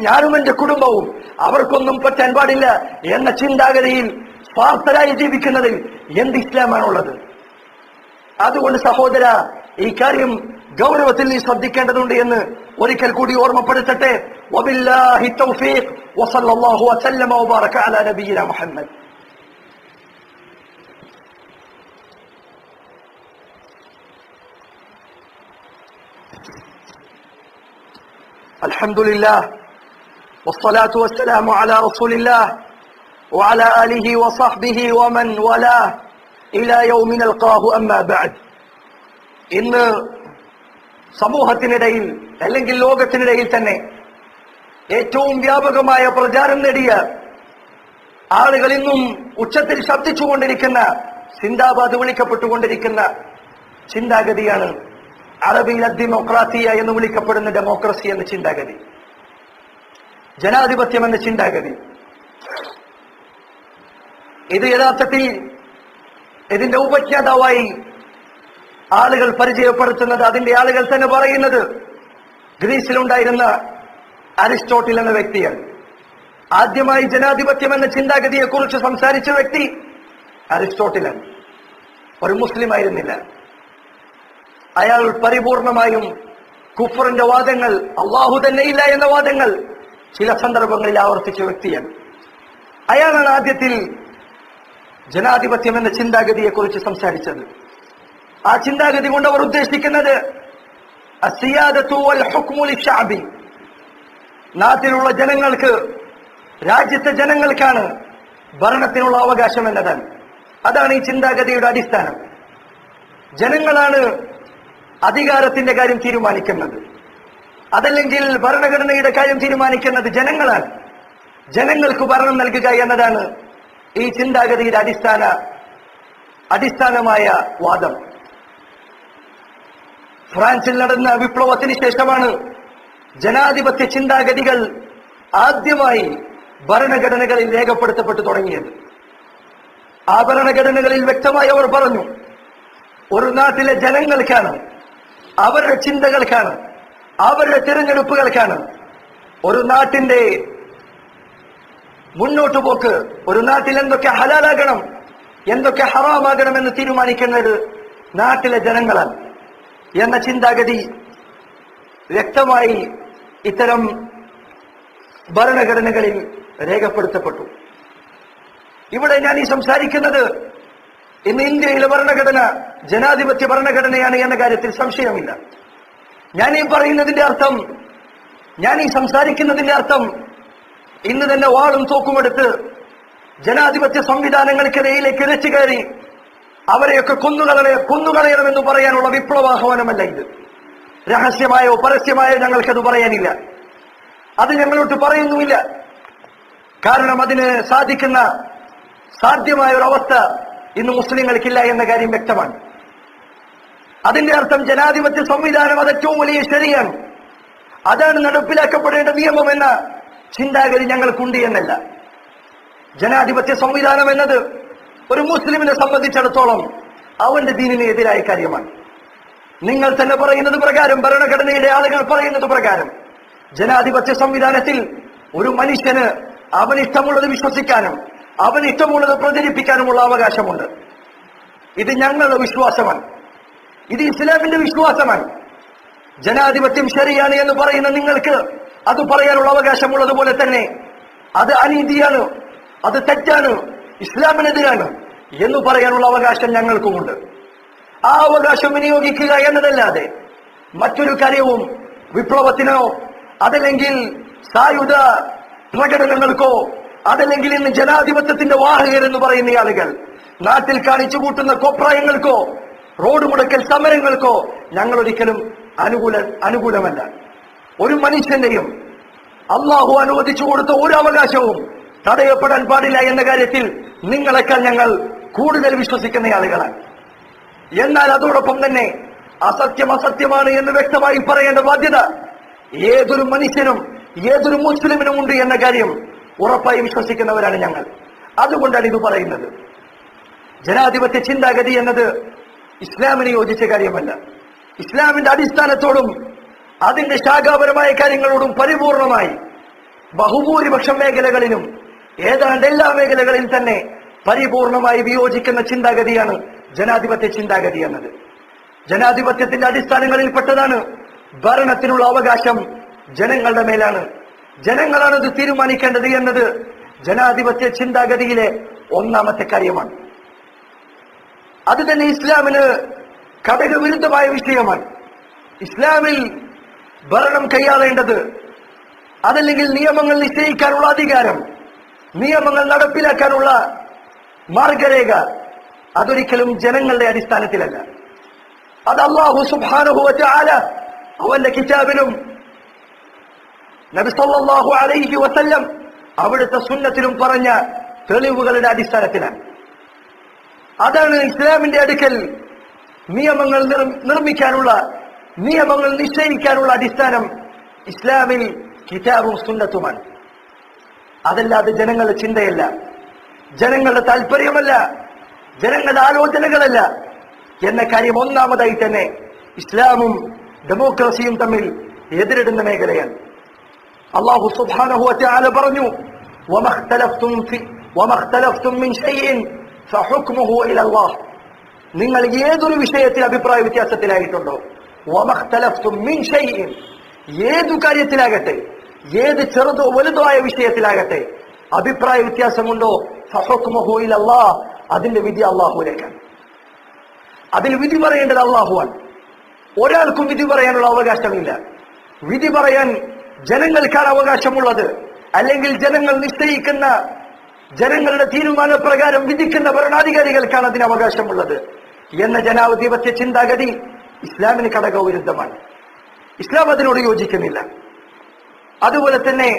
ഞാനും എന്റെ കുടുംബവും അവർക്കൊന്നും പറ്റാൻ പാടില്ല എന്ന ചിന്താഗതിയിൽ സ്വാർത്ഥരായി ജീവിക്കുന്നതിൽ എന്ത് ഇസ്ലാമാണുള്ളത്? അതുകൊണ്ട് സഹോദര, ഈ കാര്യം ഗൗരവത്തിൽ നീ ശ്രദ്ധിക്കേണ്ടതുണ്ട് എന്ന് ഒരിക്കൽ കൂടി ഓർമ്മപ്പെടുത്തട്ടെ. വബില്ലാഹി തൗഫീഖ് വസല്ലല്ലാഹു വസല്ലമ വബാറക അലാ നബിയിന മുഹമ്മദ്. അൽഹംദുലില്ലാഹ് വസ്സലാത്തു വസ്സലാമു അലാ റസൂലില്ലാഹ് വഅലാ ആലിഹി വസഹ്ബിഹി വമൻ വലാഹ് ഇലാ യൗമി നൽഖാഹു അമ്മാ ബഅദ്. ഇന്ന് സമൂഹത്തിനിടയിൽ അല്ലെങ്കിൽ ലോകത്തിനിടയിൽ തന്നെ ഏറ്റവും വ്യാപകമായ പ്രചാരം നേടിയ ആളുകൾ ഇന്നും ഉച്ചത്തിൽ ശബ്ദിച്ചുകൊണ്ടിരിക്കുന്ന, സിന്ദാബാദ് വിളിക്കപ്പെട്ടുകൊണ്ടിരിക്കുന്ന ചിന്താഗതിയാണ് അറബിയിൽ ഡെമോക്രാത്തിയ എന്ന് വിളിക്കപ്പെടുന്ന ഡെമോക്രസി എന്ന ചിന്താഗതി, ജനാധിപത്യം എന്ന ചിന്താഗതി. ഇത് യഥാർത്ഥത്തിൽ ഇതിന്റെ ഉപജ്ഞാതാവായി ആളുകൾ പരിചയപ്പെടുത്തുന്നത്, അതിന്റെ ആളുകൾ തന്നെ പറയുന്നത് ഗ്രീസിലുണ്ടായിരുന്ന അരിസ്റ്റോട്ടിൽ എന്ന വ്യക്തിയാണ്. ആദ്യമായി ജനാധിപത്യം എന്ന ചിന്താഗതിയെ കുറിച്ച് സംസാരിച്ച വ്യക്തി അരിസ്റ്റോട്ടിലാണ്. ഒരു മുസ്ലിം ആയിരുന്നില്ല. അയാൾ പരിപൂർണമായും കുഫറിന്റെ വാദങ്ങൾ, അള്ളാഹു തന്നെ ഇല്ല എന്ന വാദങ്ങൾ ചില സന്ദർഭങ്ങളിൽ ആവർത്തിച്ച വ്യക്തിയാണ്. അയാളാണ് ആദ്യത്തിൽ ജനാധിപത്യം എന്ന ചിന്താഗതിയെ കുറിച്ച് സംസാരിച്ചത്. ആ ചിന്താഗതി കൊണ്ട് അവർ ഉദ്ദേശിക്കുന്നത് അസ്സിയാദത്തു വൽ ഹുക്മു ലിശ്ശഅബി, നാട്ടിലുള്ള ജനങ്ങൾക്ക്, രാജ്യത്തെ ജനങ്ങൾക്കാണ് ഭരണത്തിനുള്ള അവകാശം എന്നതാണ്. അതാണ് ഈ ചിന്താഗതിയുടെ അടിസ്ഥാനം. ജനങ്ങളാണ് അധികാരത്തിന്റെ കാര്യം തീരുമാനിക്കുന്നത്, അതല്ലെങ്കിൽ ഭരണഘടനയുടെ കാര്യം തീരുമാനിക്കുന്നത് ജനങ്ങളാണ്. ജനങ്ങൾക്ക് ഭരണം നൽകുക എന്നതാണ് ഈ ചിന്താഗതിയുടെ അടിസ്ഥാനമായ വാദം. ഫ്രാൻസിൽ നടന്ന വിപ്ലവത്തിന് ശേഷമാണ് ജനാധിപത്യ ചിന്താഗതികൾ ആദ്യമായി ഭരണഘടനകളിൽ രേഖപ്പെടുത്തപ്പെട്ടു തുടങ്ങിയത്. ആ ഭരണഘടനകളിൽ വ്യക്തമായി അവർ പറഞ്ഞു, ഒരു നാട്ടിലെ ജനങ്ങൾക്കാണ്, അവരുടെ ചിന്തകൾക്കാണ്, അവരുടെ തിരഞ്ഞെടുപ്പുകൾക്കാണ് ഒരു നാട്ടിന്റെ മുന്നോട്ടു പോക്ക്, ഒരു നാട്ടിൽ എന്തൊക്കെ ഹലാലാകണം, എന്തൊക്കെ ഹറാമാകണം എന്ന് തീരുമാനിക്കുന്നത് നാട്ടിലെ ജനങ്ങളാണ് എന്ന ചിന്താഗതി വ്യക്തമായി ഇത്തരം ഭരണഘടനകളിൽ രേഖപ്പെടുത്തപ്പെട്ടു. ഇവിടെ ഞാൻ ഈ സംസാരിക്കുന്നത് ഇന്ന് ഇന്ത്യയിലെ ഭരണഘടന ജനാധിപത്യ ഭരണഘടനയാണ് എന്ന കാര്യത്തിൽ സംശയമില്ല. ഞാൻ ഈ പറയുന്നതിന്റെ അർത്ഥം, ഞാൻ ഈ സംസാരിക്കുന്നതിന്റെ അർത്ഥം ഇന്ന് തന്നെ വാളും തോക്കുമെടുത്ത് ജനാധിപത്യ സംവിധാനങ്ങൾക്കിടയിലേക്ക് ഇരച്ചു കയറി അവരെയൊക്കെ കൊന്നുകളയണമെന്ന് പറയാനുള്ള വിപ്ലവാഹ്വാനമല്ല ഇത്. രഹസ്യമായോ പരസ്യമായോ ഞങ്ങൾക്കത് പറയാനില്ല, അത് ഞങ്ങളോട്ട് പറയുന്നുമില്ല. കാരണം അതിന് സാധ്യമായ ഒരു അവസ്ഥ ഇന്ന് മുസ്ലിങ്ങൾക്കില്ല എന്ന കാര്യം വ്യക്തമാണ്. അതിന്റെ അർത്ഥം ജനാധിപത്യ സംവിധാനം അത് ഏറ്റവും വലിയ ശരിയാണ്, അതാണ് നടപ്പിലാക്കപ്പെടേണ്ട നിയമം എന്ന ചിന്താഗതി ഞങ്ങൾക്കുണ്ട് എന്നല്ല. ജനാധിപത്യ സംവിധാനം എന്നത് ഒരു മുസ്ലിമിനെ സംബന്ധിച്ചിടത്തോളം അവന്റെ ദീനിന് എതിരായ കാര്യമാണ്. നിങ്ങൾ തന്നെ പറയുന്നത് പ്രകാരം, ഭരണഘടനയുടെ ആളുകൾ പറയുന്നത് പ്രകാരം ജനാധിപത്യ സംവിധാനത്തിൽ ഒരു മനുഷ്യന് അവനിഷ്ടമുള്ളത് വിശ്വസിക്കാനും അവനിഷ്ടമുള്ളത് പ്രചരിപ്പിക്കാനുമുള്ള അവകാശമുണ്ട്. ഇത് ഞങ്ങളുടെ വിശ്വാസമാണ്, ഇത് ഇസ്ലാമിന്റെ വിശ്വാസമാണ്. ജനാധിപത്യം ശരിയാണ് എന്ന് പറയുന്ന നിങ്ങൾക്ക് അത് പറയാനുള്ള അവകാശമുള്ളതുപോലെ തന്നെ അത് അനീതിയാണ്, അത് തെറ്റാണ്, ഇസ്ലാമിനെതിരാണ് എന്ന് പറയാനുള്ള അവകാശം ഞങ്ങൾക്കുമുണ്ട്. ആ അവകാശം വിനിയോഗിക്കുക എന്നതല്ലാതെ മറ്റൊരു കാര്യവും വിപ്ലവത്തിനോ അതല്ലെങ്കിൽ സായുധ പ്രകടനങ്ങൾക്കോ അതല്ലെങ്കിൽ ഇന്ന് ജനാധിപത്യത്തിന്റെ വാഹകർ എന്ന് പറയുന്ന ആളുകൾ നാട്ടിൽ കാണിച്ചു കൂട്ടുന്ന കോപ്രായങ്ങൾക്കോ റോഡ് മുടക്കൽ സമരങ്ങൾക്കോ ഞങ്ങൾ ഒരിക്കലും അനുകൂലമല്ല. ഒരു മനുഷ്യന്റെയും അള്ളാഹു അനുവദിച്ചു കൊടുത്ത ഒരു അവകാശവും തടയപ്പെടാൻ പാടില്ല എന്ന കാര്യത്തിൽ നിങ്ങളെക്കാൾ ഞങ്ങൾ കൂടുതൽ വിശ്വസിക്കുന്ന ആളുകളാണ്. എന്നാൽ അതോടൊപ്പം തന്നെ അസത്യം അസത്യമാണ് എന്ന് വ്യക്തമായി പറയേണ്ട ബാധ്യത ഏതൊരു മനുഷ്യനും ഏതൊരു മുസ്ലിമിനും ഉണ്ട് എന്ന കാര്യം ഉറപ്പായി വിശ്വസിക്കുന്നവരാണ് ഞങ്ങൾ. അതുകൊണ്ടാണ് ഇത് പറയുന്നത്. ജനാധിപത്യ ചിന്താഗതി എന്നത് ഇസ്ലാമിന് യോജിച്ച കാര്യമല്ല. ഇസ്ലാമിന്റെ അടിസ്ഥാനത്തോടും അതിന്റെ ശാഖാപരമായ കാര്യങ്ങളോടും പരിപൂർണമായി ബഹുഭൂരിപക്ഷം മേഖലകളിലും ഏതാണ്ട് എല്ലാ മേഖലകളിൽ തന്നെ പരിപൂർണമായി വിയോജിക്കുന്ന ചിന്താഗതിയാണ് ജനാധിപത്യ ചിന്താഗതി എന്നത്. ജനാധിപത്യത്തിന്റെ അടിസ്ഥാനങ്ങളിൽപ്പെട്ടതാണ് ഭരണത്തിനുള്ള അവകാശം ജനങ്ങളുടെ മേലാണ്. ജനങ്ങളാണ് ഇത് തീരുമാനിക്കേണ്ടത് എന്നത് ജനാധിപത്യ ചിന്താഗതിയിലെ ഒന്നാമത്തെ കാര്യമാണ്. അത് തന്നെ ഇസ്ലാമിന് ഘടകവിരുദ്ധമായ വിഷയമാണ്. ഇസ്ലാമിൽ ഭരണം കൈയാളേണ്ടത്, അതല്ലെങ്കിൽ നിയമങ്ങൾ നിശ്ചയിക്കാനുള്ള അധികാരം, നിയമങ്ങൾ നടപ്പിലാക്കാനുള്ള മാർഗരേഖ, അതൊരിക്കലും ജനങ്ങളുടെ അടിസ്ഥാനത്തിലല്ല. അത് അല്ലാഹു സുബ്ഹാനഹു വ തആല അവന്റെ കിതാബിലും നബി സല്ലല്ലാഹു അലൈഹി വസല്ലം അവിടുത്തെ സുന്നത്തിലും പറഞ്ഞ തെളിവുകളുടെ അടിസ്ഥാനത്തിലാണ്. അതാണ് ഇസ്ലാമിന്റെ അടുക്കൽ നിയമങ്ങൾ നിർമ്മിക്കാനുള്ള, നിയമങ്ങൾ നിശ്ചയിക്കാനുള്ള അടിസ്ഥാനം ഇസ്ലാമിൽ കിതാബും സുന്നത്തുമാണ്. അതല്ലാതെ ജനങ്ങളുടെ ചിന്തയല്ല, ജനങ്ങളുടെ താല്പര്യമല്ല, ജനങ്ങളുടെ ആലോചനകളല്ല എന്ന കാര്യം ഒന്നാമതായി തന്നെ ഇസ്ലാമും ഡെമോക്രസിയും തമ്മിൽ എതിരിടുന്ന മേഖലയാണ്. അല്ലാഹു സുബ്ഹാനഹു വ തആല പറഞ്ഞു, വമഖ്തലഫ്തും മിൻ ശൈഇൻ ഫഹുക്മുഹു ഇലല്ലാഹ്. നിങ്ങൾ ഏതൊരു വിഷയത്തിൽ അഭിപ്രായ വ്യത്യാസത്തിലായിട്ടുണ്ടോ, വമഖ്തലഫ്തും മിൻ ശൈഇൻ, ഏതു കാര്യത്തിലാകട്ടെ, ഏത് ചെറുതോ വലുതോ ആയ വിഷയത്തിലാകട്ടെ അഭിപ്രായ വ്യത്യാസമുണ്ടോ, ഫഹുക്മുഹു ഇലല്ലാഹ്, അതിന്റെ വിധി അല്ലാഹുവിലേക്കാണ്. അതിൽ വിധി പറയേണ്ടത് അല്ലാഹുവാണ്. ഒരാൾക്കും വിധി പറയാനുള്ള അവകാശമില്ല. വിധി പറയാൻ ജനങ്ങൾക്കാണ് അവകാശമുള്ളത്, അല്ലെങ്കിൽ ജനങ്ങൾ നിശ്ചയിക്കുന്ന, ജനങ്ങളുടെ തീരുമാനപ്രകാരം വിധിക്കുന്ന ഭരണാധികാരികൾക്കാണ് അതിന് അവകാശമുള്ളത് എന്ന ജനാധിപത്യ ചിന്താഗതി ഇസ്ലാമിന് ഘടകവിരുദ്ധമാണ്. ഇസ്ലാം അതിനോട് യോജിക്കുന്നില്ല. അതുപോലെ തന്നെ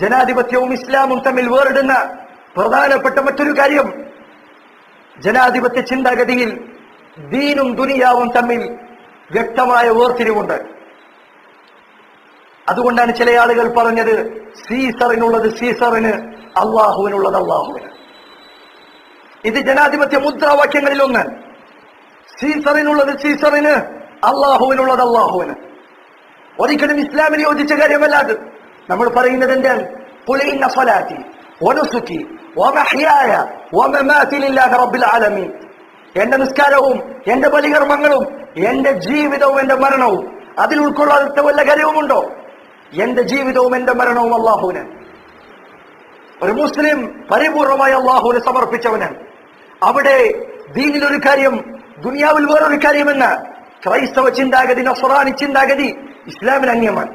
ജനാധിപത്യവും ഇസ്ലാമും തമ്മിൽ വേറിടുന്ന പ്രധാനപ്പെട്ട മറ്റൊരു കാര്യം, ജനാധിപത്യ ചിന്താഗതിയിൽ ദീനും ദുനിയാവും തമ്മിൽ വ്യക്തമായ വേർതിരിവുണ്ട്. അതുകൊണ്ടാണ് ചില ആളുകൾ പറഞ്ഞത്, സീസറിനുള്ളത് സീസറിന്, അള്ളാഹുവിനുള്ളത് അള്ളാഹുവിന്. ഇത് ജനാധിപത്യ മുദ്രാവാക്യങ്ങളിൽ ഒന്ന്. സീസറിനുള്ളത് സീസറിന്, അള്ളാഹുവിനുള്ളത് അള്ളാഹുവിന്. ഒരിക്കലും ഇസ്ലാമിന് യോജിച്ച കാര്യമല്ല അത്. നമ്മൾ പറയുന്നത് എന്താണ്? ഖുൽ ഇന്ന സ്വലാത്തി വനുസുക്കി വമഹ്യായ വമമാതി ലില്ലാഹി റബ്ബിൽ ആലമീൻ. എന്റെ നിസ്കാരവും എന്റെ ബലികർമ്മങ്ങളും എന്റെ ജീവിതവും എന്റെ മരണവും, അതിൽ ഉൾക്കൊള്ളാത്ത വല്ല കാര്യവുമുണ്ടോ? എന്റെ ജീവിതവും എന്റെ മരണവും അള്ളാഹുവിന്. ഒരു മുസ്ലിം പരിപൂർണമായി അള്ളാഹുവിന് സമർപ്പിച്ചവനാണ്. അവിടെ ദീനിലൊരു കാര്യം, ദുനിയാവിൽ വേറൊരു കാര്യമെന്ന ക്രൈസ്തവ ചിന്താഗതി, നസ്രാനി ചിന്താഗതി ഇസ്ലാമിന് അന്യമാണ്.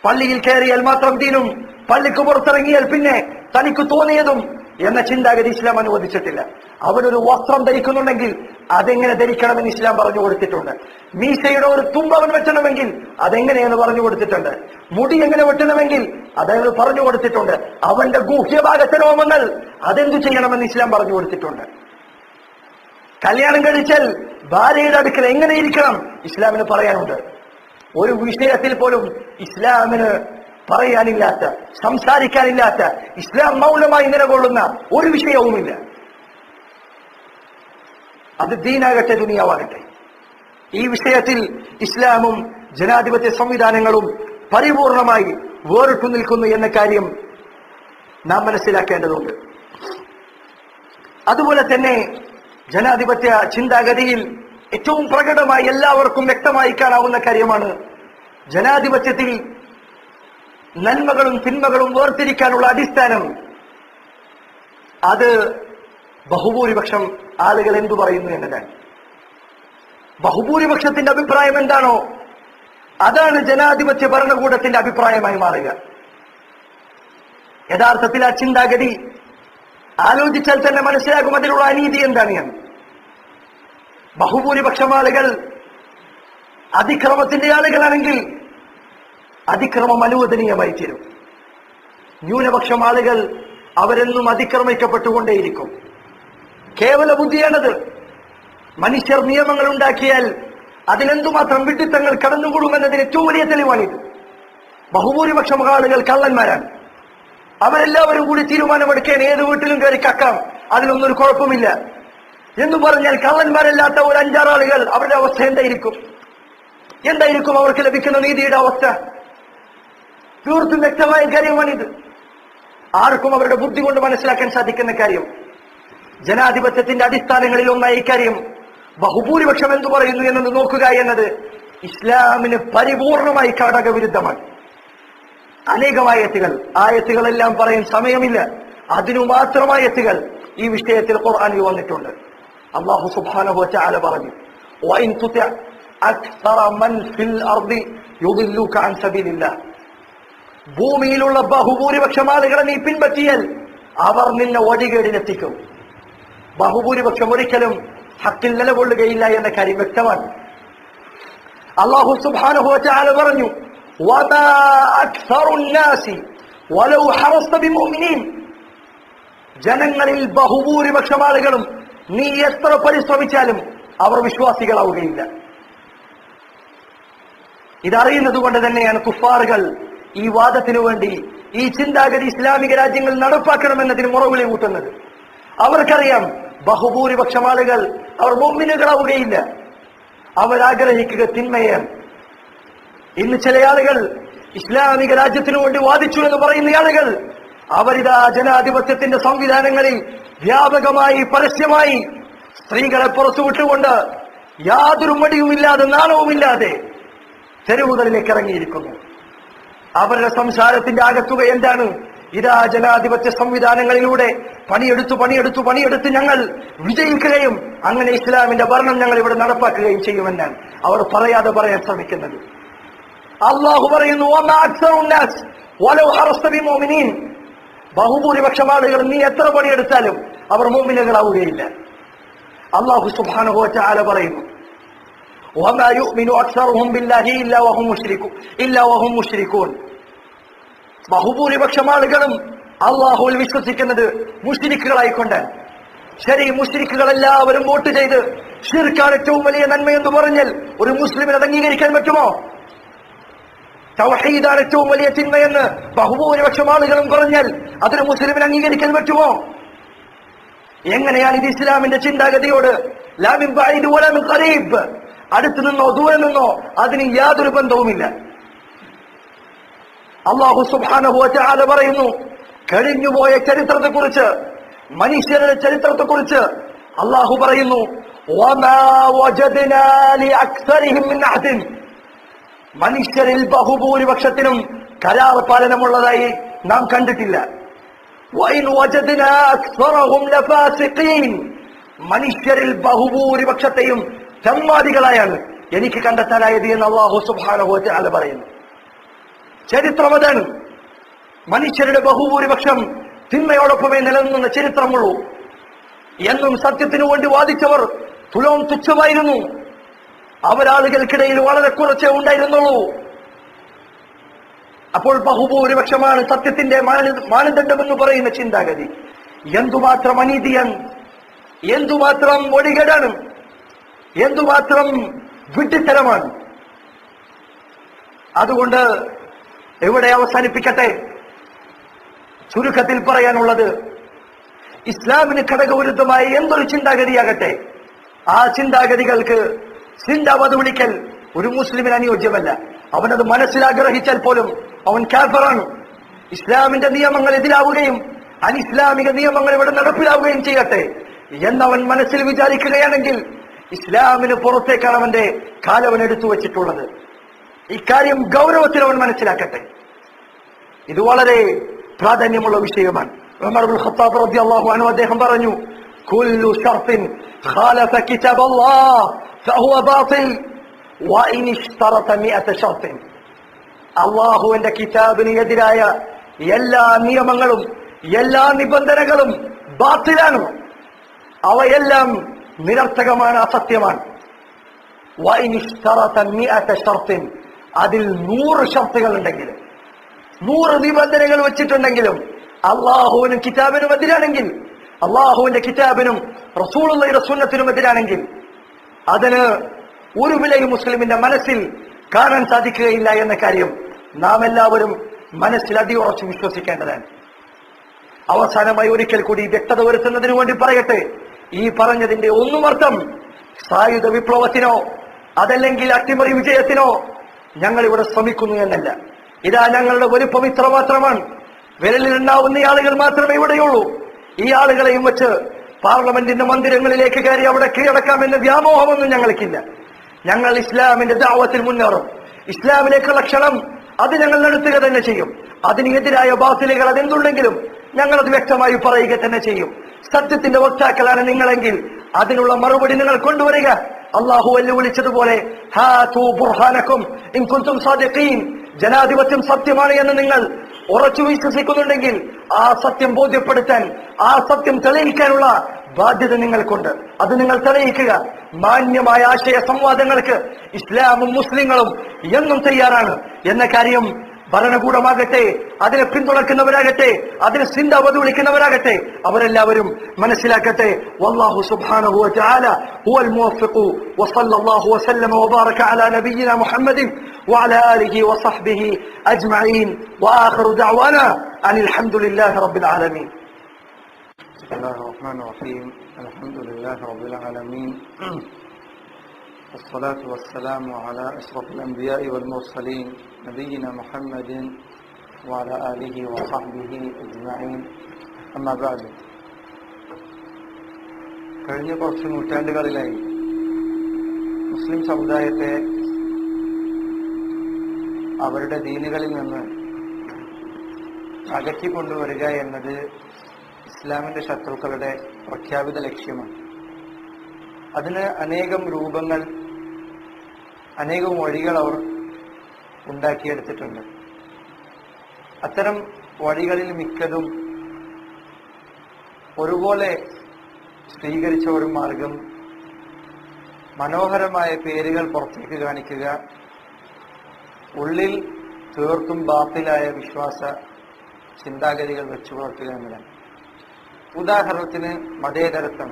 പള്ളിയിൽ കയറിയാൽ മാത്രം ദീനും, പള്ളിക്ക് പുറത്തിറങ്ങിയാൽ പിന്നെ തനിക്ക് തോന്നിയതും എന്ന ചിന്താഗതി ഇസ്ലാം അനുവദിച്ചിട്ടില്ല. അവനൊരു വസ്ത്രം ധരിക്കുന്നുണ്ടെങ്കിൽ അതെങ്ങനെ ധരിക്കണമെന്ന് ഇസ്ലാം പറഞ്ഞു കൊടുത്തിട്ടുണ്ട്. മീശയുടെ ഒരു തുമ്പ് അവൻ വെട്ടണമെങ്കിൽ അതെങ്ങനെയെന്ന് പറഞ്ഞു കൊടുത്തിട്ടുണ്ട്. മുടി എങ്ങനെ വെട്ടണമെങ്കിൽ അതവന് പറഞ്ഞു കൊടുത്തിട്ടുണ്ട്. അവന്റെ ഗുഹ്യഭാഗത്തെ രോമങ്ങൾ അതെന്തു ചെയ്യണമെന്ന് ഇസ്ലാം പറഞ്ഞു കൊടുത്തിട്ടുണ്ട്. കല്യാണം കഴിച്ചാൽ ഭാര്യയുടെ അടുക്കൽ എങ്ങനെ ഇരിക്കണം ഇസ്ലാമിന് പറയാനുണ്ട്. ഒരു വിഷയത്തിൽ പോലും ഇസ്ലാമിന് പറയാനില്ലാത്ത, സംസാരിക്കാനില്ലാത്ത, ഇസ്ലാം മൗനമായി നിലകൊള്ളുന്ന ഒരു വിഷയവുമില്ല. അത് ദീനാകട്ടെ ദുനിയാവാകട്ടെ. ഈ വിഷയത്തിൽ ഇസ്ലാമും ജനാധിപത്യ സംവിധാനങ്ങളും പരിപൂർണമായി വേറിട്ടു നിൽക്കുന്നു എന്ന കാര്യം നാം മനസ്സിലാക്കേണ്ടതുണ്ട്. അതുപോലെ തന്നെ ജനാധിപത്യ ചിന്താഗതിയിൽ ഏറ്റവും പ്രകടമായി എല്ലാവർക്കും വ്യക്തമായി കാണാവുന്ന കാര്യമാണ്, ജനാധിപത്യത്തിൽ നന്മകളും തിന്മകളും വേർതിരിക്കാനുള്ള അടിസ്ഥാനം അത് ബഹുഭൂരിപക്ഷം ആളുകൾ എന്തു പറയുന്നു എന്നതാണ്. ബഹുഭൂരിപക്ഷത്തിന്റെ അഭിപ്രായം എന്താണോ അതാണ് ജനാധിപത്യ ഭരണകൂടത്തിന്റെ അഭിപ്രായമായി മാറുക. യഥാർത്ഥത്തിൽ ആ ചിന്താഗതി ആലോചിച്ചാൽ തന്നെ മനസ്സിലാകും അതിലുള്ള അനീതി എന്താണ് എന്ന്. ബഹുഭൂരിപക്ഷം ആളുകൾ അതിക്രമത്തിന്റെ ആളുകളാണെങ്കിൽ അതിക്രമം അനുവദനീയമായി തീരും. ന്യൂനപക്ഷം ആളുകൾ അവരെന്നും അതിക്രമിക്കപ്പെട്ടുകൊണ്ടേയിരിക്കും. കേവല ബുദ്ധിയാണത്. മനുഷ്യർ നിയമങ്ങൾ ഉണ്ടാക്കിയാൽ അതിലെന്തുമാത്രം വിഡ്ഢിത്തങ്ങൾ കടന്നുകൂടുമെന്നതിന് ഏറ്റവും വലിയ തെളിവാണിത്. ബഹുഭൂരിപക്ഷം ആളുകൾ കള്ളന്മാരാണ്. അവരെല്ലാവരും കൂടി തീരുമാനമെടുക്കാൻ ഏത് വീട്ടിലും കയറി കക്കാം, അതിലൊന്നൊരു കുഴപ്പമില്ല എന്ന് പറഞ്ഞാൽ കള്ളന്മാരല്ലാത്ത ഒരു 5-6 ആളുകൾ അവരുടെ അവസ്ഥ എന്തായിരിക്കും? എന്തായിരിക്കും അവർക്ക് ലഭിക്കുന്ന നീതിയുടെ അവസ്ഥ? തീർത്തും വ്യക്തമായ കാര്യമാണിത്. ആർക്കും അവരുടെ ബുദ്ധി കൊണ്ട് മനസ്സിലാക്കാൻ സാധിക്കുന്ന കാര്യം. ജനാധിപത്യത്തിന്റെ അടിസ്ഥാനങ്ങളിൽ ഒന്നായ ഇക്കാര്യം ബഹുഭൂരിപക്ഷം എന്തു പറയുന്നു എന്നത് നോക്കുക എന്നത് ഇസ്ലാമിന് പരിപൂർണമായി ഘടകവിരുദ്ധമാണ്. അനേകം ആയത്തുകളെല്ലാം പറയാൻ സമയമില്ല. അതിനു മാത്രം ആയത്തുകൾ ഈ വിഷയത്തിൽ ഖുർആനിൽ വന്നിട്ടുണ്ട്. അല്ലാഹു സുബ്ഹാനഹു വ തആല പറഞ്ഞു, വഇൻ തുതി അക്സറ മൻ ഫിൽ അർദി യുദില്ലുക അൻ സബീലില്ലാഹ്. ഭൂമിയിലുള്ള ബഹുഭൂരിപക്ഷം ആളുകളെ നീ പിൻപറ്റിയാൽ അവർ നിന്നെ വഴികേടിലെത്തിക്കും. ബഹുഭൂരിപക്ഷം ഒരിക്കലും ഹക്കിൽ നിലകൊള്ളുകയില്ല എന്ന കാര്യം വ്യക്തമാണ്. അല്ലാഹു സുബ്ഹാനഹു വ തആല പറഞ്ഞു, വമാ അക്സറുൻ നാസി വലൗ ഹറസ്ത ബിമുഅ്മിനീൻ. ജനങ്ങളിൽ ബഹുഭൂരിപക്ഷം ആളുകളും നീ എത്ര പരിശ്രമിച്ചാലും അവർ വിശ്വാസികളാവുകയില്ല. ഇതറിയുന്നത് കൊണ്ട് തന്നെയാണ് കുഫാറുകൾ ഈ വാദത്തിനു വേണ്ടി ഈ ചിന്താഗതി ഇസ്ലാമിക രാജ്യങ്ങൾ നടപ്പാക്കണമെന്നതിന് മുറവിളി കൂട്ടുന്നത്. അവർക്കറിയാം ബഹുഭൂരിപക്ഷം ആളുകൾ അവർ മുഅ്മിനുകളാവുകയില്ല, അവരാഗ്രഹിക്കുക തിന്മയാണ്. ഇന്ന് ചില ആളുകൾ ഇസ്ലാമിക രാജ്യത്തിനു വേണ്ടി വാദിച്ചു എന്ന് പറയുന്ന ആളുകൾ അവരിതാ ജനാധിപത്യത്തിന്റെ സംവിധാനങ്ങളിൽ വ്യാപകമായി പരസ്യമായി സ്ത്രീകളെ പുറത്തുവിട്ടുകൊണ്ട് യാതൊരു മടിയുമില്ലാതെ നാണവുമില്ലാതെ തെരുവുകളിലേക്ക് ഇറങ്ങിയിരിക്കുന്നു. അവരുടെ സംസാരത്തിന്റെ ആകത്തുക എന്താണ്? ഇതാ ജനാധിപത്യ സംവിധാനങ്ങളിലൂടെ പണിയെടുത്ത് ഞങ്ങൾ വിജയിക്കുകയും അങ്ങനെ ഇസ്ലാമിന്റെ ഭരണം ഞങ്ങൾ ഇവിടെ നടപ്പാക്കുകയും ചെയ്യുമെന്നാണ് അവർ പറയാതെ പറയാൻ ശ്രമിക്കുന്നത്. അല്ലാഹു പറയുന്നു, ബഹുഭൂരിപക്ഷം ആളുകൾ നീ എത്ര പണിയെടുത്താലും അവർ മുഅ്മിനുകളാവുകയില്ല. അല്ലാഹു സുബ്ഹാനഹു വ തആല പറയുന്നു, വമാ യുഅ്മിനു അക്സറുഹും ബില്ലാഹി ഇല്ലാ വഹും മുശ്രികൂൻ. ബഹുഭൂരിപക്ഷം ആളുകളും അല്ലാഹുവിൽ വിശ്വസിക്കുന്നത് മുശ്രിക്കുകളായിക്കൊണ്ടാണ്. ശരി, മുശ്രിക്കുകളെല്ലാവരും വോട്ട് ചെയ്ത് ശിർക്കാണ് ഏറ്റവും വലിയ നന്മയെന്ന് പറഞ്ഞാൽ ഒരു മുസ്ലിമിന് അത് അംഗീകരിക്കാൻ പറ്റുമോ? തൗഹീദാണ് ഏറ്റവും വലിയ തിന്മയെന്ന് ബഹുഭൂരിപക്ഷം ആളുകളും പറഞ്ഞാൽ അതൊരു മുസ്ലിമിന് അംഗീകരിക്കാൻ പറ്റുമോ? എങ്ങനെയാണ് ഇത് ഇസ്ലാമിന്റെ ചിന്താഗതിയോട് ലാ മിൻ ബഈദ് വലാ മിൻ ഖരീബ്, അടുത്തു നിന്നോ ദൂരെ നിന്നോ അതിന് യാതൊരു ബന്ധവുമില്ല. അല്ലാഹു സുബ്ഹാനഹു വ തആല പറയുന്നു, കഴിഞ്ഞുപോയ ചരിത്രത്തെക്കുറിച്ച്, മനുഷ്യരുടെ ചരിത്രത്തെക്കുറിച്ച് അല്ലാഹു പറയുന്നു, വമാ വജദ്നാ ലിഅക്സരിഹിം മിൻ അഹ്ദിൻ. മനുഷ്യരിൽ ബഹുഭൂരിപക്ഷത്തിനും കരാർ പാലനമുള്ളതായി നാം കണ്ടിട്ടില്ല. വഇൻ വജദ്നാ അക്സറഹും ലഫാസിഖീൻ. മനുഷ്യരിൽ ബഹുഭൂരിപക്ഷത്തെയും ചമ്മാദികളായാണ് എനിക്ക് കണ്ടെത്താനായത് എന്ന് അല്ലാഹു സുബ്ഹാനഹു വ തആല പറയുന്നു. ചരിത്രം അതാണ്. മനുഷ്യരുടെ ബഹുഭൂരിപക്ഷം തിന്മയോടൊപ്പമേ നിലനിന്ന ചരിത്രമുള്ളൂ. എന്നും സത്യത്തിനു വേണ്ടി വാദിച്ചവർ തുലോം തുച്ഛമായിരുന്നു. അവരാളുകൾക്കിടയിൽ വളരെ കുറച്ചേ ഉണ്ടായിരുന്നുള്ളൂ. അപ്പോൾ ബഹുഭൂരിപക്ഷമാണ് സത്യത്തിന്റെ മാനദണ്ഡമെന്ന് പറയുന്ന ചിന്താഗതി എന്തുമാത്രം അനീതിയാണ്, എന്തുമാത്രം ഒടികേടാണ്, എന്തുമാത്രം വിഡ്ഢിത്തരമാണ്. അതുകൊണ്ട് എവിടെ അവസാനിപ്പിക്കട്ടെ? ചുരുക്കത്തിൽ പറയാനുള്ളത്, ഇസ്ലാമിന് ഘടകവിരുദ്ധമായ എന്തൊരു ചിന്താഗതിയാകട്ടെ, ആ ചിന്താഗതികൾക്ക് സിന്ദാബാദ് വിളിക്കൽ ഒരു മുസ്ലിമിന് അനുയോജ്യമല്ല. അവനത് മനസ്സിലാഗ്രഹിച്ചാൽ പോലും അവൻ കാഫിറാണ്. ഇസ്ലാമിന്റെ നിയമങ്ങൾ എതിരാവുകയും അനിസ്ലാമിക നിയമങ്ങൾ ഇവിടെ നടപ്പിലാവുകയും ചെയ്യട്ടെ എന്നവൻ മനസ്സിൽ വിചാരിക്കുകയാണെങ്കിൽ ഇസ്ലാമിന് പുറത്തേക്കാണ് അവന്റെ കാലവൻ എടുത്തു വച്ചിട്ടുള്ളത്. ഇക്കാര്യം ഗൗരവത്തിൽ അവൻ മനസ്സിലാക്കട്ടെ. ഇത് വളരെ പ്രാധാന്യമുള്ള വിഷയമാണ്. ഉമർ ഇബ്നുൽ ഖത്താബ് റളിയല്ലാഹു അൻഹു അദ്ദേഹം പറഞ്ഞു, കുല്ലു ശർത്തിൻ ഖാലഫ കിതാബല്ലാഹ് ഫഹുവ ബാതിൽ വഇൻ ഇശ്തറത 100 ശർത്തിൻ. അല്ലാഹുവിന്റെ കിതാബിന് എതിരായ എല്ലാ നിയമങ്ങളും എല്ലാ നിബന്ധനകളും ബാത്തിലാണ്. അവയെല്ലാം നിരർത്ഥകമാണ്, അസത്യമാണ്. വഇൻ ഇശ്തറത 100 ശർത്തിൻ, അതിൽ 100 ഷർത്തുകൾ ഉണ്ടെങ്കിലും 100 നിബന്ധനകൾ വെച്ചിട്ടുണ്ടെങ്കിലും അള്ളാഹുവിനും കിതാബിനും എതിരാണെങ്കിൽ, അള്ളാഹുവിന്റെ കിതാബിനും റസൂലുള്ളാഹിയുടെ സുന്നത്തിനും എതിരാണെങ്കിൽ അതിന് ഒരു വിലയും മുസ്ലിമിന്റെ മനസ്സിൽ കാണാൻ സാധിക്കുകയില്ല എന്ന കാര്യം നാം എല്ലാവരും മനസ്സിൽ അടിയുറച്ച് വിശ്വസിക്കേണ്ടതാണ്. അവസാനമായി ഒരിക്കൽ കൂടി വ്യക്തത വരുത്തുന്നതിന് വേണ്ടി പറയട്ടെ, ഈ പറഞ്ഞതിന്റെ ഒന്നും അർത്ഥം സായുധ വിപ്ലവത്തിനോ അതല്ലെങ്കിൽ അട്ടിമറി വിജയത്തിനോ ഞങ്ങൾ ഇവിടെ ശ്രമിക്കുന്നു എന്നല്ല. ഇതാ ഞങ്ങളുടെ വലുപ്പം ഇത്ര മാത്രമാണ്, വിരലിലുണ്ടാവുന്ന ആളുകൾ മാത്രമേ ഇവിടെയുള്ളൂ. ഈ ആളുകളെയും വെച്ച് പാർലമെന്റിന്റെ മന്ദിരങ്ങളിലേക്ക് കയറി അവിടെ കീഴടക്കാമെന്ന വ്യാമോഹമൊന്നും ഞങ്ങൾക്കില്ല. ഞങ്ങൾ ഇസ്ലാമിന്റെ ദഅവത്തിൽ മുന്നേറും. ഇസ്ലാമിലേക്കുള്ള ക്ഷണം അത് ഞങ്ങൾ നടത്തുക തന്നെ ചെയ്യും. അതിനെതിരായ ബാത്തിലുകൾ അതെന്തുണ്ടെങ്കിലും ഞങ്ങളത് വ്യക്തമായി പറയുക തന്നെ ചെയ്യും. സത്യത്തിന്റെ വക്താക്കളാണ് നിങ്ങളെങ്കിൽ അതിനുള്ള മറുപടി നിങ്ങൾ കൊണ്ടുവരിക. അള്ളാഹു വെല്ലുവിളിച്ചതുപോലെ ഹാതു ബുർഹാനക്കും ഇൻ കുൻതും സാദിഖീൻ, ജനാധിപത്യം സത്യമാണ് എന്ന് നിങ്ങൾ ഉറച്ചു വിശ്വസിക്കുന്നുണ്ടെങ്കിൽ ആ സത്യം ബോധ്യപ്പെടുത്താൻ, ആ സത്യം തെളിയിക്കാനുള്ള ബാധ്യത നിങ്ങൾക്കുണ്ട്. അത് നിങ്ങൾ തെളിയിക്കുക. മാന്യമായ ആശയ സംവാദങ്ങൾക്ക് ഇസ്ലാമും മുസ്ലിങ്ങളും എന്നും തയ്യാറാണ് എന്ന കാര്യം ഭരണകൂടമാകട്ടെ, അതിനെ പിന്തുണക്കുന്നവരാകട്ടെ, അതിനെ സിന്ദാബാദ് വിളിക്കുന്നവരാകട്ടെ, അവരെല്ലാവരും മനസ്സിലാക്കട്ടെ. വല്ലാഹു സുബ്ഹാനഹു വ തആല ഹുവൽ മുവഫ്ഫിഖു വസല്ലല്ലാഹു വസല്ലമ വബാറക അലാ നബിയിന മുഹമ്മദിൻ വഅലാ ആലിഹി വസഹ്ബിഹി അജ്മഈൻ വആഖിറു ദഅവാനാ അനിൽ ഹംദുലില്ലാഹി റബ്ബിൽ ആലമീൻ. ബിസ്മില്ലാഹിർ റഹ്മാനിർ റഹീം. അൽഹംദുലില്ലാഹി റബ്ബിൽ ആലമീൻ. والصلاة والسلام على أشرف الأنبياء والمرسلين نبينا محمد وعلى آله وصحبه أجمعين. أما بعد, കഴിഞ്ഞ കുറച്ച് നൂറ്റാണ്ടുകളിലായി മുസ്ലിം സമുദായത്തെ അവരുടെ ദീനുകളിൽ നിന്ന് അകറ്റിക്കൊണ്ടുവരിക എന്നത് ഇസ്ലാമിന്റെ ശത്രുക്കളുടെ പ്രഖ്യാപിത ലക്ഷ്യമാണ്. അതിന് അനേകം രൂപങ്ങൾ, അനേകം വഴികൾ അവർ ഉണ്ടാക്കിയെടുത്തിട്ടുണ്ട്. അത്തരം വഴികളിൽ മിക്കതും ഒരുപോലെ സ്വീകരിച്ച ഒരു മാർഗം മനോഹരമായ പേരുകൾ പുറത്തേക്ക് കാണിക്കുക, ഉള്ളിൽ തീർത്തും ബാത്തിലായ വിശ്വാസ ചിന്താഗതികൾ വെച്ചു പുലർത്തുക എന്നതാണ്. ഉദാഹരണത്തിന് മതേതരത്വം,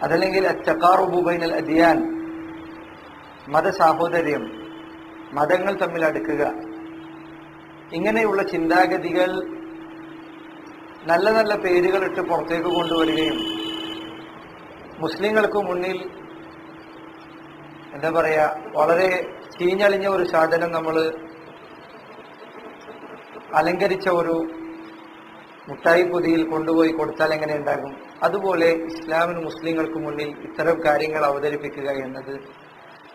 അതല്ലെങ്കിൽ അത്തഖാറുബു ബൈനൽ അദിയാൻ, മതസാഹോദര്യം, മതങ്ങൾ തമ്മിൽ അടുക്കുക, ഇങ്ങനെയുള്ള ചിന്താഗതികൾ നല്ല നല്ല പേരുകളിട്ട് പുറത്തേക്ക് കൊണ്ടുവരികയും മുസ്ലിങ്ങൾക്ക് മുന്നിൽ എന്താ പറയാ, വളരെ ചീഞ്ഞളിഞ്ഞ ഒരു സാധനം നമ്മൾ അലങ്കരിച്ച ഒരു മുട്ടായി പൊതിയിൽ കൊണ്ടുപോയി കൊടുത്താൽ എങ്ങനെ ഉണ്ടാകും? അതുപോലെ ഇസ്ലാമിന് മുസ്ലിങ്ങൾക്ക് മുന്നിൽ ഇത്തരം കാര്യങ്ങൾ അവതരിപ്പിക്കുക എന്നത്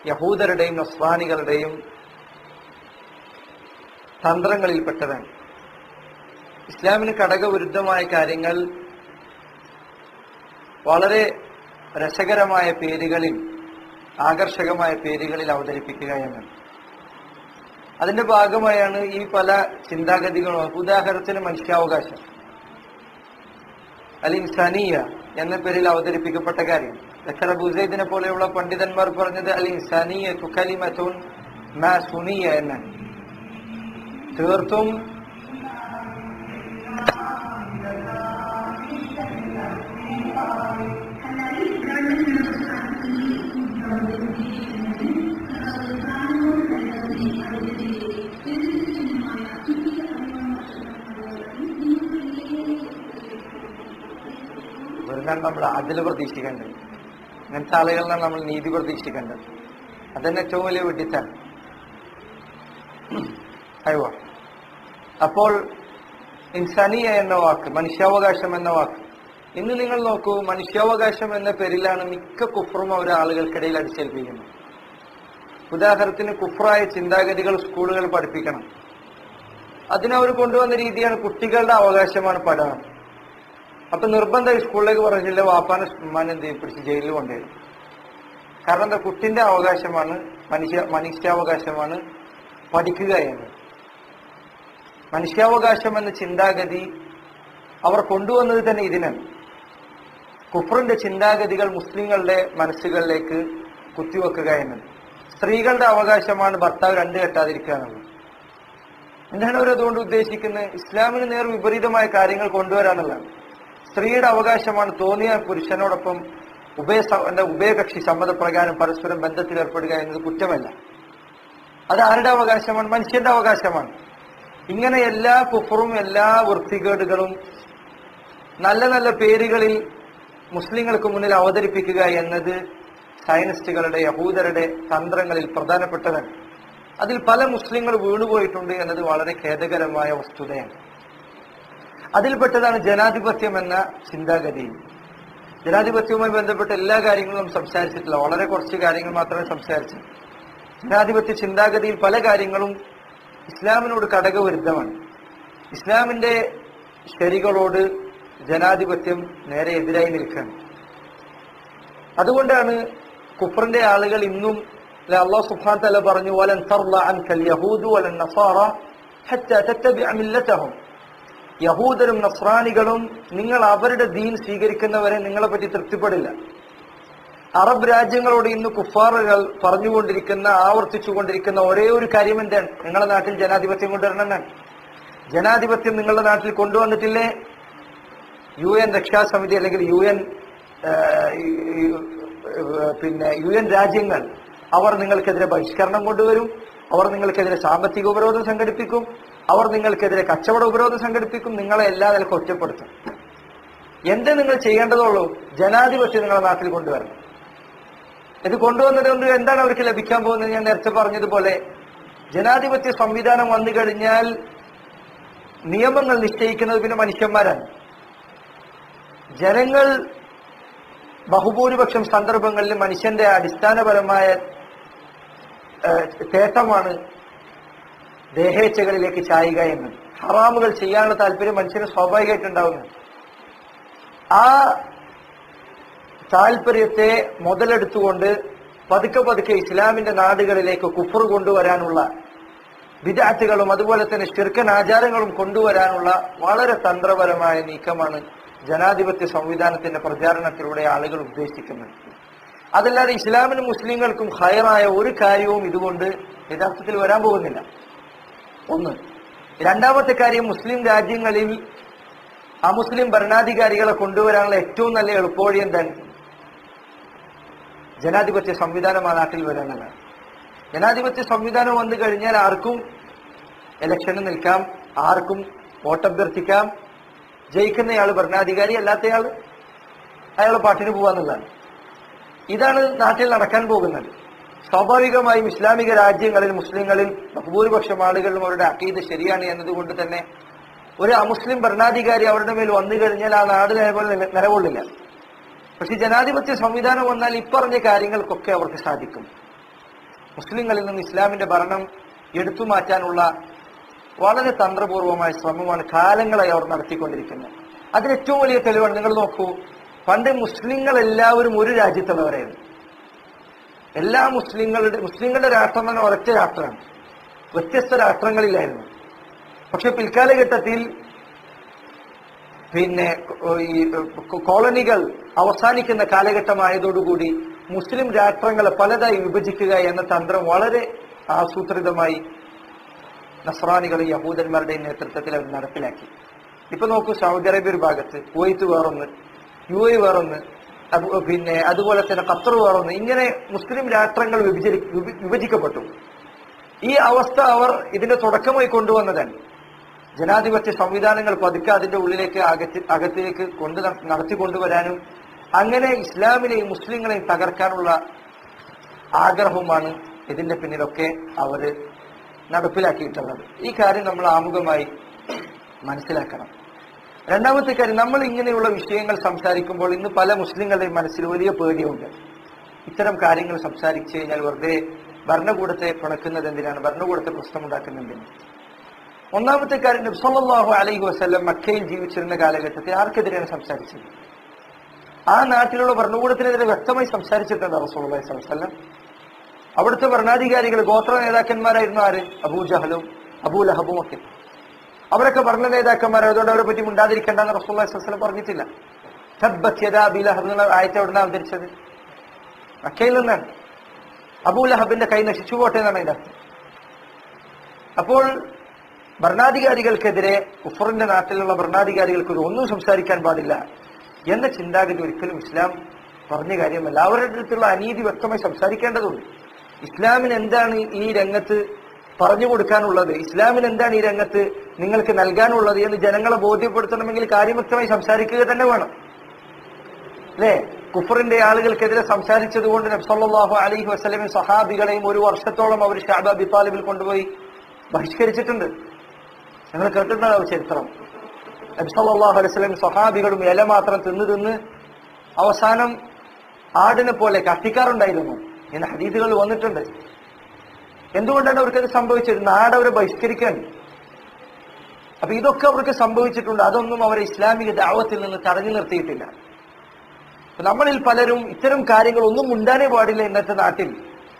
യഹൂദരുടെയും നസ്രാനികളുടെയും തന്ത്രങ്ങളിൽപ്പെട്ടതാണ്. ഇസ്ലാമിന് ഘടകവിരുദ്ധമായ കാര്യങ്ങൾ വളരെ രസകരമായ പേരുകളിൽ, ആകർഷകമായ പേരുകളിൽ അവതരിപ്പിക്കുക എന്നാണ്. അതിന്റെ ഭാഗമായാണ് ഈ പല ചിന്താഗതികളും. ഉദാഹരണത്തിന് മനുഷ്യാവകാശം, അൽ ഇൻസാനിയ എന്ന പേരിൽ അവതരിപ്പിക്കപ്പെട്ട കാര്യം. ദക്കർ അബൂ സൈദിനെ പോലെയുള്ള പണ്ഡിതന്മാർ പറഞ്ഞത് അൽ ഇൻസാനിയത്തു കലിമത്തുൻ മാ സുനിയ എന്നാണ്. തീർത്തും ഇവരിലാണ് നമ്മൾ അതിൽ പ്രതീക്ഷിക്കേണ്ടത്. ഇങ്ങനത്തെ ആളുകളിലാണ് നമ്മൾ നീതി പ്രതീക്ഷിക്കേണ്ടത്. അതന്നെ ഏറ്റവും വലിയ വിഡിത്താണ്. അയ്യോ, അപ്പോൾ ഇൻസാനിയ എന്ന വാക്ക്, മനുഷ്യാവകാശം എന്ന വാക്ക്, ഇന്ന് നിങ്ങൾ നോക്കൂ, മനുഷ്യാവകാശം എന്ന പേരിലാണ് മിക്ക കുഫ്റും അവർ ആളുകൾക്കിടയിൽ അടിച്ചേൽപ്പിക്കുന്നത്. ഉദാഹരണത്തിന് കുഫ്റായ ചിന്താഗതികൾ സ്കൂളുകൾ പഠിപ്പിക്കണം. അതിനവർ കൊണ്ടുവന്ന രീതിയാണ് കുട്ടികളുടെ അവകാശമാണ് പഠനം. അപ്പൊ നിർബന്ധം സ്കൂളിലേക്ക് പറഞ്ഞില്ല, വാപ്പാനെ ഉമ്മാനെ എന്ത് പിടിച്ച് ജയിലിൽ കൊണ്ടുവരും. കാരണം എന്താ, കുട്ടിന്റെ അവകാശമാണ്, മനുഷ്യാവകാശമാണ് പഠിക്കുക എന്ന്. മനുഷ്യാവകാശം എന്ന ചിന്താഗതി അവർ കൊണ്ടുവന്നത് തന്നെ ഇതിനാണ്. കുഫറിന്റെ ചിന്താഗതികൾ മുസ്ലിങ്ങളുടെ മനസ്സുകളിലേക്ക് കുത്തിവെക്കുക എന്നത്. സ്ത്രീകളുടെ അവകാശമാണ് ഭർത്താവ് രണ്ട് കെട്ടാതിരിക്കുക എന്നുള്ളത്. എന്താണ് അവരതുകൊണ്ട് ഉദ്ദേശിക്കുന്നത്? ഇസ്ലാമിന് നേർ വിപരീതമായ കാര്യങ്ങൾ കൊണ്ടുവരാനുള്ളതാണ്. സ്ത്രീയുടെ അവകാശമാണ് തോന്നിയ പുരുഷനോടൊപ്പം ഉഭയകക്ഷി സമ്മതപ്രകാരം പരസ്പരം ബന്ധത്തിൽ ഏർപ്പെടുക എന്നത് കുറ്റമല്ല. അത് ആരുടെ അവകാശമാണ്? മനുഷ്യന്റെ അവകാശമാണ്. ഇങ്ങനെ എല്ലാ കുഫറും എല്ലാ വൃത്തികേടുകളും നല്ല നല്ല പേരുകളിൽ മുസ്ലിങ്ങൾക്ക് മുന്നിൽ അവതരിപ്പിക്കുക എന്നത് സയനിസ്റ്റുകളുടെ, യഹൂദരുടെ തന്ത്രങ്ങളിൽ പ്രധാനപ്പെട്ടതാണ്. അതിൽ പല മുസ്ലിങ്ങൾ വീണുപോയിട്ടുണ്ട് എന്നത് വളരെ ഖേദകരമായ വസ്തുതയാണ്. അതിൽപ്പെട്ടതാണ് ജനാധിപത്യം എന്ന ചിന്താഗതി. ജനാധിപത്യവുമായി ബന്ധപ്പെട്ട എല്ലാ കാര്യങ്ങളും നാം സംസാരിച്ചിട്ടില്ല, വളരെ കുറച്ച് കാര്യങ്ങൾ മാത്രമേ സംസാരിച്ചു. ജനാധിപത്യ ചിന്താഗതിയിൽ പല കാര്യങ്ങളും ഇസ്ലാമിനോട് കടകവിരുദ്ധമാണ്. ഇസ്ലാമിന്റെ ശരികളോട് ജനാധിപത്യം നേരെ എതിരായി നിൽക്കുകയാണ്. അതുകൊണ്ടാണ് കുഫറിന്റെ ആളുകൾ ഇന്നും അല്ലാഹു സുബ്ഹാനഹു വ തആല പറഞ്ഞു, വലൻ തർള അൻകൽ യഹൂദു വലൻ നസാറ ഹത്താ തത്തബിഅ മില്ലതഹും. യഹൂദരും നസ്രാനികളും നിങ്ങൾ അവരുടെ ദീൻ സ്വീകരിക്കുന്നവരെ നിങ്ങളെ പറ്റി തൃപ്തിപ്പെടില്ല. അറബ് രാജ്യങ്ങളോട് ഇന്ന് കുഫാറുകൾ പറഞ്ഞുകൊണ്ടിരിക്കുന്ന ആവർത്തിച്ചുകൊണ്ടിരിക്കുന്ന ഒരേ ഒരു കാര്യം എന്താണ്? നിങ്ങളുടെ നാട്ടിൽ ജനാധിപത്യം കൊണ്ടുവരണമെന്നാണ്. ജനാധിപത്യം നിങ്ങളുടെ നാട്ടിൽ കൊണ്ടുവന്നിട്ടില്ലേ UN രക്ഷാസമിതി അല്ലെങ്കിൽ UN രാജ്യങ്ങൾ അവർ നിങ്ങൾക്കെതിരെ ബഹിഷ്കരണം കൊണ്ടുവരും, അവർ നിങ്ങൾക്കെതിരെ സാമ്പത്തിക ഉപരോധം സംഘടിപ്പിക്കും, അവർ നിങ്ങൾക്കെതിരെ കച്ചവട ഉപരോധം സംഘടിപ്പിക്കും, നിങ്ങളെ എല്ലാ നിലക്കും ഒറ്റപ്പെടുത്തും. എന്തേ നിങ്ങൾ ചെയ്യേണ്ടതുള്ളൂ? ജനാധിപത്യം നിങ്ങളുടെ നാട്ടിൽ കൊണ്ടുവരണം. ഇത് കൊണ്ടുവന്നതുകൊണ്ട് എന്താണ് അവർക്ക് ലഭിക്കാൻ പോകുന്നത്? ഞാൻ നേരത്തെ പറഞ്ഞതുപോലെ ജനാധിപത്യ സംവിധാനം വന്നു കഴിഞ്ഞാൽ നിയമങ്ങൾ നിശ്ചയിക്കുന്നത് പിന്നെ മനുഷ്യന്മാരാണ്. ജനങ്ങൾ ബഹുഭൂരിപക്ഷം സന്ദർഭങ്ങളിൽ മനുഷ്യന്റെ അടിസ്ഥാനപരമായ തേട്ടമാണ് ദേഹേച്ഛകളിലേക്ക് ചായുക എന്ന്. ഹറാമുകൾ ചെയ്യാനുള്ള താല്പര്യം മനുഷ്യന് സ്വാഭാവികമായിട്ടുണ്ടാവുന്നു. ആ താല്പര്യത്തെ മുതലെടുത്തുകൊണ്ട് പതുക്കെ പതുക്കെ ഇസ്ലാമിന്റെ നാടുകളിലേക്ക് കുഫർ കൊണ്ടുവരാനുള്ള ബിദ്അത്തുകളും അതുപോലെ തന്നെ ശിർക്കൻ ആചാരങ്ങളും കൊണ്ടുവരാനുള്ള വളരെ തന്ത്രപരമായ നീക്കമാണ് ജനാധിപത്യ സംവിധാനത്തിന്റെ പ്രചാരണത്തിലൂടെ ആളുകൾ ഉദ്ദേശിക്കുന്നത്. അതല്ലാതെ ഇസ്ലാമിനും മുസ്ലിങ്ങൾക്കും ഹൈറായ ഒരു കാര്യവും ഇതുകൊണ്ട് യഥാർത്ഥത്തിൽ വരാൻ പോകുന്നില്ല. ഒന്ന്. രണ്ടാമത്തെ കാര്യം, മുസ്ലിം രാജ്യങ്ങളിൽ അമുസ്ലിം ഭരണാധികാരികളെ കൊണ്ടുവരാനുള്ള ഏറ്റവും നല്ല എളുപ്പവഴി എന്താണ്? ജനാധിപത്യ സംവിധാനം ആ നാട്ടിൽ വരാനുള്ളതാണ്. ജനാധിപത്യ സംവിധാനം വന്നു കഴിഞ്ഞാൽ ആർക്കും ഇലക്ഷന് നിൽക്കാം, ആർക്കും വോട്ടഭ്യർത്ഥിക്കാം. ജയിക്കുന്നയാൾ ഭരണാധികാരി, അല്ലാത്തയാൾ അയാളെ പാട്ടിന് പോവാന്നുള്ളതാണ്. ഇതാണ് നാട്ടിൽ നടക്കാൻ പോകുന്നത്. സ്വാഭാവികമായും ഇസ്ലാമിക രാജ്യങ്ങളിൽ മുസ്ലിങ്ങളിൽ ബഹുഭൂരിപക്ഷം ആളുകളിലും അവരുടെ അഖീദ ശരിയാണ് എന്നതുകൊണ്ട് തന്നെ ഒരു അമുസ്ലിം ഭരണാധികാരി അവരുടെ മേൽ വന്നു കഴിഞ്ഞാൽ ആ നാട് നിലകൊള്ളില്ല. പക്ഷെ ജനാധിപത്യ സംവിധാനം വന്നാൽ ഇപ്പറഞ്ഞ കാര്യങ്ങൾക്കൊക്കെ അവർക്ക് സാധിക്കും. മുസ്ലിങ്ങളിൽ നിന്ന് ഇസ്ലാമിന്റെ ഭരണം എടുത്തു മാറ്റാനുള്ള വളരെ തന്ത്രപൂർവമായ ശ്രമമാണ് കാലങ്ങളായി അവർ നടത്തിക്കൊണ്ടിരിക്കുന്നത്. അതിന് ഏറ്റവും വലിയ തെളിവാണ്, നിങ്ങൾ നോക്കൂ, പണ്ട് മുസ്ലിങ്ങൾ എല്ലാവരും ഒരു രാജ്യത്തുള്ളവരായിരുന്നു. എല്ലാ മുസ്ലിങ്ങളുടെ രാഷ്ട്രം തന്നെ ഒരൊറ്റ രാഷ്ട്രമാണ്, വ്യത്യസ്ത രാഷ്ട്രങ്ങളിലായിരുന്നു. പക്ഷെ പിൽക്കാലഘട്ടത്തിൽ ഈ കോളനികൾ അവസാനിക്കുന്ന കാലഘട്ടമായതോടുകൂടി മുസ്ലിം രാഷ്ട്രങ്ങളെ പലതായി വിഭജിക്കുക എന്ന തന്ത്രം വളരെ ആസൂത്രിതമായി നസ്രാനികളും യഹൂദന്മാരുടെയും നേതൃത്വത്തിൽ അവർ നടപ്പിലാക്കി. ഇപ്പൊ നോക്കൂ, സൗദി അറേബ്യ ഒരു ഭാഗത്ത്, കുവൈത്ത് വേറൊന്ന്, UAE വേറൊന്ന്, അതുപോലെ തന്നെ ഖത്തർ വേറൊന്ന്, ഇങ്ങനെ മുസ്ലിം രാഷ്ട്രങ്ങൾ വിഭജിക്കപ്പെട്ടു. ഈ അവസ്ഥ അവർ ഇതിന്റെ തുടക്കമായി കൊണ്ടുവന്നതാണ്. ജനാധിപത്യ സംവിധാനങ്ങൾ പതുക്കെ അതിന്റെ ഉള്ളിലേക്ക് അകത്തേക്ക് നടത്തിക്കൊണ്ടുവരാനും അങ്ങനെ ഇസ്ലാമിനെയും മുസ്ലിങ്ങളെയും തകർക്കാനുള്ള ആഗ്രഹവുമാണ് ഇതിന്റെ പിന്നിലൊക്കെ അവർ നടപ്പിലാക്കിയിട്ടുള്ളത്. ഈ കാര്യം നമ്മൾ ആമുഖമായി മനസ്സിലാക്കണം. രണ്ടാമത്തെ കാര്യം, നമ്മൾ ഇങ്ങനെയുള്ള വിഷയങ്ങൾ സംസാരിക്കുമ്പോൾ ഇന്ന് പല മുസ്ലിങ്ങളുടെയും മനസ്സിൽ വലിയ പേടിയുണ്ട്. ഇത്തരം കാര്യങ്ങൾ സംസാരിച്ചു കഴിഞ്ഞാൽ വെറുതെ ഭരണകൂടത്തെ പിണക്കുന്നത് എന്തിനാണ്, ഭരണകൂടത്തെ പ്രശ്നമുണ്ടാക്കുന്നുണ്ടെന്ന്. ഒന്നാമത്തെ കാര്യം, നബി സല്ലല്ലാഹു അലൈഹി വസല്ലം മക്കയിൽ ജീവിച്ചിരുന്ന കാലഘട്ടത്തിൽ ആർക്കെതിരെയാണ് സംസാരിച്ചത്? ആ നാട്ടിലുള്ള ഭരണകൂടത്തിനെതിരെ വ്യക്തമായി സംസാരിച്ചിട്ടുണ്ട് റസൂലുള്ളാഹി സ്വല്ലല്ലാഹു അലൈഹി വസല്ലം. അവിടുത്തെ ഭരണാധികാരികൾ ഗോത്ര നേതാക്കന്മാരായിരുന്നു ആര്? അബൂജഹലും അബൂലഹബും ഒക്കെ. അവരൊക്കെ ഭരണ നേതാക്കന്മാരായതുകൊണ്ട് അവരെ പറ്റി മിണ്ടാതിരിക്കേണ്ടെന്ന് റസൂലുള്ളാഹി സ്വല്ലല്ലാഹു അലൈഹി വസല്ലം പറഞ്ഞിട്ടില്ല. തബ്ബത് യദാ അബീ ലഹബ് എന്നുള്ള ആയത്ത് എവിടുന്നാണ് അവതരിച്ചത്? മക്കയിൽ നിന്നാണ്. അബൂലഹബിന്റെ കൈ നശിച്ചു പോട്ടെ എന്നാണ് അതിന്റെ അർത്ഥം. അപ്പോൾ ഭരണാധികാരികൾക്കെതിരെ, കുഫറിന്റെ നാട്ടിലുള്ള ഭരണാധികാരികൾക്ക് ഒന്നും സംസാരിക്കാൻ പാടില്ല എന്ന ചിന്താഗതി ഒരിക്കലും ഇസ്ലാം പറഞ്ഞ കാര്യമല്ല. അവരുടെ അടുത്തുള്ള അനീതി വ്യക്തമായി സംസാരിക്കേണ്ടതുണ്ട്. ഇസ്ലാമിന് എന്താണ് ഈ രംഗത്ത് പറഞ്ഞു കൊടുക്കാനുള്ളത്, ഇസ്ലാമിന് എന്താണ് ഈ രംഗത്ത് നിങ്ങൾക്ക് നൽകാനുള്ളത് എന്ന് ജനങ്ങളെ ബോധ്യപ്പെടുത്തണമെങ്കിൽ കാര്യം വ്യക്തമായി സംസാരിക്കുക തന്നെ വേണം, അല്ലേ? കുഫറിന്റെ ആളുകൾക്കെതിരെ സംസാരിച്ചത് കൊണ്ട് നബി സല്ലല്ലാഹു അലൈഹി വസല്ലമയും സഹാബികളെയും ഒരു വർഷത്തോളം അവർ ഷഅബ് അബി താലിബിൽ കൊണ്ടുപോയി ബഹിഷ്കരിച്ചിട്ടുണ്ട്. നിങ്ങൾ കേട്ടിട്ടുണ്ടാവും ചരിത്രം. നബി സല്ലല്ലാഹു അലൈഹി വസല്ലം സഹാബികളും ഇല മാത്രം തിന്ന് അവസാനം ആടിനെ പോലെ കത്തിക്കാറുണ്ടായിരുന്നു എന്ന് ഹദീസുകൾ വന്നിട്ടുണ്ട്. എന്തുകൊണ്ടാണ് അവർക്കത് സംഭവിച്ചത്? നാട് അവരെ ബഹിഷ്കരിക്കാൻ. അപ്പൊ ഇതൊക്കെ അവർക്ക് സംഭവിച്ചിട്ടുണ്ട്. അതൊന്നും അവരെ ഇസ്ലാമിക ദഅവത്തിൽ നിന്ന് തടഞ്ഞു നിർത്തിയിട്ടില്ല. നമ്മളിൽ പലരും ഇത്തരം കാര്യങ്ങളൊന്നും മിണ്ടാനേ പാടില്ല ഇന്നത്തെ നാട്ടിൽ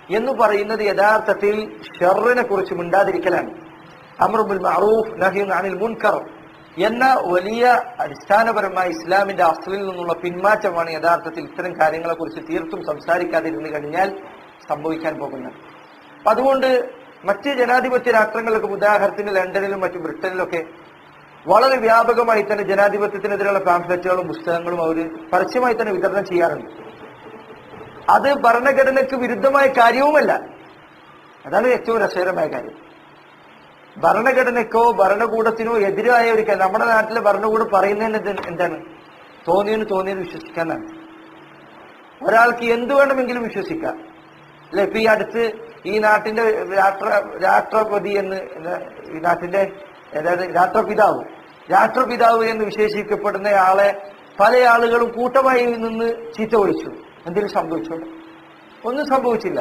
എന്ന് പറയുന്നത് യഥാർത്ഥത്തിൽ ഷർറിനെ കുറിച്ച് മിണ്ടാതിരിക്കലാണ്. അംറു ബിൽ മഅറൂഫ് നഹ്യുൻ അനിൽ മുൻകർ എന്ന വലിയ അടിസ്ഥാനപരമായ ഇസ്ലാമിന്റെ അസ്ലിൽ നിന്നുള്ള പിന്മാറ്റമാണ് യഥാർത്ഥത്തിൽ ഇത്തരം കാര്യങ്ങളെ കുറിച്ച് തീർത്തും സംസാരിക്കാതിരുന്നു കഴിഞ്ഞാൽ സംഭവിക്കാൻ പോകുന്നത്. അപ്പൊ അതുകൊണ്ട് മറ്റ് ജനാധിപത്യ രാഷ്ട്രങ്ങളിലൊക്കെ, ഉദാഹരണത്തിന് ലണ്ടനിലും മറ്റു ബ്രിട്ടനിലൊക്കെ വളരെ വ്യാപകമായി തന്നെ ജനാധിപത്യത്തിനെതിരെയുള്ള പാംഫ്ലെറ്റുകളും പുസ്തകങ്ങളും അവർ പരസ്യമായി തന്നെ വിതരണം ചെയ്യാറുണ്ട്. അത് ഭരണഘടനയ്ക്ക് വിരുദ്ധമായ കാര്യവുമല്ല. അതാണ് ഏറ്റവും രസകരമായ കാര്യം. ഭരണഘടനയ്ക്കോ ഭരണകൂടത്തിനോ എതിരായ ഒരു കാര്യം നമ്മുടെ നാട്ടിലെ ഭരണകൂടം പറയുന്നതിന് എന്താണ്? തോന്നിയത് വിശ്വസിക്കാനാണ്. ഒരാൾക്ക് എന്തു വേണമെങ്കിലും വിശ്വസിക്കാം അല്ലെ? ഇപ്പൊ ഈ അടുത്ത് ഈ നാട്ടിന്റെ രാഷ്ട്രപതി എന്ന് ഈ നാട്ടിന്റെ അതായത് രാഷ്ട്രപിതാവ് എന്ന് വിശേഷിക്കപ്പെടുന്ന ആളെ പല ആളുകളും കൂട്ടമായി നിന്ന് ചീത്ത വിളിച്ചു. എന്തെങ്കിലും സംഭവിച്ചോ? ഒന്നും സംഭവിച്ചില്ല.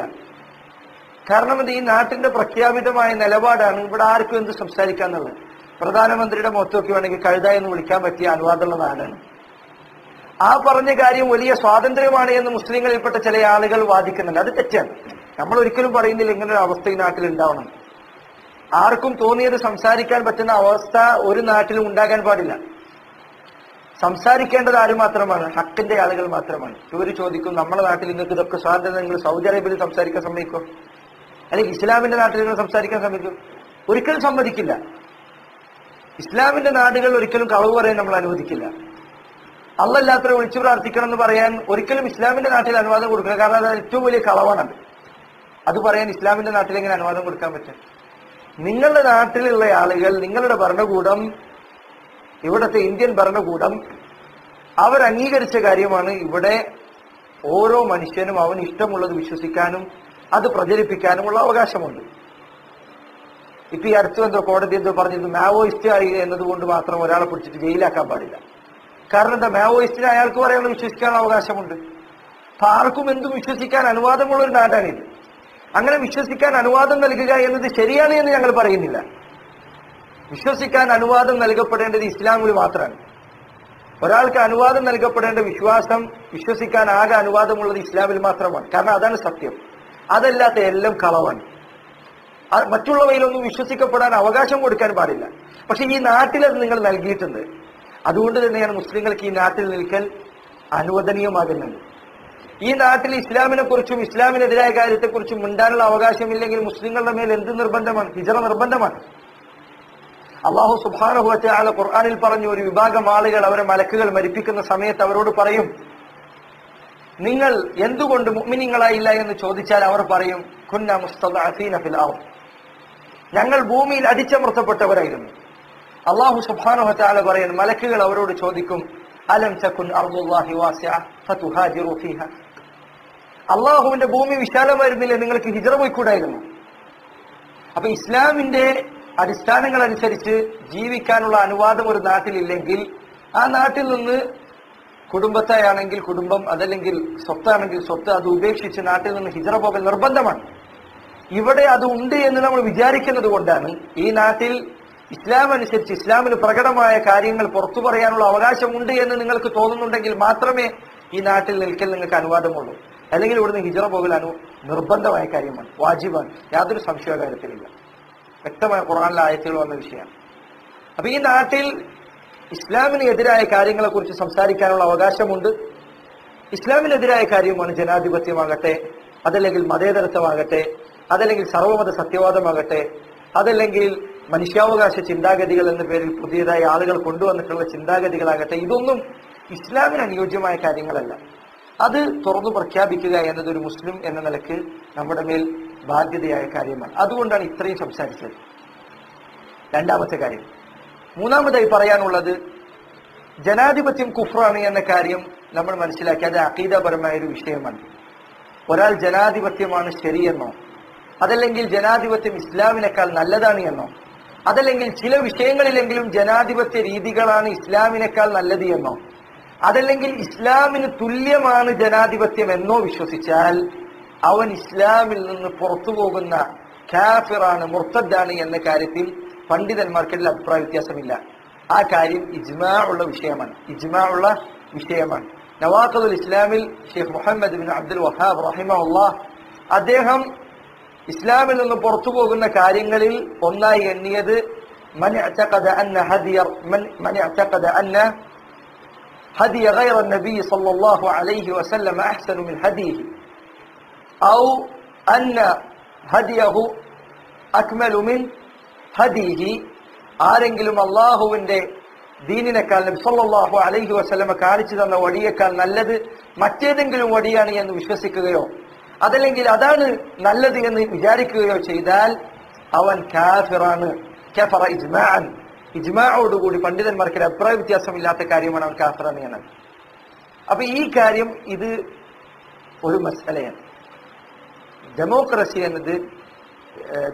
കാരണം ഇത് ഈ നാട്ടിന്റെ പ്രഖ്യാപിതമായ നിലപാടാണ്. ഇവിടെ ആർക്കും എന്ത് സംസാരിക്കാന്നുള്ളത്. പ്രധാനമന്ത്രിയുടെ മൊത്തമൊക്കെ വേണമെങ്കിൽ കഴുത എന്ന് വിളിക്കാൻ പറ്റിയ അനുവാദമുള്ള നാടാണ്. ആ പറഞ്ഞ കാര്യം വലിയ സ്വാതന്ത്ര്യമാണ് എന്ന് മുസ്ലിങ്ങളിൽപ്പെട്ട ചില ആളുകൾ വാദിക്കുന്നുണ്ട്. അത് തെറ്റാണ്. നമ്മൾ ഒരിക്കലും പറയുന്നില്ല ഇങ്ങനൊരു അവസ്ഥ ഈ നാട്ടിൽ ഉണ്ടാവണം. ആർക്കും തോന്നിയത് സംസാരിക്കാൻ പറ്റുന്ന അവസ്ഥ ഒരു നാട്ടിലും ഉണ്ടാകാൻ പാടില്ല. സംസാരിക്കേണ്ടത് ആര് മാത്രമാണ്? ഹക്കിന്റെ ആളുകൾ മാത്രമാണ്. ഇവര് ചോദിക്കും, നമ്മുടെ നാട്ടിൽ നിങ്ങൾക്ക് ഇതൊക്കെ സ്വാതന്ത്ര്യം, നിങ്ങൾ സൗദി അറേബ്യയിൽ സംസാരിക്കാൻ സമ്മതിക്കും, അല്ലെങ്കിൽ ഇസ്ലാമിന്റെ നാട്ടിൽ നിങ്ങൾ സംസാരിക്കാൻ സമ്മതിക്കും? ഒരിക്കലും സമ്മതിക്കില്ല. ഇസ്ലാമിന്റെ നാടുകൾ ഒരിക്കലും കളവ് പറയാൻ നമ്മൾ അനുവദിക്കില്ല. അള്ളല്ലാത്തവരെ വിളിച്ചു പ്രാർത്ഥിക്കണം എന്ന് പറയാൻ ഒരിക്കലും ഇസ്ലാമിന്റെ നാട്ടിൽ അനുവാദം കൊടുക്കില്ല. കാരണം അത് ഏറ്റവും വലിയ കളവാണത്. അത് പറയാൻ ഇസ്ലാമിന്റെ നാട്ടിൽ എങ്ങനെ അനുവാദം കൊടുക്കാൻ പറ്റും? നിങ്ങളുടെ നാട്ടിലുള്ള ആളുകൾ, നിങ്ങളുടെ ഭരണകൂടം, ഇവിടുത്തെ ഇന്ത്യൻ ഭരണകൂടം അവർ അംഗീകരിച്ച കാര്യമാണ്. ഇവിടെ ഓരോ മനുഷ്യനും അവന് ഇഷ്ടമുള്ളത് വിശ്വസിക്കാനും അത് പ്രചരിപ്പിക്കാനുമുള്ള അവകാശമുണ്ട്. ഇപ്പൊ ഈ അടുത്ത് എന്തോ കോടതി എന്തോ പറഞ്ഞിരുന്നു, മാവോയിസ്റ്റ് ആയി എന്നതുകൊണ്ട് മാത്രം ഒരാളെ പിടിച്ചിട്ട് ജയിലാക്കാൻ പാടില്ല. കാരണം എന്താ? മാവോയിസ്റ്റിന് അയാൾക്ക് പറയാനുള്ള വിശ്വസിക്കാനുള്ള അവകാശമുണ്ട്. അപ്പൊ ആർക്കും എന്തും വിശ്വസിക്കാൻ അനുവാദമുള്ള ഒരു നാടാണിത്. അങ്ങനെ വിശ്വസിക്കാൻ അനുവാദം നൽകുക എന്നത് ശരിയാണ് എന്ന് ഞങ്ങൾ പറയുന്നില്ല. വിശ്വസിക്കാൻ അനുവാദം നൽകപ്പെടേണ്ടത് ഇസ്ലാമിൽ മാത്രമാണ്. ഒരാൾക്ക് അനുവാദം നൽകപ്പെടേണ്ട വിശ്വസിക്കാൻ ആകെ അനുവാദമുള്ളത് ഇസ്ലാമിൽ മാത്രമാണ്. കാരണം അതാണ് സത്യം. അതല്ലാത്ത എല്ലാം കളവാണ്. മറ്റുള്ളവയിലൊന്നും വിശ്വസിക്കപ്പെടാൻ അവകാശം കൊടുക്കാൻ പാടില്ല. പക്ഷെ ഈ നാട്ടിൽ അത് നിങ്ങൾ നൽകിയിട്ടുണ്ട്. അതുകൊണ്ട് തന്നെയാണ് മുസ്ലിങ്ങൾക്ക് ഈ നാട്ടിൽ നിൽക്കൽ അനുവദനീയമാകുന്നത്. ഈ നാട്ടിൽ ഇസ്ലാമിനെ കുറിച്ചും ഇസ്ലാമിനെതിരായ കാര്യത്തെക്കുറിച്ചും മിണ്ടാനുള്ള അവകാശമില്ലെങ്കിൽ മുസ്ലിങ്ങളുടെ മേൽ എന്ത് നിർബന്ധമാണ്? ഹിജറ നിർബന്ധമാണ്. അല്ലാഹു സുബ്ഹാനഹു വ തആല ഖുർആനിൽ പറഞ്ഞു, ഒരു വിഭാഗം ആളുകൾ അവരെ മലക്കുകൾ മരിപ്പിക്കുന്ന സമയത്ത് അവരോട് പറയും, നിങ്ങൾ എന്തുകൊണ്ട് മുഅ്മിനീങ്ങളായില്ല എന്ന് ചോദിച്ചാൽ അവർ പറയും, കുന്ന മുസ്തദഅഫീന ഫിൽ അർദ്, ഞങ്ങൾ ഭൂമിയിൽ അടിച്ചമർത്തപ്പെട്ടവരായിരുന്നു. അല്ലാഹു സുബ്ഹാനഹു വ തആല പറയുന്നു, മലക്കുകൾ അവരോട് ചോദിക്കും, അലം തകുൻ അർദുല്ലാഹി വാസിഅ ഫതുഹാജിറു ഫീഹ, അല്ലാഹുവിന്റെ ഭൂമി വിശാലമായിരുന്നില്ലേ, നിങ്ങൾക്ക് ഹിജ്റ പോയിക്കൂടായിരുന്നു? അപ്പൊ ഇസ്ലാമിന്റെ അടിസ്ഥാനങ്ങൾ അനുസരിച്ച് ജീവിക്കാനുള്ള അനുവാദം ഒരു നാട്ടിലില്ലെങ്കിൽ ആ നാട്ടിൽ നിന്ന് കുടുംബത്തെയാണെങ്കിൽ കുടുംബം, അതല്ലെങ്കിൽ സ്വത്താണെങ്കിൽ സ്വത്ത്, അത് ഉപേക്ഷിച്ച് നാട്ടിൽ നിന്ന് ഹിജ്റ പോകൽ നിർബന്ധമാണ്. ഇവിടെ അത് ഉണ്ട് എന്ന് നമ്മൾ വിചാരിക്കുന്നത് കൊണ്ടാണ് ഈ നാട്ടിൽ ഇസ്ലാം അനുസരിച്ച് ഇസ്ലാമിന് പ്രകടമായ കാര്യങ്ങൾ പുറത്തു പറയാനുള്ള അവകാശമുണ്ട് എന്ന് നിങ്ങൾക്ക് തോന്നുന്നുണ്ടെങ്കിൽ മാത്രമേ ഈ നാട്ടിൽ നിൽക്കൽ നിങ്ങൾക്ക് അനുവാദമുള്ളൂ. അല്ലെങ്കിൽ ഇവിടുന്ന് ഹിജ്റ പോകൽ നിർബന്ധമായ കാര്യമാണ്, വാജിബാണ്. യാതൊരു സംശയ കാര്യത്തിലില്ല. വ്യക്തമായ ഖുർആനിലെ ആയത്തുകൾ വന്ന വിഷയമാണ്. അപ്പൊ ഈ നാട്ടിൽ ഇസ്ലാമിന് എതിരായ കാര്യങ്ങളെ കുറിച്ച് സംസാരിക്കാനുള്ള അവകാശമുണ്ട്. ഇസ്ലാമിനെതിരായ കാര്യമാണ് ജനാധിപത്യമാകട്ടെ, അതല്ലെങ്കിൽ മതേതരത്വമാകട്ടെ, അതല്ലെങ്കിൽ സർവ്വമത സത്യവാദമാകട്ടെ, അതല്ലെങ്കിൽ മനുഷ്യാവകാശ ചിന്താഗതികൾ എന്ന പേരിൽ പുതിയതായി ആളുകൾ കൊണ്ടുവന്നിട്ടുള്ള ചിന്താഗതികളാകട്ടെ, ഇതൊന്നും ഇസ്ലാമിന് അനുയോജ്യമായ കാര്യങ്ങളല്ല. അത് തുറന്നു പ്രഖ്യാപിക്കുക എന്നതൊരു മുസ്ലിം എന്ന നിലക്ക് നമ്മുടെ മേൽ ബാധ്യതയായ കാര്യമാണ്. അതുകൊണ്ടാണ് ഇത്രയും സംസാരിച്ചത്. രണ്ടാമത്തെ കാര്യം. മൂന്നാമതായി പറയാനുള്ളത്, ജനാധിപത്യം കുഫ്റാണ് എന്ന കാര്യം നമ്മൾ മനസ്സിലാക്കി. അത് അഖീദപരമായ ഒരു വിഷയമാണ്. ഒരാൾ ജനാധിപത്യമാണ് ശരിയെന്നോ, അതല്ലെങ്കിൽ ജനാധിപത്യം ഇസ്ലാമിനേക്കാൾ നല്ലതാണ് എന്നോ, അതല്ലെങ്കിൽ ചില വിഷയങ്ങളിലെങ്കിലും ജനാധിപത്യ രീതികളാണ് ഇസ്ലാമിനേക്കാൾ നല്ലത് എന്നോ അതല്ലെങ്കിൽ ഇസ്ലാമിന് തുല്യമാണ് ജനാധിപത്യം എന്നോ വിശ്വസിച്ചാൽ അവൻ ഇസ്ലാമിൽ നിന്ന് പുറത്തു പോകുന്ന കാഫിറാണ്, മുർത്തദ്ദാണ് എന്ന കാര്യത്തിൽ പണ്ഡിതന്മാർക്കിടയിൽ അഭിപ്രായ വ്യത്യാസമില്ല. ആ കാര്യം ഇജ്മാ ഉള്ള വിഷയമാണ്. നവാഖിദുൽ ഇസ്ലാമിൽ ഷെയ്ഖ് മുഹമ്മദ് ബിൻ അബ്ദുൽ വഹാബ് റഹിമഹുല്ലാഹ് അദ്ദേഹം ഇസ്ലാമിൽ നിന്ന് പുറത്തു പോകുന്ന കാര്യങ്ങളിൽ ഒന്നായി എണ്ണിയത് من اعتقد أن هدي غير النبي صلى الله عليه وسلم أحسن من هديه أو أن هديه أكمل من هديه. ആരെങ്കിലും അള്ളാഹുവിന്റെ ദീനിനേക്കാൾ നബി സല്ലല്ലാഹു അലൈഹി വസല്ലമ കാണിച്ചു തന്ന വഴിയേക്കാൾ നല്ലത് മറ്റേതെങ്കിലും വഴിയാണ് എന്ന് വിശ്വസിക്കുകയോ അതല്ലെങ്കിൽ അതാണ് നല്ലത് എന്ന് വിചാരിക്കുകയോ ചെയ്താൽ അവൻ കാഫിറാണ്. കഫറ ഇജ്മാഅൻ, ഇജ്മാഅോടുകൂടി പണ്ഡിതന്മാർക്ക് അഭിപ്രായ വ്യത്യാസമില്ലാത്ത കാര്യമാണ് അവൻ കാഫിറാണ് എന്നത്. അപ്പൊ ഈ കാര്യം ഇത് ഒരു മസലയാണ്. ഡെമോക്രസി എന്നത്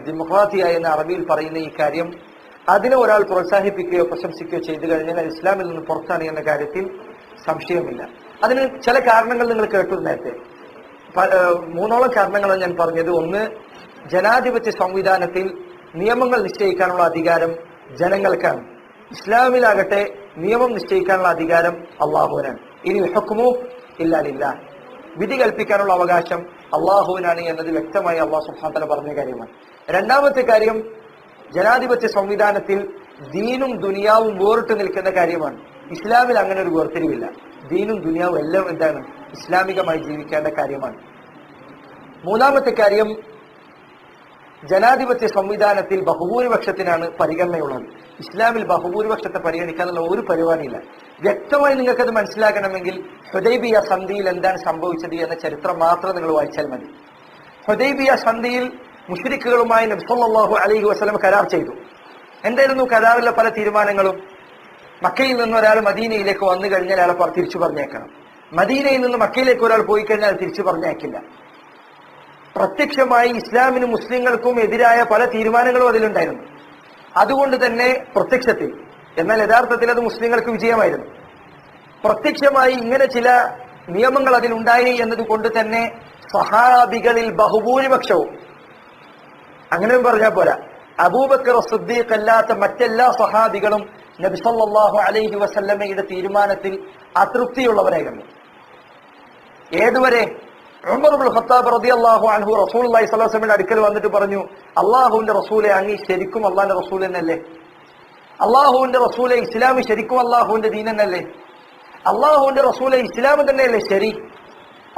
ഡെമോക്രാത്തിയ എന്ന അറബിയിൽ പറയുന്ന ഈ കാര്യം അതിനെ ഒരാൾ പ്രോത്സാഹിപ്പിക്കുകയോ പ്രശംസിക്കുകയോ ചെയ്തു കഴിഞ്ഞാൽ അത് ഇസ്ലാമിൽ നിന്ന് പുറത്താണ് എന്ന കാര്യത്തിൽ സംശയമില്ല. അതിന് ചില കാരണങ്ങൾ നിങ്ങൾ കേട്ടു നേരത്തെ. 3 കാരണങ്ങളാണ് ഞാൻ പറഞ്ഞത്. ഒന്ന്, ജനാധിപത്യ സംവിധാനത്തിൽ നിയമങ്ങൾ നിശ്ചയിക്കാനുള്ള അധികാരം ജനങ്ങൾക്കാണ്. ഇസ്ലാമിലാകട്ടെ നിയമം നിശ്ചയിക്കാനുള്ള അധികാരം അള്ളാഹുവിനാണ്. ഇനി ഹുക്മു ഇല്ലാ ലില്ലാഹ്, വിധി കൽപ്പിക്കാനുള്ള അവകാശം അള്ളാഹുവിനാണ് എന്നത് വ്യക്തമായി അള്ളാഹു സുബ്ഹാനഹു വ തആല പറഞ്ഞ കാര്യമാണ്. രണ്ടാമത്തെ കാര്യം, ജനാധിപത്യ സംവിധാനത്തിൽ ദീനും ദുനിയാവും വേറിട്ട് നിൽക്കുന്ന കാര്യമാണ്. ഇസ്ലാമിൽ അങ്ങനെ ഒരു വേർതിരിവില്ല. ദീനും ദുനിയാവും എല്ലാം എന്താണ്? ഇസ്ലാമികമായി ജീവിക്കേണ്ട കാര്യമാണ്. മൂന്നാമത്തെ കാര്യം, ജനാധിപത്യ സംവിധാനത്തിൽ ബഹുഭൂരിപക്ഷത്തിനാണ് പരിഗണനയുള്ളത്. ഇസ്ലാമിൽ ബഹുഭൂരിപക്ഷത്തെ പരിഗണിക്കാനുള്ള ഒരു പരിപാടിയില്ല. വ്യക്തമായി നിങ്ങൾക്കത് മനസ്സിലാക്കണമെങ്കിൽ ഹുദൈബിയ സന്ധിയിൽ എന്താണ് സംഭവിച്ചത് എന്ന ചരിത്രം മാത്രം നിങ്ങൾ വായിച്ചാൽ മതി. ഹുദൈബിയ സന്ധിയിൽ മുശ്രിക്കുകളുമായി നബി സല്ലല്ലാഹു അലൈഹി വസല്ലം കരാർ ചെയ്തു. എന്തായിരുന്നു കരാറിലെ പല തീരുമാനങ്ങളും? മക്കയിൽ നിന്ന് ഒരാൾ മദീനയിലേക്ക് വന്നു കഴിഞ്ഞാൽ അയാളെ തിരിച്ചു പറഞ്ഞേക്കണം. മദീനയിൽ നിന്ന് മക്കയിലേക്ക് ഒരാൾ പോയി കഴിഞ്ഞാൽ തിരിച്ചു പറഞ്ഞേക്കില്ല. പ്രത്യക്ഷമായി ഇസ്ലാമിനും മുസ്ലിങ്ങൾക്കും എതിരായ പല തീരുമാനങ്ങളും അതിലുണ്ടായിരുന്നു. അതുകൊണ്ട് തന്നെ പ്രത്യക്ഷത്തിൽ, എന്നാൽ യഥാർത്ഥത്തിൽ അത് മുസ്ലിങ്ങൾക്ക് വിജയമായിരുന്നു. പ്രത്യക്ഷമായി ഇങ്ങനെ ചില നിയമങ്ങൾ അതിലുണ്ടായി എന്നതുകൊണ്ട് തന്നെ സഹാബികളിൽ ബഹുഭൂരിപക്ഷവും, അങ്ങനെയും പറഞ്ഞാൽ പോരാ, അബൂബക്കർ സിദ്ദീഖ് അല്ലാത്ത മറ്റെല്ലാ സഹാബികളും നബി സല്ലല്ലാഹു അലൈഹി വസല്ലമയുടെ തീരുമാനത്തിൽ അതൃപ്തിയുള്ളവരായിരുന്നു. ഏതുവരെ? ഉമർ ഇബ്നുൽ ഖത്താബ് റളിയല്ലാഹു അൻഹു റസൂലുള്ളാഹി സ്വല്ലല്ലാഹു അലൈഹി വസല്ലമയുടെ അടുക്കൽ വന്നിട്ട് പറഞ്ഞു, അള്ളാഹുവിന്റെ റസൂലെ, അങ്ങ് ശരിക്കും അള്ളാഹിന്റെ റസൂൽ തന്നെയല്ലേ? അള്ളാഹുവിന്റെ റസൂലെ, ഇസ്ലാം ശരിക്കും അള്ളാഹുവിന്റെ ദീൻ തന്നെയല്ലേ? അള്ളാഹുവിന്റെ റസൂലെ, ഇസ്ലാം തന്നെയല്ലേ ശരി?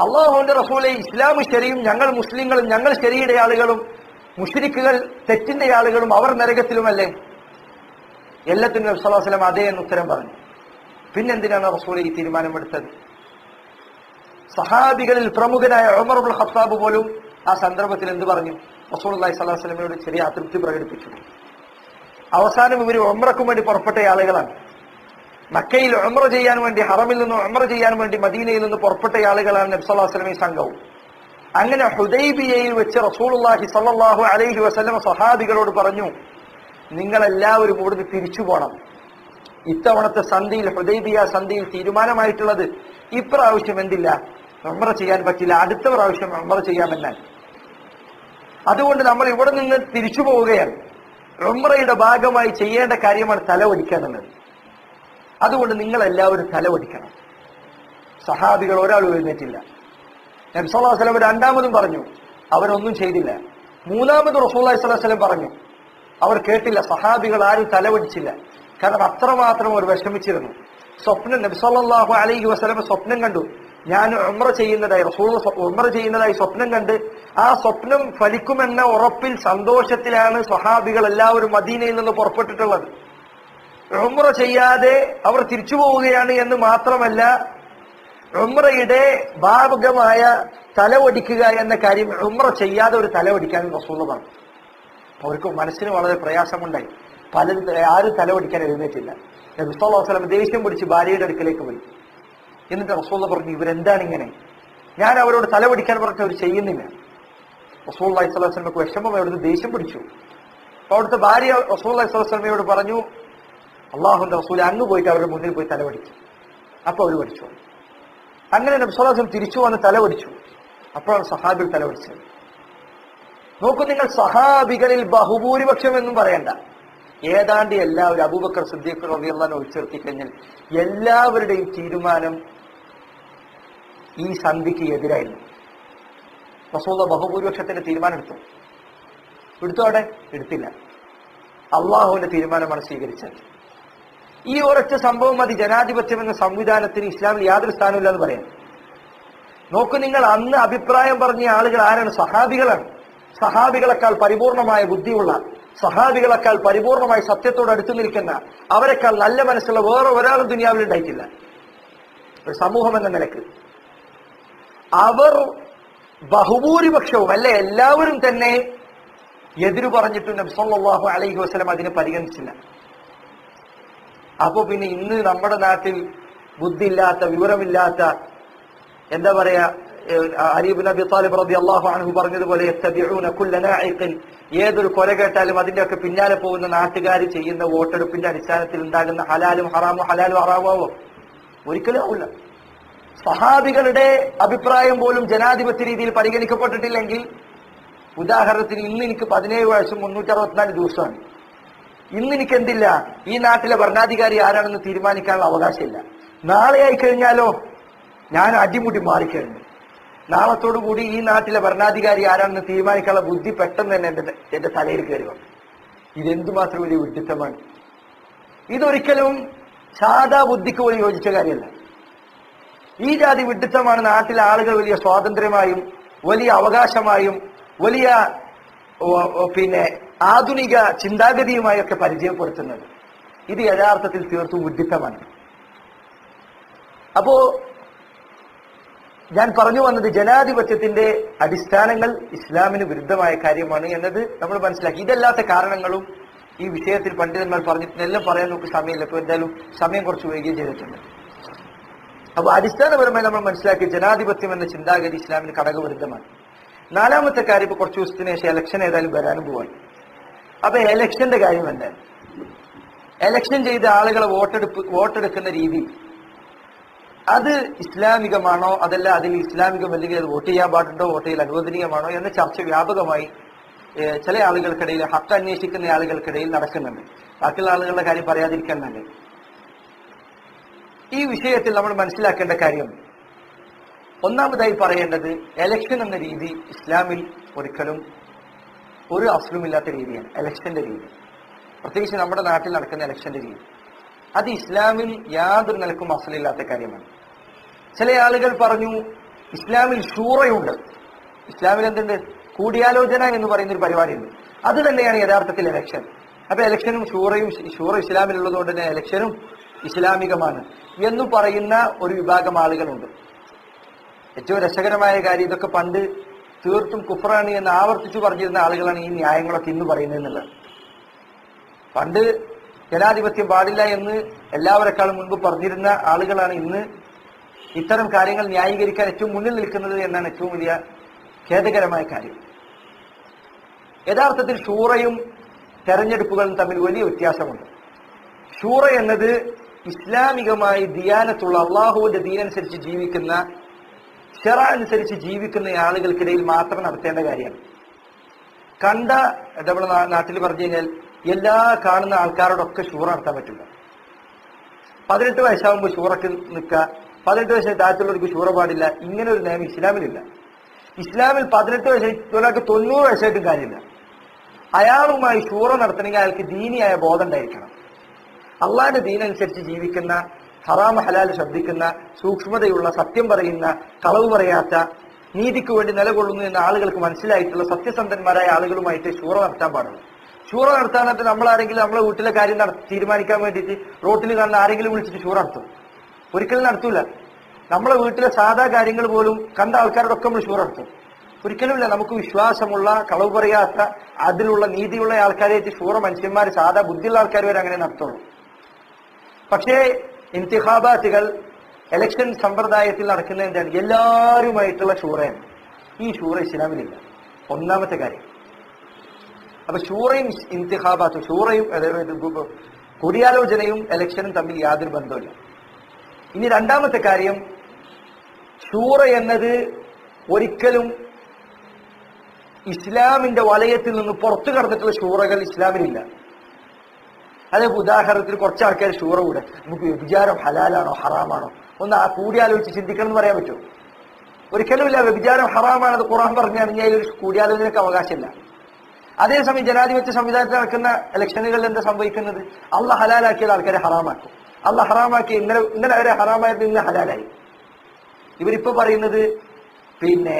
അള്ളാഹുവിന്റെ റസൂലെ, ഇസ്ലാം ശരിയും ഞങ്ങൾ മുസ്ലിങ്ങളും ഞങ്ങൾ ശരിയുടെ ആളുകളും മുശ്രിക്കുകൾ തെറ്റിന്റെ ആളുകളും അവർ നരകത്തിലുമല്ലേ? എല്ലാത്തിനും നബി സല്ലല്ലാഹു അലൈഹി വസല്ലം അതേ എന്ന് ഉത്തരം പറഞ്ഞു. പിന്നെന്തിനാണ് റസൂൽ ഈ തീരുമാനമെടുത്തത്? സഹാബികളിൽ പ്രമുഖനായ ഉമർ ഇബ്നുൽ ഖത്താബ് പോലും ആ സന്ദർഭത്തിൽ എന്ത് പറഞ്ഞു? റസൂലുള്ളാഹി സ്വല്ലല്ലാഹു അലൈഹി വസല്ലമയോട് ചെറിയ അതൃപ്തി പ്രകടിപ്പിച്ചു. അവസാനം ഇവർ ഉംറയ്ക്കും വേണ്ടി പുറപ്പെട്ട ആളുകളാണ്. മക്കയിൽ ഉംറ ചെയ്യാൻ വേണ്ടി, ഹറമിൽ നിന്ന് ഉംറ ചെയ്യാൻ വേണ്ടി മദീനയിൽ നിന്ന് പുറപ്പെട്ട ആളുകളാണ് നബി സല്ലല്ലാഹു അലൈഹി വസല്ലമയും സംഘവും. അങ്ങനെ ഹുദൈബിയയിൽ വെച്ച് റസൂലുള്ളാഹി സ്വല്ലല്ലാഹു അലൈഹി വസല്ലം സഹാബികളോട് പറഞ്ഞു, നിങ്ങളെല്ലാവരും ഇവിടുന്ന് തിരിച്ചു പോകണം. ഇത്തവണത്തെ സന്ധിയിൽ, ഹുദൈബിയ സന്ധിയിൽ തീരുമാനമായിട്ടുള്ളത് ഇപ്രാവശ്യം എന്തില്ല, ഉംറ ചെയ്യാൻ പറ്റില്ല, അടുത്ത പ്രാവശ്യം ഉംറ ചെയ്യാമെന്നാൽ. അതുകൊണ്ട് നമ്മൾ ഇവിടെ നിന്ന് തിരിച്ചു പോവുകയാണ്. ഉംറയുടെ ഭാഗമായി ചെയ്യേണ്ട കാര്യമാണ് തലവടിക്കുക എന്നുള്ളത്. അതുകൊണ്ട് നിങ്ങളെല്ലാവരും തലവടിക്കണം. സഹാബികൾ ഒരാൾ എഴുന്നേറ്റില്ല. നബി സല്ലല്ലാഹു അലൈഹി വസല്ലം രണ്ടാമതും പറഞ്ഞു, അവരൊന്നും ചെയ്തില്ല. മൂന്നാമത് റസൂലുള്ളാഹി സ്വല്ലല്ലാഹു അലൈഹി വസല്ലം പറഞ്ഞു, അവർ കേട്ടില്ല. സഹാബികൾ ആരും തലവടിച്ചില്ല. കാരണം അത്രമാത്രം അവർ വിഷമിച്ചിരുന്നു. സ്വപ്നം, നബി സല്ലല്ലാഹു അലൈഹി വസല്ലം സ്വപ്നം കണ്ടു. ഞാൻ ഉംറ ചെയ്യുന്നതായി, റസൂൽ ഉംറ ചെയ്യുന്നതായി സ്വപ്നം കണ്ട് ആ സ്വപ്നം ഫലിക്കുമെന്ന ഉറപ്പിൽ, സന്തോഷത്തിലാണ് സ്വഹാബികൾ എല്ലാവരും മദീനയിൽ നിന്ന് പുറപ്പെട്ടിട്ടുള്ളത്. ഉംറ ചെയ്യാതെ അവർ തിരിച്ചു പോവുകയാണ് എന്ന് മാത്രമല്ല, ഉംറയുടെ ഭാഗമായ തലവടിക്കുക എന്ന കാര്യം ഉംറ ചെയ്യാതെ ഒരു തലവടിക്കാൻ റസൂൽ പറഞ്ഞു. അവർക്ക് മനസ്സിന് വളരെ പ്രയാസമുണ്ടായി. പലരും ആരും തലവടിക്കാൻ എഴുന്നേറ്റില്ല. നബി സല്ലല്ലാഹു അലൈഹി വസല്ലം ദേഷ്യം പിടിച്ച് ഭാര്യയുടെ അടുക്കലേക്ക് പോയി. എന്നിട്ട് റസൂൽ പറഞ്ഞു, ഇവരെന്താണ് ഇങ്ങനെ? ഞാൻ അവരോട് തലവടിക്കാൻ പറഞ്ഞിട്ട് അവർ ചെയ്യുന്നില്ല. റസൂലുള്ളാഹി സ്വല്ലല്ലാഹു അലൈഹി വസല്ലമക്ക് വിഷമം, അവിടുന്ന് ദേഷ്യം പിടിച്ചു. അപ്പൊ അവിടുത്തെ ഭാര്യ റസൂലുള്ളാഹി സ്വല്ലല്ലാഹു അലൈഹി വസല്ലമയോട് പറഞ്ഞു, അള്ളാഹുവിന്റെ റസൂൽ അങ്ങ് പോയിട്ട് അവരുടെ മുന്നിൽ പോയി തലവടിച്ചു. അപ്പൊ അവർ പഠിച്ചു. അങ്ങനെ നബി സ്വല്ലല്ലാഹു അലൈഹി വസല്ലം തിരിച്ചു വന്ന് തല ഒടിച്ചു. അപ്പോഴാണ് സഹാബികൾ തല ഒടിച്ചത്. നോക്കൂ നിങ്ങൾ, സഹാബികളിൽ ബഹുഭൂരിപക്ഷം എന്നും പറയണ്ട, ഏതാണ്ട് എല്ലാവരും അബൂബക്കർ സിദ്ദീഖ് റളിയല്ലാഹു അൻഹു ഒഴിച്ചെടുത്തി കഴിഞ്ഞാൽ എല്ലാവരുടെയും തീരുമാനം ഈ സന്ധിക്ക് എതിരായിരുന്നു. റസൂലുള്ളാഹി ബഹുഭൂരിപക്ഷത്തിന്റെ തീരുമാനം എടുത്തു അവിടെ എടുത്തില്ല. അള്ളാഹുവിന്റെ തീരുമാനമാണ് സ്വീകരിച്ചത്. ഈ ഒരൊറ്റ സംഭവം മതി ജനാധിപത്യം എന്ന സംവിധാനത്തിന് ഇസ്ലാമിൽ യാതൊരു സ്ഥാനമില്ല എന്ന് പറയാം. നോക്കൂ നിങ്ങൾ, അന്ന് അഭിപ്രായം പറഞ്ഞ ആളുകൾ ആരാണ്? സഹാബികളാണ്. സഹാബികളെക്കാൾ പരിപൂർണമായ ബുദ്ധിയുള്ള, സഹാബികളെക്കാൾ പരിപൂർണമായി സത്യത്തോട് അടുത്തു നിൽക്കുന്ന, അവരെക്കാൾ നല്ല മനസ്സുള്ള വേറെ ഒരാളും ദുനിയാവിൽ ഉണ്ടായിട്ടില്ല. ഒരു സമൂഹം എന്ന നിലക്ക് അവർ ബഹുഭൂരിപക്ഷവും അല്ലെ എല്ലാവരും തന്നെ എതിരു പറഞ്ഞിട്ടും നബി സല്ലല്ലാഹു അലൈഹി വസല്ലം അതിനെ പരിഗണിച്ചില്ല. അപ്പോ പിന്നെ ഇന്ന് നമ്മുടെ നാട്ടിൽ ബുദ്ധിയില്ലാത്ത, വിവരമില്ലാത്ത, എന്താ പറയാ, അലി ഇബ്നു അബി ത്വാലിബ് റളിയല്ലാഹു അൻഹു പറഞ്ഞതുപോലെ യത്തബിഊന കുല്ല നാഇഖിൻ, ഏതൊരു കൊല കേട്ടാലും അതിന്റെ ഒക്കെ പിന്നാലെ പോകുന്ന നാട്ടുകാർ ചെയ്യുന്ന വോട്ടെടുപ്പിന്റെ അടിസ്ഥാനത്തിൽ ഉണ്ടാകുന്ന ഹലാലും ഹറാമോ ഹലാലും ഹറാമാവോ? ഒരിക്കലും ആവില്ല. സഹാബികളുടെ അഭിപ്രായം പോലും ജനാധിപത്യ രീതിയിൽ പരിഗണിക്കപ്പെട്ടിട്ടില്ലെങ്കിൽ, ഉദാഹരണത്തിന് ഇന്ന് എനിക്ക് 17 വയസ്സും 364 ദിവസമാണ്. ഇന്ന് എനിക്ക് എന്തില്ല, ഈ നാട്ടിലെ ഭരണാധികാരി ആരാണെന്ന് തീരുമാനിക്കാനുള്ള അവകാശമില്ല. നാളെ ആയി കഴിഞ്ഞാലോ ഞാൻ അടിമുടി മാറിക്കഴിഞ്ഞു. നാളത്തോടുകൂടി ഈ നാട്ടിലെ ഭരണാധികാരി ആരാണെന്ന് തീരുമാനിക്കാനുള്ള ബുദ്ധി പെട്ടെന്ന് തന്നെ എന്റെ തലയിൽ കയറി വന്നു. ഇതെന്തുമാത്രം വലിയ വിഡ്ഢിത്തമാണ്! ഇതൊരിക്കലും സാധാ ബുദ്ധിക്ക് പോലും യോജിച്ച കാര്യമല്ല. ഈ ജാതി വിഡ്ഢിത്തമാണ് നാട്ടിലെ ആളുകൾ വലിയ സ്വാതന്ത്ര്യമായും വലിയ അവകാശമായും വലിയ ആധുനിക ചിന്താഗതിയുമായി ഒക്കെ പരിചയപ്പെടുത്തുന്നത്. ഇത് യഥാർത്ഥത്തിൽ തീർത്തും വിഡ്ഢിത്തമാണ്. അപ്പോ ഞാൻ പറഞ്ഞു വന്നത്, ജനാധിപത്യത്തിന്റെ അടിസ്ഥാനങ്ങൾ ഇസ്ലാമിന് വിരുദ്ധമായ കാര്യമാണ് എന്നത് നമ്മൾ മനസ്സിലാക്കി. ഇതല്ലാത്ത കാരണങ്ങളും ഈ വിഷയത്തിൽ പണ്ഡിതന്മാർ പറഞ്ഞിട്ടുണ്ട്. എല്ലാം പറയാൻ നമുക്ക് സമയമില്ല. ഇപ്പൊ എന്തായാലും സമയം കുറച്ച് വൈകുകയും ചെയ്തിട്ടുണ്ട്. അപ്പൊ അടിസ്ഥാനപരമായി നമ്മൾ മനസ്സിലാക്കി, ജനാധിപത്യം എന്ന ചിന്താഗതി ഇസ്ലാമിന് ഘടകവിരുദ്ധമാണ്. നാലാമത്തെ കാര്യം, ഇപ്പൊ കുറച്ച് ദിവസത്തിന് ശേഷം ഇലക്ഷൻ ഏതായാലും വരാനും പോവാൻ. അപ്പൊ ഇലക്ഷന്റെ കാര്യം എന്താ? ഇലക്ഷൻ ചെയ്ത ആളുകളെ വോട്ടെടുക്കുന്ന രീതി അത് ഇസ്ലാമികമാണോ, അതല്ല അതിൽ ഇസ്ലാമികമല്ലെങ്കിൽ അത് വോട്ട് ചെയ്യാൻ പാടുണ്ടോ, വോട്ട് ചെയ്യൽ അനുവദനീയമാണോ എന്ന ചർച്ച വ്യാപകമായി ചില ആളുകൾക്കിടയിൽ, ഹക്ക് അന്വേഷിക്കുന്ന ആളുകൾക്കിടയിൽ നടക്കുന്നുണ്ട്. ബാക്കിയുള്ള ആളുകളുടെ കാര്യം പറയാതിരിക്കാൻ തന്നെ. ഈ വിഷയത്തിൽ നമ്മൾ മനസ്സിലാക്കേണ്ട കാര്യം, ഒന്നാമതായി പറയേണ്ടത്, എലക്ഷൻ എന്ന രീതി ഇസ്ലാമിൽ ഒരിക്കലും ഒരു അസ്ലുമില്ലാത്ത രീതിയാണ്. എലക്ഷന്റെ രീതി, പ്രത്യേകിച്ച് നമ്മുടെ നാട്ടിൽ നടക്കുന്ന എലക്ഷന്റെ രീതി, അത് ഇസ്ലാമിൽ യാതൊരു നിലക്കും അസ്ലില്ലാത്ത കാര്യമാണ്. ചില ആളുകൾ പറഞ്ഞു, ഇസ്ലാമിൽ ഷൂറയുണ്ട്. ഇസ്ലാമിൽ എന്തുണ്ട്? കൂടിയാലോചന എന്ന് പറയുന്നൊരു പരിപാടിയുണ്ട്. അത് തന്നെയാണ് യഥാർത്ഥത്തിൽ എലക്ഷൻ. അപ്പൊ എലക്ഷനും ഷൂറ ഇസ്ലാമിലുള്ളതുകൊണ്ട് തന്നെ എലക്ഷനും ഇസ്ലാമികമാണ് എന്ന് പറയുന്ന ഒരു വിഭാഗം ആളുകളുണ്ട്. ഏറ്റവും രസകരമായ കാര്യം, ഇതൊക്കെ പണ്ട് തീർത്തും കുഫറാണ് എന്ന് ആവർത്തിച്ചു പറഞ്ഞിരുന്ന ആളുകളാണ് ഈ ന്യായങ്ങളൊക്കെ ഇന്ന് പറയുന്നതെന്നുള്ളത്. പണ്ട് ജനാധിപത്യം പാടില്ല എന്ന് എല്ലാവരെക്കാളും മുൻപ് പറഞ്ഞിരുന്ന ആളുകളാണ് ഇന്ന് ഇത്തരം കാര്യങ്ങൾ ന്യായീകരിക്കാൻ ഏറ്റവും മുന്നിൽ നിൽക്കുന്നത് എന്നാണ് ഏറ്റവും വലിയ ഖേദകരമായ കാര്യം. യഥാർത്ഥത്തിൽ ഷൂറയും തെരഞ്ഞെടുപ്പുകളും തമ്മിൽ വലിയ വ്യത്യാസമുണ്ട്. ഷൂറ എന്നത് ഇസ്ലാമികമായി ദിയാനത്തുള്ള, അള്ളാഹുവിന്റെ ദീനനുസരിച്ച് ജീവിക്കുന്ന, ശറ അനുസരിച്ച് ജീവിക്കുന്ന ആളുകൾക്കിടയിൽ മാത്രം നടത്തേണ്ട കാര്യമാണ്. കണ്ട നമ്മുടെ നാട്ടിൽ പറഞ്ഞു കഴിഞ്ഞാൽ എല്ലാ കാണുന്ന ആൾക്കാരോടൊക്കെ ഷൂറ നടത്താൻ പറ്റില്ല. 18 വയസ്സാകുമ്പോൾ ഷൂറക്ക് നിൽക്കുക, 18 വയസ്സായി താഴത്തുള്ളവർക്ക് ഷൂറ പാടില്ല, ഇങ്ങനെ ഒരു നിയമം ഇസ്ലാമിലില്ല. ഇസ്ലാമിൽ 18 വയസ്സായി ഒരാൾക്ക് 90 വയസ്സായിട്ടും കാര്യമില്ല. അയാളുമായി ഷൂറ നടത്തണമെങ്കിൽ അയാൾക്ക് ദീനിയായ ബോധം ഉണ്ടായിരിക്കണം. അള്ളാഹിന്റെ ദീനനുസരിച്ച് ജീവിക്കുന്ന, ഹറാം ഹലാൽ ശ്രദ്ധിക്കുന്ന, സൂക്ഷ്മതയുള്ള, സത്യം പറയുന്ന, കളവ് പറയാത്ത, നീതിക്ക് വേണ്ടി നിലകൊള്ളുന്നു എന്ന ആളുകൾക്ക് മനസ്സിലായിട്ടുള്ള സത്യസന്ധന്മാരായ ആളുകളുമായിട്ട് ഷൂറ നടത്താൻ പാടുള്ളൂ. ഷൂറ നടത്താനായിട്ട് നമ്മളാരെങ്കിലും നമ്മളെ വീട്ടിലെ കാര്യം തീരുമാനിക്കാൻ വേണ്ടിയിട്ട് റോട്ടിൽ കാണുന്ന ആരെങ്കിലും വിളിച്ചിട്ട് ഷൂറ നടത്തും? ഒരിക്കലും നടത്തൂല. നമ്മളെ വീട്ടിലെ സാധാ കാര്യങ്ങൾ പോലും കണ്ട ആൾക്കാരോടൊക്കെ നമ്മൾ ഷൂറ നടത്തും? ഒരിക്കലുമില്ല. നമുക്ക് വിശ്വാസമുള്ള, കളവ് പറയാത്ത, അതിലുള്ള, നീതിയുള്ള ആൾക്കാരായിട്ട് ഷൂറ മനുഷ്യന്മാർ, സാധാ ബുദ്ധിയുള്ള ആൾക്കാർ വരെ അങ്ങനെ നടത്തുള്ളൂ. പക്ഷേ ഇന്തിഖാബാത്തുകൾ, എലക്ഷൻ സമ്പ്രദായത്തിൽ നടക്കുന്ന എന്താണ്? എല്ലാവരുമായിട്ടുള്ള ഷൂറയാണ്. ഈ ഷൂറ ഇസ്ലാമിലില്ല. ഒന്നാമത്തെ കാര്യം. അപ്പൊ ഷൂറയും ഇന്തിഖാബാത്തും, ഷൂറയും കൂടിയാലോചനയും എലക്ഷനും തമ്മിൽ യാതൊരു ബന്ധമില്ല. ഇനി രണ്ടാമത്തെ കാര്യം, ഷൂറ എന്നത് ഒരിക്കലും ഇസ്ലാമിന്റെ വലയത്തിൽ നിന്ന് പുറത്തു കടന്നിട്ടുള്ള ഷൂറകൾ ഇസ്ലാമിലില്ല. അതേ ഉദാഹരണത്തിന് കുറച്ച് ആൾക്കാർ ഷൂറ കൂടെ നമുക്ക് വ്യഭിചാരം ഹലാലാണോ ഹറാമാണോ ഒന്ന് ആ കൂടിയാലോചിച്ച് ചിന്തിക്കണം എന്ന് പറയാൻ പറ്റുമോ? ഒരിക്കലുമില്ല. വ്യഭിചാരം ഹറാമാണ്, അത് ഖുർആൻ പറഞ്ഞാണെങ്കിൽ അതിലൊരു കൂടിയാലോചനയ്ക്ക് അവകാശമില്ല. അതേസമയം ജനാധിപത്യ സംവിധാനത്തിൽ നടക്കുന്ന ഇലക്ഷനുകളിൽ എന്താ സംഭവിക്കുന്നത്? അള്ളാഹ് ഹലാലാക്കിയത് ആൾക്കാരെ ഹറാമാക്കും. അള്ളാഹ് ഹറാമാക്കി ഇന്നലെ അവരെ ഹറാമായത് ഇന്ന് ഹലാലായി. ഇവരിപ്പോ പറയുന്നത് പിന്നെ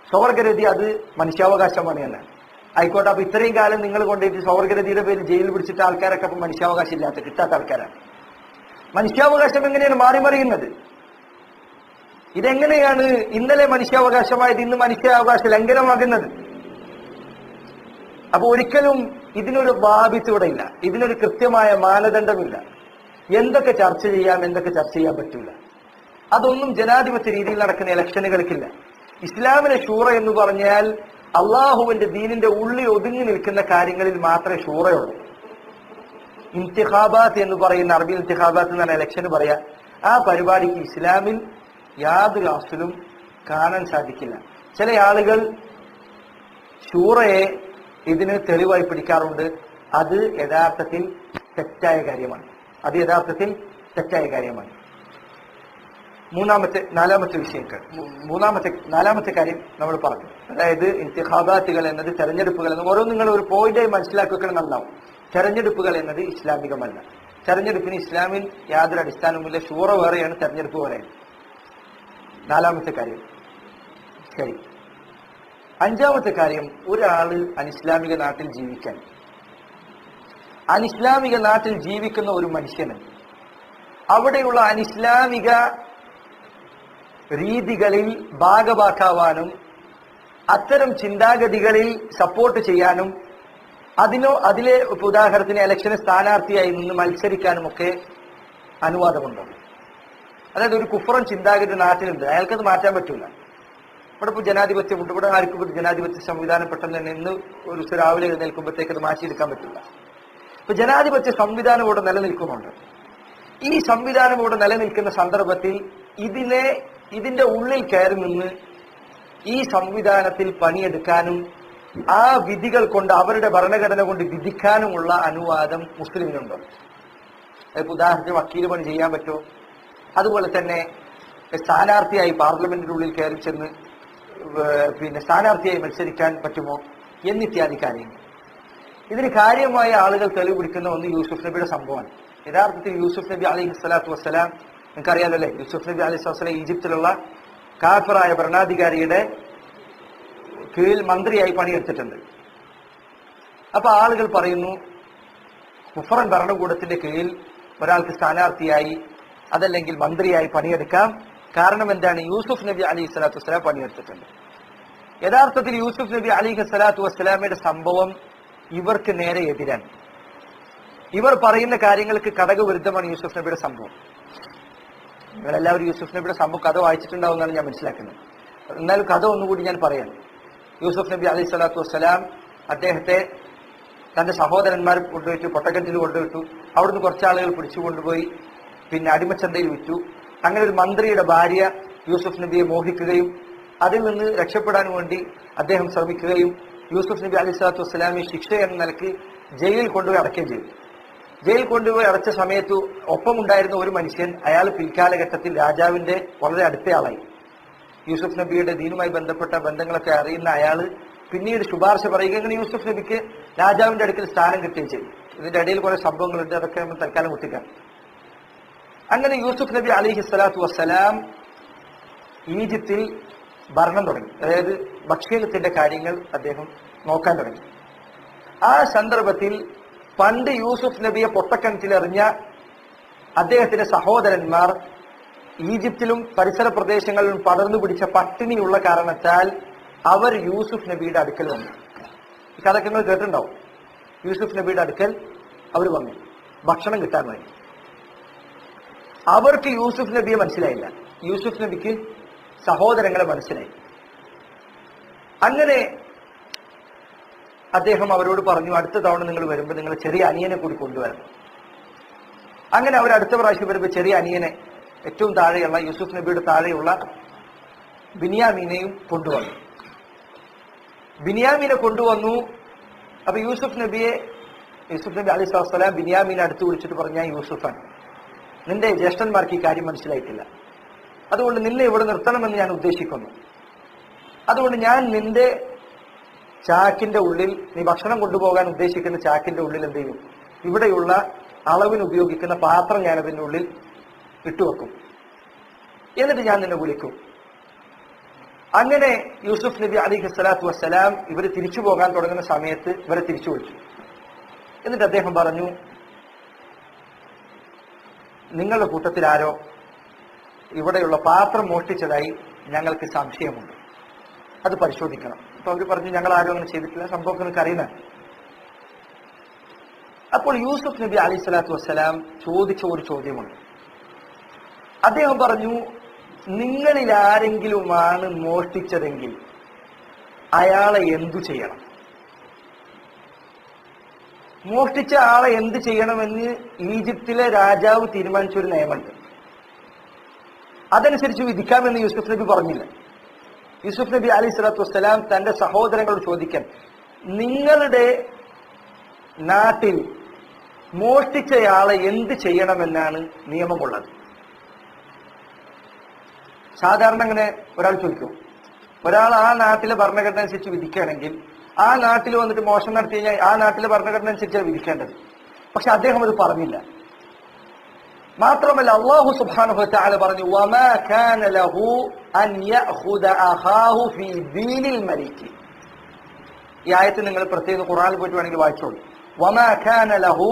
സ്വർഗരതി അത് മനുഷ്യാവകാശമാണ് എന്നാണ്. ആയിക്കോട്ടെ, അപ്പൊ ഇത്രയും കാലം നിങ്ങൾ കൊണ്ടുപോയിട്ട് സ്വർഗരതിയുടെ പേര് ജയിലിൽ പിടിച്ചിട്ട് ആൾക്കാരൊക്കെ അപ്പൊ മനുഷ്യാവകാശം ഇല്ലാത്ത കിട്ടാത്ത ആൾക്കാരാണ്. മനുഷ്യാവകാശം എങ്ങനെയാണ് മാറിമറിയുന്നത്? ഇതെങ്ങനെയാണ് ഇന്നലെ മനുഷ്യാവകാശമായത് ഇന്ന് മനുഷ്യാവകാശ ലംഘനമാകുന്നത്? അപ്പൊ ഒരിക്കലും ഇതിനൊരു ബാധിച്ചൂടെ ഇല്ല, ഇതിനൊരു കൃത്യമായ മാനദണ്ഡമില്ല. എന്തൊക്കെ ചർച്ച ചെയ്യാം, എന്തൊക്കെ ചർച്ച ചെയ്യാൻ പറ്റില്ല, അതൊന്നും ജനാധിപത്യ രീതിയിൽ നടക്കുന്ന ഇലക്ഷനുകൾക്കില്ല. ഇസ്ലാമിലെ ഷൂറ എന്ന് പറഞ്ഞാൽ അള്ളാഹുവിന്റെ ദീനിന്റെ ഉള്ളിൽ ഒതുങ്ങി നിൽക്കുന്ന കാര്യങ്ങളിൽ മാത്രമേ ഷൂറയുള്ളൂ. ഇന്തിഖാബാത്ത് എന്ന് പറയുന്ന, അറബി ഇന്തിഖാബാത്ത് എന്ന് പറഞ്ഞ ഇലക്ഷന് പറയാ, ആ പരിപാടിക്ക് ഇസ്ലാമിൽ യാതൊരു അസ്ലും കാണാൻ സാധിക്കില്ല. ചില ആളുകൾ ഷൂറയെ ഇതിന് തെളിവായി പിടിക്കാറുണ്ട്. അത് യഥാർത്ഥത്തിൽ തെറ്റായ കാര്യമാണ്. നാലാമത്തെ കാര്യം നമ്മൾ പറഞ്ഞു. അതായത് ഇന്തിഖാബാത്തുകൾ എന്നത്, തെരഞ്ഞെടുപ്പുകൾ എന്നത്, ഓരോ നിങ്ങൾ ഒരു പോയിന്റായി മനസ്സിലാക്കി വെക്കണം നന്നാവും. തെരഞ്ഞെടുപ്പുകൾ എന്നത് ഇസ്ലാമികമല്ല. തെരഞ്ഞെടുപ്പിന് ഇസ്ലാമിൽ യാതൊരു അടിസ്ഥാനവുമില്ല. ഷൂറ വേറെയാണ്, തെരഞ്ഞെടുപ്പ് വേറെയാണ്. നാലാമത്തെ കാര്യം. ശരി. അഞ്ചാമത്തെ കാര്യം, ഒരാള് അനിസ്ലാമിക നാട്ടിൽ ജീവിക്കുന്ന ഒരു മനുഷ്യന് അവിടെയുള്ള അനിസ്ലാമിക രീതികളിൽ ഭാഗവാക്കാവാനും അത്തരം ചിന്താഗതികളിൽ സപ്പോർട്ട് ചെയ്യാനും അതിലെ ഉദാഹരണത്തിന് ഇലക്ഷന് സ്ഥാനാർത്ഥിയായി നിന്ന് മത്സരിക്കാനും ഒക്കെ അനുവാദമുണ്ടോ? അതായത് ഒരു കുഫ്രൻ ചിന്താഗതി നാട്ടിലുണ്ട്, അയാൾക്കത് മാറ്റാൻ പറ്റൂല. ഇവിടെ ഇപ്പോൾ ജനാധിപത്യം ഉണ്ട്, ഇവിടെ ആർക്കും ജനാധിപത്യ സംവിധാനം പെട്ടെന്ന് തന്നെ ഇന്ന് ഒരു രാവിലെ എഴുന്നേൽക്കുമ്പോഴത്തേക്ക് അത് മാറ്റിയെടുക്കാൻ പറ്റില്ല. ഇപ്പൊ ജനാധിപത്യ സംവിധാനം ഇവിടെ നിലനിൽക്കുന്നുണ്ട്. ഈ സംവിധാനം ഇവിടെ നിലനിൽക്കുന്ന സന്ദർഭത്തിൽ ഇതിന്റെ ഉള്ളിൽ കയറി നിന്ന് ഈ സംവിധാനത്തിൽ പണിയെടുക്കാനും ആ വിധികൾ കൊണ്ട്, അവരുടെ ഭരണഘടന കൊണ്ട് വിധിക്കാനുമുള്ള അനുവാദം മുസ്ലിമിനുണ്ടോ? അതിപ്പോ ഉദാഹരണത്തിന് വക്കീൽ പണി ചെയ്യാൻ പറ്റുമോ? അതുപോലെ തന്നെ സ്ഥാനാർത്ഥിയായി പാർലമെന്റിന്റെ ഉള്ളിൽ കയറി ചെന്ന് സ്ഥാനാർത്ഥിയായി മത്സരിക്കാൻ പറ്റുമോ എന്നിത്യാദി കാര്യങ്ങൾ. ഇതിന് കാര്യമായ ആളുകൾ തെളിവ് പിടിക്കുന്ന ഒന്ന് യൂസുഫ് നബിയുടെ സംഭവമാണ്. യഥാർത്ഥത്തിൽ യൂസുഫ് നബി അലൈഹി സ്വലാത്തു വസ്സലാം, നിങ്ങൾക്കറിയാലോ അല്ലെ, യൂസുഫ് നബി അലൈഹി സ്വലാം ഈജിപ്തിലുള്ള കാഫിറായ ഭരണാധികാരിയുടെ കീഴിൽ മന്ത്രിയായി പണിയെടുത്തിട്ടുണ്ട്. അപ്പൊ ആളുകൾ പറയുന്നു, കുഫറൻ ഭരണകൂടത്തിന്റെ കീഴിൽ ഒരാൾക്ക് സ്ഥാനാർത്ഥിയായി അതല്ലെങ്കിൽ മന്ത്രിയായി പണിയെടുക്കാം. കാരണം എന്താണ്? യൂസുഫ് നബി അലൈഹി സ്വലാത്തു വസ്സലാം പണിയെടുത്തിട്ടുണ്ട്. യഥാർത്ഥത്തിൽ യൂസുഫ് നബി അലൈഹി സ്വലാത്തു വസ്സലാമയുടെ സംഭവം ഇവർക്ക് നേരെ എതിരാണ്. ഇവർ പറയുന്ന കാര്യങ്ങൾക്ക് കടകവിരുദ്ധമാണ് യൂസുഫ് നബിയുടെ സംഭവം. നിങ്ങളെല്ലാവരും യൂസുഫ് നബിയുടെ സംഭവം കഥ വായിച്ചിട്ടുണ്ടാവുമെന്നാണ് ഞാൻ മനസ്സിലാക്കുന്നത്. എന്നാലും കഥ ഒന്നുകൂടി ഞാൻ പറയാം. യൂസുഫ് നബി അലൈഹി സ്വലാത്തു വസ്സലാം അദ്ദേഹത്തെ തന്റെ സഹോദരന്മാർ കൊണ്ടുപോയിട്ട് പൊട്ടക്കറ്റിൽ കൊണ്ടുവിട്ടു. അവിടുന്ന് കുറച്ചാളുകൾ പിടിച്ചു കൊണ്ടുപോയി അടിമച്ചന്തയിൽ വിറ്റു. അങ്ങനെ ഒരു മന്ത്രിയുടെ ഭാര്യ യൂസുഫ് നബിയെ മോഹിക്കുകയും അതിൽ നിന്ന് രക്ഷപ്പെടാൻ വേണ്ടി അദ്ദേഹം ശ്രമിക്കുകയും യൂസുഫ് നബി അലൈഹി സ്വലാത്തു വസ്സലാമി ശിക്ഷ എന്ന നിലയ്ക്ക് ജയിലിൽ കൊണ്ടുപോയി അടയ്ക്കുകയും ചെയ്തു. ജയിൽ കൊണ്ടുപോയി അടച്ച സമയത്ത് ഒപ്പമുണ്ടായിരുന്ന ഒരു മനുഷ്യൻ, അയാൾ പിൽക്കാലഘട്ടത്തിൽ രാജാവിന്റെ വളരെ അടുത്തയാളായി. യൂസുഫ് നബിയുടെ ദീനുമായി ബന്ധപ്പെട്ട ബന്ധങ്ങളൊക്കെ അറിയുന്ന അയാൾ പിന്നീട് ശുപാർശ പറയുക. അങ്ങനെ യൂസുഫ് നബിക്ക് രാജാവിന്റെ അടുക്കൽ സ്ഥാനം കിട്ടുകയും ചെയ്തു. ഇതിന്റെ ഇടയിൽ കുറെ സംഭവങ്ങളുണ്ട്, അതൊക്കെ നമ്മൾ തൽക്കാലം വിട്ടിക്കാം. അങ്ങനെ യൂസുഫ് നബി അലൈഹി സ്വലാത്തു വസ്സലാം ഈജിപ്തിൽ ഭരണം തുടങ്ങി. അതായത് ഭക്ഷ്യത്തിന്റെ കാര്യങ്ങൾ അദ്ദേഹം നോക്കാൻ തുടങ്ങി. ആ സന്ദർഭത്തിൽ പണ്ട് യൂസുഫ് നബിയെ പൊട്ടക്കിണറ്റിലെറിഞ്ഞ അദ്ദേഹത്തിന്റെ സഹോദരന്മാർ ഈജിപ്തിലും പരിസര പ്രദേശങ്ങളിലും പടർന്നു പിടിച്ച പട്ടിണിയുള്ള കാരണത്താൽ അവർ യൂസുഫ് നബിയുടെ അടുക്കൽ വന്നു. ഈ കഥയൊക്കെ നിങ്ങൾ കേട്ടിട്ടുണ്ടാവും. യൂസുഫ് നബിയുടെ അടുക്കൽ അവർ വന്നു ഭക്ഷണം കിട്ടാൻ വേണ്ടി. അവർക്ക് യൂസുഫ് നബിയെ മനസ്സിലായില്ല, യൂസുഫ് നബിക്ക് സഹോദരങ്ങളെ മനസ്സിലായി. അങ്ങനെ അദ്ദേഹം അവരോട് പറഞ്ഞു, അടുത്ത തവണ നിങ്ങൾ വരുമ്പോൾ നിങ്ങൾ ചെറിയ അനിയനെ കൂടി കൊണ്ടുവരണം. അങ്ങനെ അവർ അടുത്ത പ്രാവശ്യം വരുമ്പോൾ ചെറിയ അനിയനെ ഏറ്റവും താഴെയുള്ള യൂസുഫ് നബിയുടെ താഴെയുള്ള ബിനിയാമീനെയും കൊണ്ടുവന്നു. ബിനിയാമീനെ കൊണ്ടുവന്നു. അപ്പൊ യൂസുഫ് നബി അലൈഹി സ്വലാം ബിനിയാമീനെ അടുത്ത് വിളിച്ചിട്ട് പറഞ്ഞ, യൂസുഫാൻ, നിന്റെ ജ്യേഷ്ഠന്മാർക്ക് ഈ കാര്യം മനസ്സിലായിട്ടില്ല, അതുകൊണ്ട് നിന്നെ ഇവിടെ നിർത്തണമെന്ന് ഞാൻ ഉദ്ദേശിക്കുന്നു. അതുകൊണ്ട് ഞാൻ നിന്റെ ചാക്കിന്റെ ഉള്ളിൽ, നീ ഭക്ഷണം കൊണ്ടുപോകാൻ ഉദ്ദേശിക്കുന്ന ചാക്കിന്റെ ഉള്ളിൽ എന്ത് ചെയ്യും, ഇവിടെയുള്ള അളവിന് ഉപയോഗിക്കുന്ന പാത്രം ഞാൻ അതിൻ്റെ ഉള്ളിൽ ഇട്ടുവെക്കും, എന്നിട്ട് ഞാൻ നിന്നെ വിളിക്കും. അങ്ങനെ യൂസുഫ് നബി അലൈഹി സ്വലാത്തു വസ്സലാം ഇവർ തിരിച്ചു പോകാൻ തുടങ്ങുന്ന സമയത്ത് ഇവരെ തിരിച്ചു വിളിച്ചു. എന്നിട്ട് അദ്ദേഹം പറഞ്ഞു, നിങ്ങളുടെ കൂട്ടത്തിൽ ആരോ ഇവിടെയുള്ള പാത്രം മോഷ്ടിച്ചതായി ഞങ്ങൾക്ക് സംശയമുണ്ട്, അത് പരിശോധിക്കണം. അപ്പൊ അവർ പറഞ്ഞു, ഞങ്ങൾ ആരും അങ്ങനെ ചെയ്തിട്ടില്ല, സംഭവം നിങ്ങൾക്ക് അറിയുന്ന. അപ്പോൾ യൂസുഫ് നബി അലൈഹി സ്വലാത്തു വസ്സലാം ചോദിച്ച ഒരു ചോദ്യമുണ്ട്. അദ്ദേഹം പറഞ്ഞു, നിങ്ങളിൽ ആരെങ്കിലുമാണ് മോഷ്ടിച്ചതെങ്കിൽ അയാളെ എന്തു ചെയ്യണം? മോഷ്ടിച്ച ആളെ എന്ത് ചെയ്യണമെന്ന് ഈജിപ്തിലെ രാജാവ് തീരുമാനിച്ച ഒരു നിയമമുണ്ട്. അതനുസരിച്ച് വിധിക്കാമെന്ന് യൂസുഫ് നബി പറഞ്ഞില്ല. യൂസുഫ് നബി അലൈഹി സ്വലാത്തു വസ്സലാം തന്റെ സഹോദരങ്ങളോട് ചോദിക്കാൻ, നിങ്ങളുടെ നാട്ടിൽ മോഷ്ടിച്ചയാളെ എന്ത് ചെയ്യണമെന്നാണ് നിയമമുള്ളത്? സാധാരണ അങ്ങനെ ഒരാൾ ചോദിക്കും. ഒരാൾ ആ നാട്ടിലെ ഭരണഘടന അനുസരിച്ച് വിധിക്കുകയാണെങ്കിൽ ആ നാട്ടിൽ വന്നിട്ട് മോഷണം നടത്തി കഴിഞ്ഞാൽ ആ നാട്ടിലെ ഭരണഘടന അനുസരിച്ചാണ് വിധിക്കേണ്ടത്. പക്ഷെ അദ്ദേഹം അത് പറഞ്ഞില്ല. മാത്രമല്ല, അല്ലാഹു സുബ്ഹാനഹു വ തആല പറഞ്ഞു, വമാ കാന ലഹു അൻ യഅഖുദ അഖാഹു ഫീ ദീനിൽ മലിക്. ഈ ആയത്ത് നിങ്ങൾ പ്രത്യേകം ഖുർആനിൽ പോയിട്ട് വേണമെങ്കിൽ വായിച്ചോളൂ. വമാ കാന ലഹു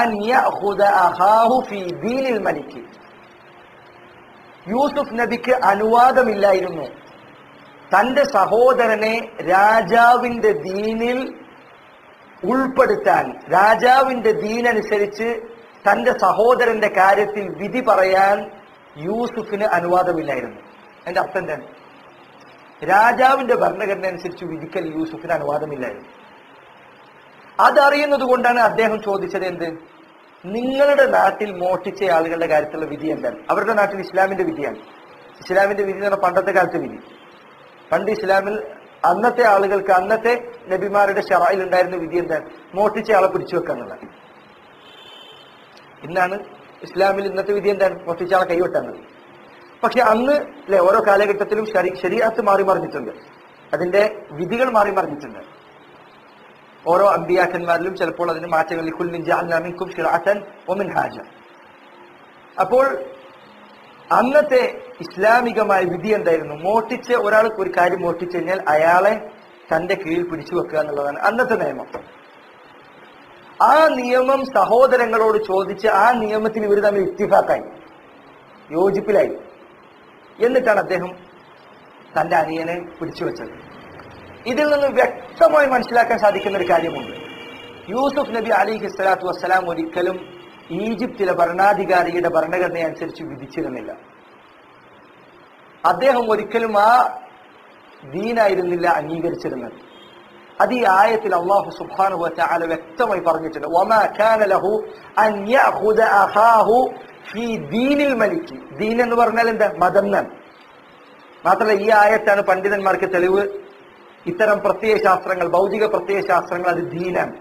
അൻ യഅഖുദ അഖാഹു ഫീ ദീനിൽ മലിക്. യൂസുഫ് നബിക്ക് അനുവാദമില്ലായിരുന്നു തന്റെ സഹോദരനെ രാജാവിന്റെ ദീനിൽ ഉൾപ്പെടുത്താൻ. രാജാവിന്റെ ദീനനുസരിച്ച് തന്റെ സഹോദരന്റെ കാര്യത്തിൽ വിധി പറയാൻ യൂസുഫിന് അനുവാദമില്ലായിരുന്നു. എന്റെ അർത്ഥം എന്താണ്? രാജാവിന്റെ ഭരണഘടന അനുസരിച്ച് വിധിക്കൽ യൂസുഫിന് അനുവാദമില്ലായിരുന്നു. അതറിയുന്നത് കൊണ്ടാണ് അദ്ദേഹം ചോദിച്ചത്, എന്ത്, നിങ്ങളുടെ നാട്ടിൽ മോഷ്ടിച്ച ആളുകളുടെ കാര്യത്തിലുള്ള വിധി എന്താണ്? അവരുടെ നാട്ടിൽ ഇസ്ലാമിന്റെ വിധിയാണ്. ഇസ്ലാമിന്റെ വിധി എന്ന് പറഞ്ഞാൽ പണ്ടത്തെ കാലത്തെ വിധി. പണ്ട് ഇസ്ലാമിൽ അന്നത്തെ ആളുകൾക്ക്, അന്നത്തെ നബിമാരുടെ ശറയിൽ ഉണ്ടായിരുന്ന വിധി എന്താണ്? മോഷ്ടിച്ച ആളെ പിടിച്ചു വെക്കുക എന്നുള്ളത്. ഇന്നാണ് ഇസ്ലാമിൽ ഇന്നത്തെ വിധി എന്താണ്? മോഷ്ടിച്ച ആളെ കൈവെട്ടാന്നുള്ളത്. പക്ഷെ അന്ന് അല്ലെ, ഓരോ കാലഘട്ടത്തിലും ശരീഅത്ത് മാറി മറിഞ്ഞിട്ടുണ്ട്, അതിന്റെ വിധികൾ മാറി മറിഞ്ഞിട്ടുണ്ട്. ഓരോ അമ്പിയാക്കന്മാരിലും ചിലപ്പോൾ അതിന് മാറ്റങ്ങൾ. ലികുല്ലിൻ ജഅൽനാ മിൻകും ശിർഅതൻ വമിൻഹാജ. അപ്പോൾ അന്നത്തെ ഇസ്ലാമികമായ വിധി എന്തായിരുന്നു? മോഷ്ടിച്ച് ഒരാൾക്ക് ഒരു കാര്യം മോഷ്ടിച്ചു കഴിഞ്ഞാൽ അയാളെ തന്റെ കീഴിൽ പിടിച്ചു വെക്കുക എന്നുള്ളതാണ് അന്നത്തെ നിയമം. ആ നിയമം സഹോദരങ്ങളോട് ചോദിച്ച് ആ നിയമത്തിൽ ഇവർ തമ്മിൽ ഇത്തിഫാക്കായി, യോജിപ്പിലായി. എന്നിട്ടാണ് അദ്ദേഹം തന്റെ അനിയനെ പിടിച്ചു വെച്ചത്. ഇതിൽ നിന്ന് വ്യക്തമായി മനസ്സിലാക്കാൻ സാധിക്കുന്ന ഒരു കാര്യമുണ്ട്. യൂസുഫ് നബി അലൈഹി സ്വലാത്തു വസ്സലാം ഒരിക്കലും ഈജിപ്തിലെ ഭരണാധികാരിയുടെ ഭരണഘടന അനുസരിച്ച് വിധിച്ചിരുന്നില്ല. അദ്ദേഹം ഒരിക്കലും ആ ദീനായിരുന്നില്ല അംഗീകരിച്ചിരുന്നത്. അത് ഈ ആയത്തിൽ അല്ലാഹു സുബ്ഹാനഹു വ തആല വ്യക്തമായി പറഞ്ഞിട്ടുണ്ട്. വമാ കാന ലഹു അൻ യഅഖുദ അഖാഹു ഫീ ദീനിൽ മലിക്. ദീൻ എന്ന് പറഞ്ഞാൽ എന്താ? മതം എന്നാണ്. മാത്രമല്ല, ഈ ആയത്താണ് പണ്ഡിതന്മാർക്ക് തെളിവ്. ഇത്തരം പ്രത്യയശാസ്ത്രങ്ങൾ, ഭൗതിക പ്രത്യയശാസ്ത്രങ്ങൾ, അത് ദീനാണ്.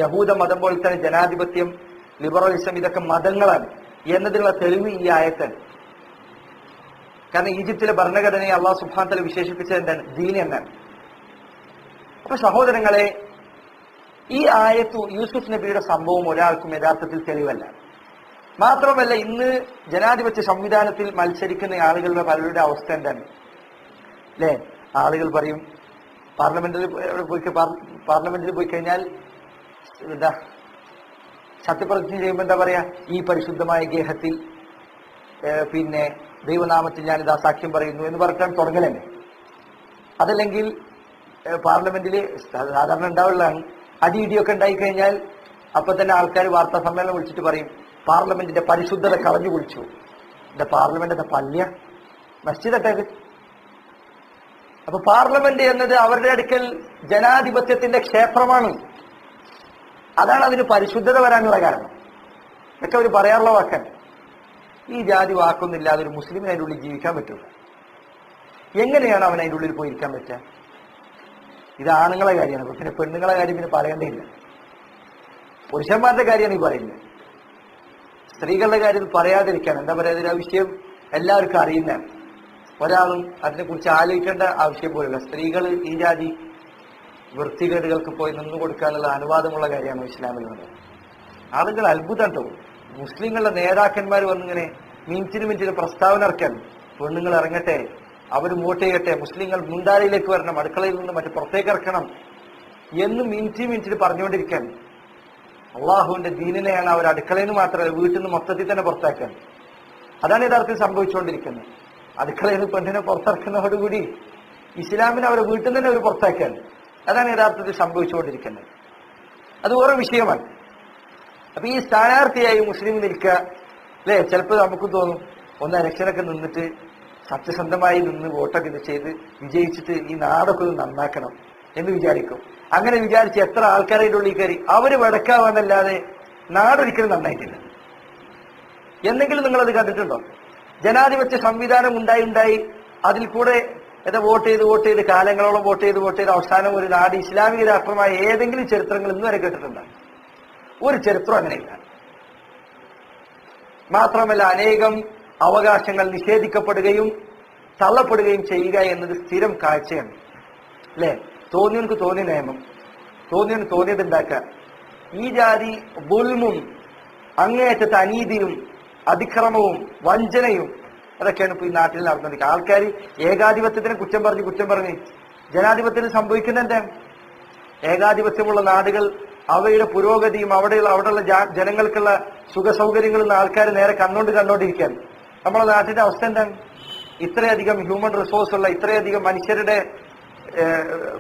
യഹൂദ മതം പോലെ തന്നെ ജനാധിപത്യം, ലിബറലിസം, ഇതൊക്കെ മതങ്ങളാണ് എന്നതിനുള്ള തെളിവ് ഈ ആയത്താണ്. കാരണം ഈജിപ്തിലെ ഭരണഘടനയെ അല്ലാഹു സുബ്ഹാനഹു വ തആല വിശേഷിപ്പിച്ചത് എന്താണ്? ദീൻ എന്നാണ്. അപ്പൊ സഹോദരങ്ങളെ, ഈ ആയത്ത് യൂസുഫ് നബിയുടെ സംഭവം ഒരാൾക്കും യഥാർത്ഥത്തിൽ തെളിവല്ല. മാത്രമല്ല, ഇന്ന് ജനാധിപത്യ സംവിധാനത്തിൽ മത്സരിക്കുന്ന ആളുകളുടെ പലരുടെ അവസ്ഥ എന്താണ് അല്ലേ? ആളുകൾ പറയും, പാർലമെന്റിൽ പോയി കഴിഞ്ഞാൽ എന്താ സത്യപ്രതിജ്ഞ ചെയ്യുമ്പോൾ എന്താ പറയാ? ഈ പരിശുദ്ധമായ ഗേഹത്തിൽ പിന്നെ ദൈവനാമത്തിൽ ഞാനിതാ സാക്ഷ്യം പറയുന്നു എന്ന് പറഞ്ഞിട്ടാണ് തുടങ്ങലന്നെ. അതല്ലെങ്കിൽ പാർലമെന്റിൽ സാധാരണ ഉണ്ടാവുള്ളതാണ്, അടിയിടിയൊക്കെ ഉണ്ടായിക്കഴിഞ്ഞാൽ അപ്പൊ തന്നെ ആൾക്കാർ വാർത്താ സമ്മേളനം വിളിച്ചിട്ട് പറയും, പാർലമെന്റിന്റെ പരിശുദ്ധത കളഞ്ഞു കുളിച്ചു. എന്റെ പാർലമെന്റിന്റെ പള്ളിയ മസ്ജിദൊക്കെ. അപ്പൊ പാർലമെന്റ് എന്നത് അവരുടെ അടുക്കൽ ജനാധിപത്യത്തിന്റെ ക്ഷേത്രമാണ്. അതാണ് അതിന് പരിശുദ്ധത വരാനുള്ള കാരണം. ഇതൊക്കെ അവർ പറയാനുള്ള വാക്കാൻ. ഈ ജാതി വാക്കൊന്നുമില്ലാതെ ഒരു മുസ്ലിമിന് അതിൻ്റെ ഉള്ളിൽ ജീവിക്കാൻ പറ്റില്ല. എങ്ങനെയാണ് അവൻ അതിൻ്റെ ഉള്ളിൽ പോയിരിക്കാൻ പറ്റുക? ഇത് ആണുങ്ങളെ കാര്യമാണ്. പിന്നെ പെണ്ണുങ്ങളെ കാര്യം പിന്നെ പറയേണ്ടതില്ല. പുരുഷന്മാരുടെ കാര്യമാണ് ഈ പറയുന്നത്. സ്ത്രീകളുടെ കാര്യം പറയാതിരിക്കാൻ എന്താ പറയുക, ഇതിന്റെ വിഷയം എല്ലാവർക്കും അറിയുന്നതാണ്. ഒരാളും അതിനെക്കുറിച്ച് ആലോചിക്കേണ്ട ആവശ്യം പോലില്ല. സ്ത്രീകൾ ഈ ജാതി വൃത്തികേടുകൾക്ക് പോയി നിന്നു കൊടുക്കാനുള്ള അനുവാദമുള്ള കാര്യമാണ് ഇസ്ലാമിലുള്ളത്. ആളുകൾ അത്ഭുതം തോന്നും. മുസ്ലിങ്ങളുടെ നേതാക്കന്മാർ വന്നിങ്ങനെ മിനിറ്റിന് പ്രസ്താവന ഇറക്കാൻ, പെണ്ണുങ്ങൾ ഇറങ്ങട്ടെ, അവർ വോട്ട് ചെയ്യട്ടെ, മുസ്ലിങ്ങൾ മുൻധാരയിലേക്ക് വരണം, അടുക്കളയിൽ നിന്ന് മറ്റു പുറത്തേക്ക് ഇറക്കണം എന്ന് മിനിറ്റിന് പറഞ്ഞുകൊണ്ടിരിക്കാൻ. അള്ളാഹുവിന്റെ ദീനിനെയാണ് അവർ അടുക്കളയിൽ നിന്ന് മാത്രമല്ല വീട്ടിൽ നിന്ന് മൊത്തത്തിൽ തന്നെ പുറത്താക്കാൻ. അതാണ് യഥാർത്ഥത്തിൽ സംഭവിച്ചുകൊണ്ടിരിക്കുന്നത്. അടുക്കളയിൽ നിന്ന് പെണ്ണിനെ പുറത്തിറക്കുന്നതോടുകൂടി ഇസ്ലാമിനെ അവരെ വീട്ടിൽ നിന്ന് തന്നെ അവർ പുറത്താക്കാൻ. അതാണ് യഥാർത്ഥത്തിൽ സംഭവിച്ചുകൊണ്ടിരിക്കുന്നത്. അത് ഓരോ വിഷയമാണ്. അപ്പൊ ഈ സ്ഥാനാർത്ഥിയായി മുസ്ലിം നിൽക്കുക അല്ലെ, ചിലപ്പോൾ നമുക്ക് തോന്നും ഒന്ന് ഇലക്ഷനൊക്കെ നിന്നിട്ട് സത്യസന്ധമായി നിന്ന് വോട്ടൊക്കെ ചെയ്ത് വിജയിച്ചിട്ട് ഈ നാടൊക്കെ ഒന്ന് നന്നാക്കണം എന്ന് വിചാരിക്കും. അങ്ങനെ വിചാരിച്ച് എത്ര ആൾക്കാരുടെ ഉള്ളിൽ കയറി അവര് വടക്കാവാന്നല്ലാതെ നാടൊരിക്കലും നന്നായിട്ടില്ല. എന്തെങ്കിലും നിങ്ങളത് കണ്ടിട്ടുണ്ടോ? ജനാധിപത്യ സംവിധാനം ഉണ്ടായി അതിൽ കൂടെ വോട്ട് ചെയ്ത് കാലങ്ങളോളം വോട്ട് ചെയ്ത് അവസാനം ഒരു നാട് ഇസ്ലാമിക രാഷ്ട്രമായ ഏതെങ്കിലും ചരിത്രങ്ങൾ ഇന്ന് വരെ കേട്ടിട്ടുണ്ടോ? ഒരു ചരിത്രം അങ്ങനെയില്ല. മാത്രമല്ല അനേകം അവകാശങ്ങൾ നിഷേധിക്കപ്പെടുകയും തള്ളപ്പെടുകയും ചെയ്യുക എന്നത് സ്ഥിരം കാഴ്ചയാണ് അല്ലെ. തോന്നിയവർക്ക് തോന്നിയ നിയമം, തോന്നിയവന് തോന്നിയത് ഉണ്ടാക്കാൻ. ഈ ജാതി ദുൽമും അങ്ങേയറ്റത്തെ അനീതിയും അതിക്രമവും വഞ്ചനയും അതൊക്കെയാണ് ഇപ്പൊ ഈ നാട്ടിൽ നടന്നുകൊണ്ടിരിക്കുക. ആൾക്കാർ ഏകാധിപത്യത്തിനെ കുറ്റം പറഞ്ഞ് ജനാധിപത്യത്തിൽ സംഭവിക്കുന്ന എന്താ? ഏകാധിപത്യമുള്ള നാടുകൾ അവയുടെ പുരോഗതിയും അവിടെയുള്ള ജനങ്ങൾക്കുള്ള സുഖ സൗകര്യങ്ങളും ആൾക്കാർ നേരെ കണ്ടോണ്ടിരിക്കാൻ. നമ്മുടെ നാട്ടിന്റെ അവസ്ഥ എന്താണ്? ഇത്രയധികം ഹ്യൂമൻ റിസോഴ്സ് ഉള്ള, ഇത്രയധികം മനുഷ്യരുടെ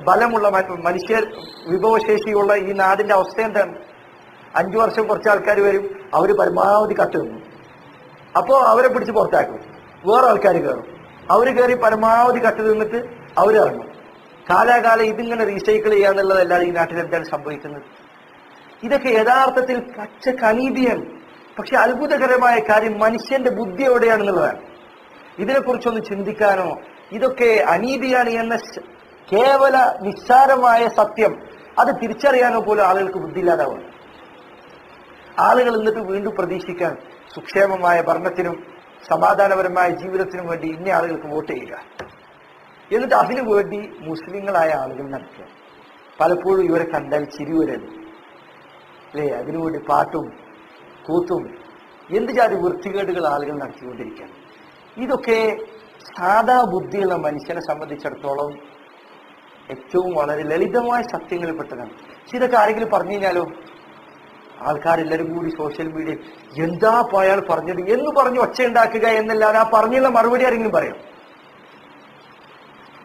ബലമുള്ള, മനുഷ്യ വിഭവശേഷിയുള്ള ഈ നാടിന്റെ അവസ്ഥ എന്താണ്? 5 വർഷം കുറച്ച് ആൾക്കാർ വരും, അവര് പരമാവധി കട്ട് നിന്നു. അപ്പോ അവരെ പിടിച്ച് പുറത്താക്കും, വേറെ ആൾക്കാർ കയറും, അവര് കയറി പരമാവധി കട്ട് നിന്നിട്ട് അവരിറങ്ങും. കാലാകാലം ഇതിങ്ങനെ റീസൈക്കിൾ ചെയ്യാന്നുള്ളതല്ലാതെ ഈ നാട്ടിൽ എന്താണ് സംഭവിക്കുന്നത്? ഇതൊക്കെ യഥാർത്ഥത്തിൽ പച്ച അനീതിയാണ്. പക്ഷെ അത്ഭുതകരമായ കാര്യം മനുഷ്യന്റെ ബുദ്ധി എവിടെയാണെന്നുള്ളതാണ്. ഇതിനെക്കുറിച്ചൊന്ന് ചിന്തിക്കാനോ ഇതൊക്കെ അനീതിയാണ് എന്ന കേവല നിസ്സാരമായ സത്യം അത് തിരിച്ചറിയാനോ പോലും ആളുകൾക്ക് ബുദ്ധിയില്ലാതാവുന്നു. ആളുകൾ എന്നിട്ട് വീണ്ടും പ്രതീക്ഷിക്കാൻ സുക്ഷേമമായ ഭരണത്തിനും സമാധാനപരമായ ജീവിതത്തിനും വേണ്ടി ഇന്ന ആളുകൾക്ക് വോട്ട് ചെയ്യുക, എന്നിട്ട് അതിനു വേണ്ടി മുസ്ലിങ്ങളായ ആളുകൾ നടക്കുക. പലപ്പോഴും ഇവരെ കണ്ടാൽ ചിരി വരും അല്ലേ. അതിനുവേണ്ടി പാട്ടും കൂത്തും എന്ത് ജാതി വൃത്തികേടുകൾ ആളുകൾ നടത്തിക്കൊണ്ടിരിക്കുകയാണ്. ഇതൊക്കെ സാധാ ബുദ്ധിയുള്ള മനുഷ്യനെ സംബന്ധിച്ചിടത്തോളം ഏറ്റവും വളരെ ലളിതമായ സത്യങ്ങളിൽപ്പെട്ടതാണ്. പക്ഷെ ഇതൊക്കെ ആരെങ്കിലും പറഞ്ഞു കഴിഞ്ഞാലോ ആൾക്കാരെല്ലാവരും കൂടി സോഷ്യൽ മീഡിയ എന്താ അയാൾ പറഞ്ഞത് എന്ന് പറഞ്ഞ് ഒച്ചയുണ്ടാക്കുക എന്നല്ലാതെ ആ പറഞ്ഞുള്ള മറുപടി ആരെങ്കിലും പറയും?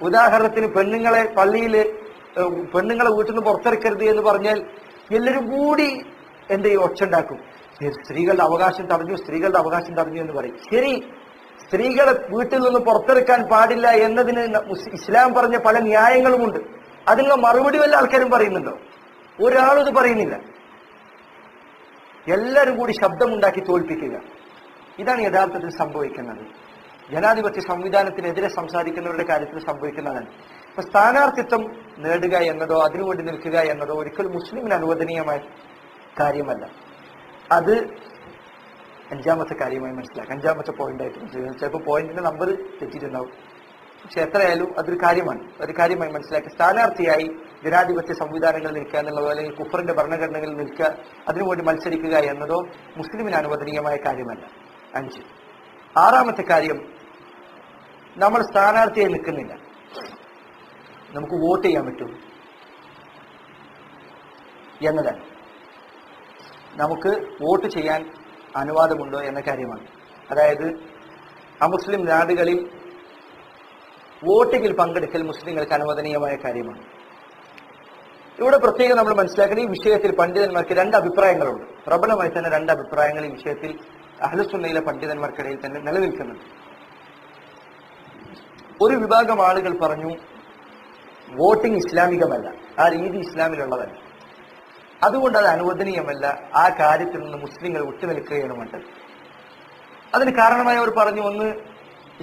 ഉദാഹരണത്തിന് പെണ്ണുങ്ങളെ വീട്ടിൽ നിന്ന് പുറത്തിറക്കരുത് എന്ന് പറഞ്ഞാൽ എല്ലാവരും കൂടി എന്ത് ചെയ്യും? ഒച്ചുണ്ടാക്കും. സ്ത്രീകളുടെ അവകാശം തടഞ്ഞു എന്ന് പറയും. ശരി, സ്ത്രീകളെ വീട്ടിൽ നിന്ന് പുറത്തിറക്കാൻ പാടില്ല എന്നതിന് ഇസ്ലാം പറഞ്ഞ പല ന്യായങ്ങളുമുണ്ട്. അതിനുള്ള മറുപടി വല്ല ആൾക്കാരും പറയുന്നുണ്ടോ? ഒരാളും ഇത് പറയുന്നില്ല. എല്ലാവരും കൂടി ശബ്ദമുണ്ടാക്കി തോൽപ്പിക്കുക. ഇതാണ് യഥാർത്ഥത്തിൽ സംഭവിക്കുന്നത്. ജനാധിപത്യ സംവിധാനത്തിനെതിരെ സംസാരിക്കുന്നവരുടെ കാര്യത്തിൽ സംഭവിക്കുന്നതാണ്. ഇപ്പൊ സ്ഥാനാർത്ഥിത്വം നേടുക എന്നതോ അതിനുവേണ്ടി നിൽക്കുക എന്നതോ ഒരിക്കലും മുസ്ലിമിന് അനുവദനീയമായ കാര്യമല്ല. അത് 5ാമത്തെ കാര്യമായി മനസ്സിലാക്കുക. 5ാമത്തെ പോയിന്റായിട്ട് മനസ്സിലാക്കുക. ചിലപ്പോൾ പോയിന്റിന്റെ നമ്പർ തെറ്റിയിട്ടുണ്ടാവും, പക്ഷെ എത്രയായാലും അതൊരു കാര്യമായി മനസ്സിലാക്കുക. സ്ഥാനാർത്ഥിയായി ജനാധിപത്യ സംവിധാനങ്ങളിൽ നിൽക്കുക എന്നുള്ളതോ അല്ലെങ്കിൽ കുഫറിന്റെ ഭരണഘടനകളിൽ നിൽക്കുക, അതിനുവേണ്ടി മത്സരിക്കുക എന്നതോ മുസ്ലിമിന് അനുവദനീയമായ കാര്യമല്ല. 5. 6ാമത്തെ കാര്യം, നമ്മൾ സ്ഥാനാർത്ഥിയായി നിൽക്കുന്നില്ല, നമുക്ക് വോട്ട് ചെയ്യാൻ പറ്റും എന്നതാണ്. നമുക്ക് വോട്ട് ചെയ്യാൻ അനുവാദമുണ്ടോ എന്ന കാര്യമാണ്. അതായത് അമുസ്ലിം നാടുകളിൽ വോട്ടിങ്ങിൽ പങ്കെടുക്കൽ മുസ്ലിങ്ങൾക്ക് അനുവദനീയമായ കാര്യമാണ്. ഇവിടെ പ്രത്യേകം നമ്മൾ മനസ്സിലാക്കുന്ന ഈ വിഷയത്തിൽ പണ്ഡിതന്മാർക്ക് 2 അഭിപ്രായങ്ങളുണ്ട്. പ്രബലമായി തന്നെ 2 അഭിപ്രായങ്ങൾ ഈ വിഷയത്തിൽ അഹ്ലുസുന്നയിലെ പണ്ഡിതന്മാർക്കിടയിൽ തന്നെ നിലനിൽക്കുന്നുണ്ട്. ഒരു വിഭാഗം ആളുകൾ പറഞ്ഞു വോട്ടിംഗ് ഇസ്ലാമികമല്ല, ആ രീതി ഇസ്ലാമിലുള്ളതല്ല, അതുകൊണ്ട് അത് അനുവദനീയമല്ല, ആ കാര്യത്തിൽ നിന്ന് മുസ്ലിങ്ങൾ വിട്ടുനിൽക്കുകയാണ് വേണ്ടത്. അതിന് കാരണമായി അവർ പറഞ്ഞു, ഒന്ന്,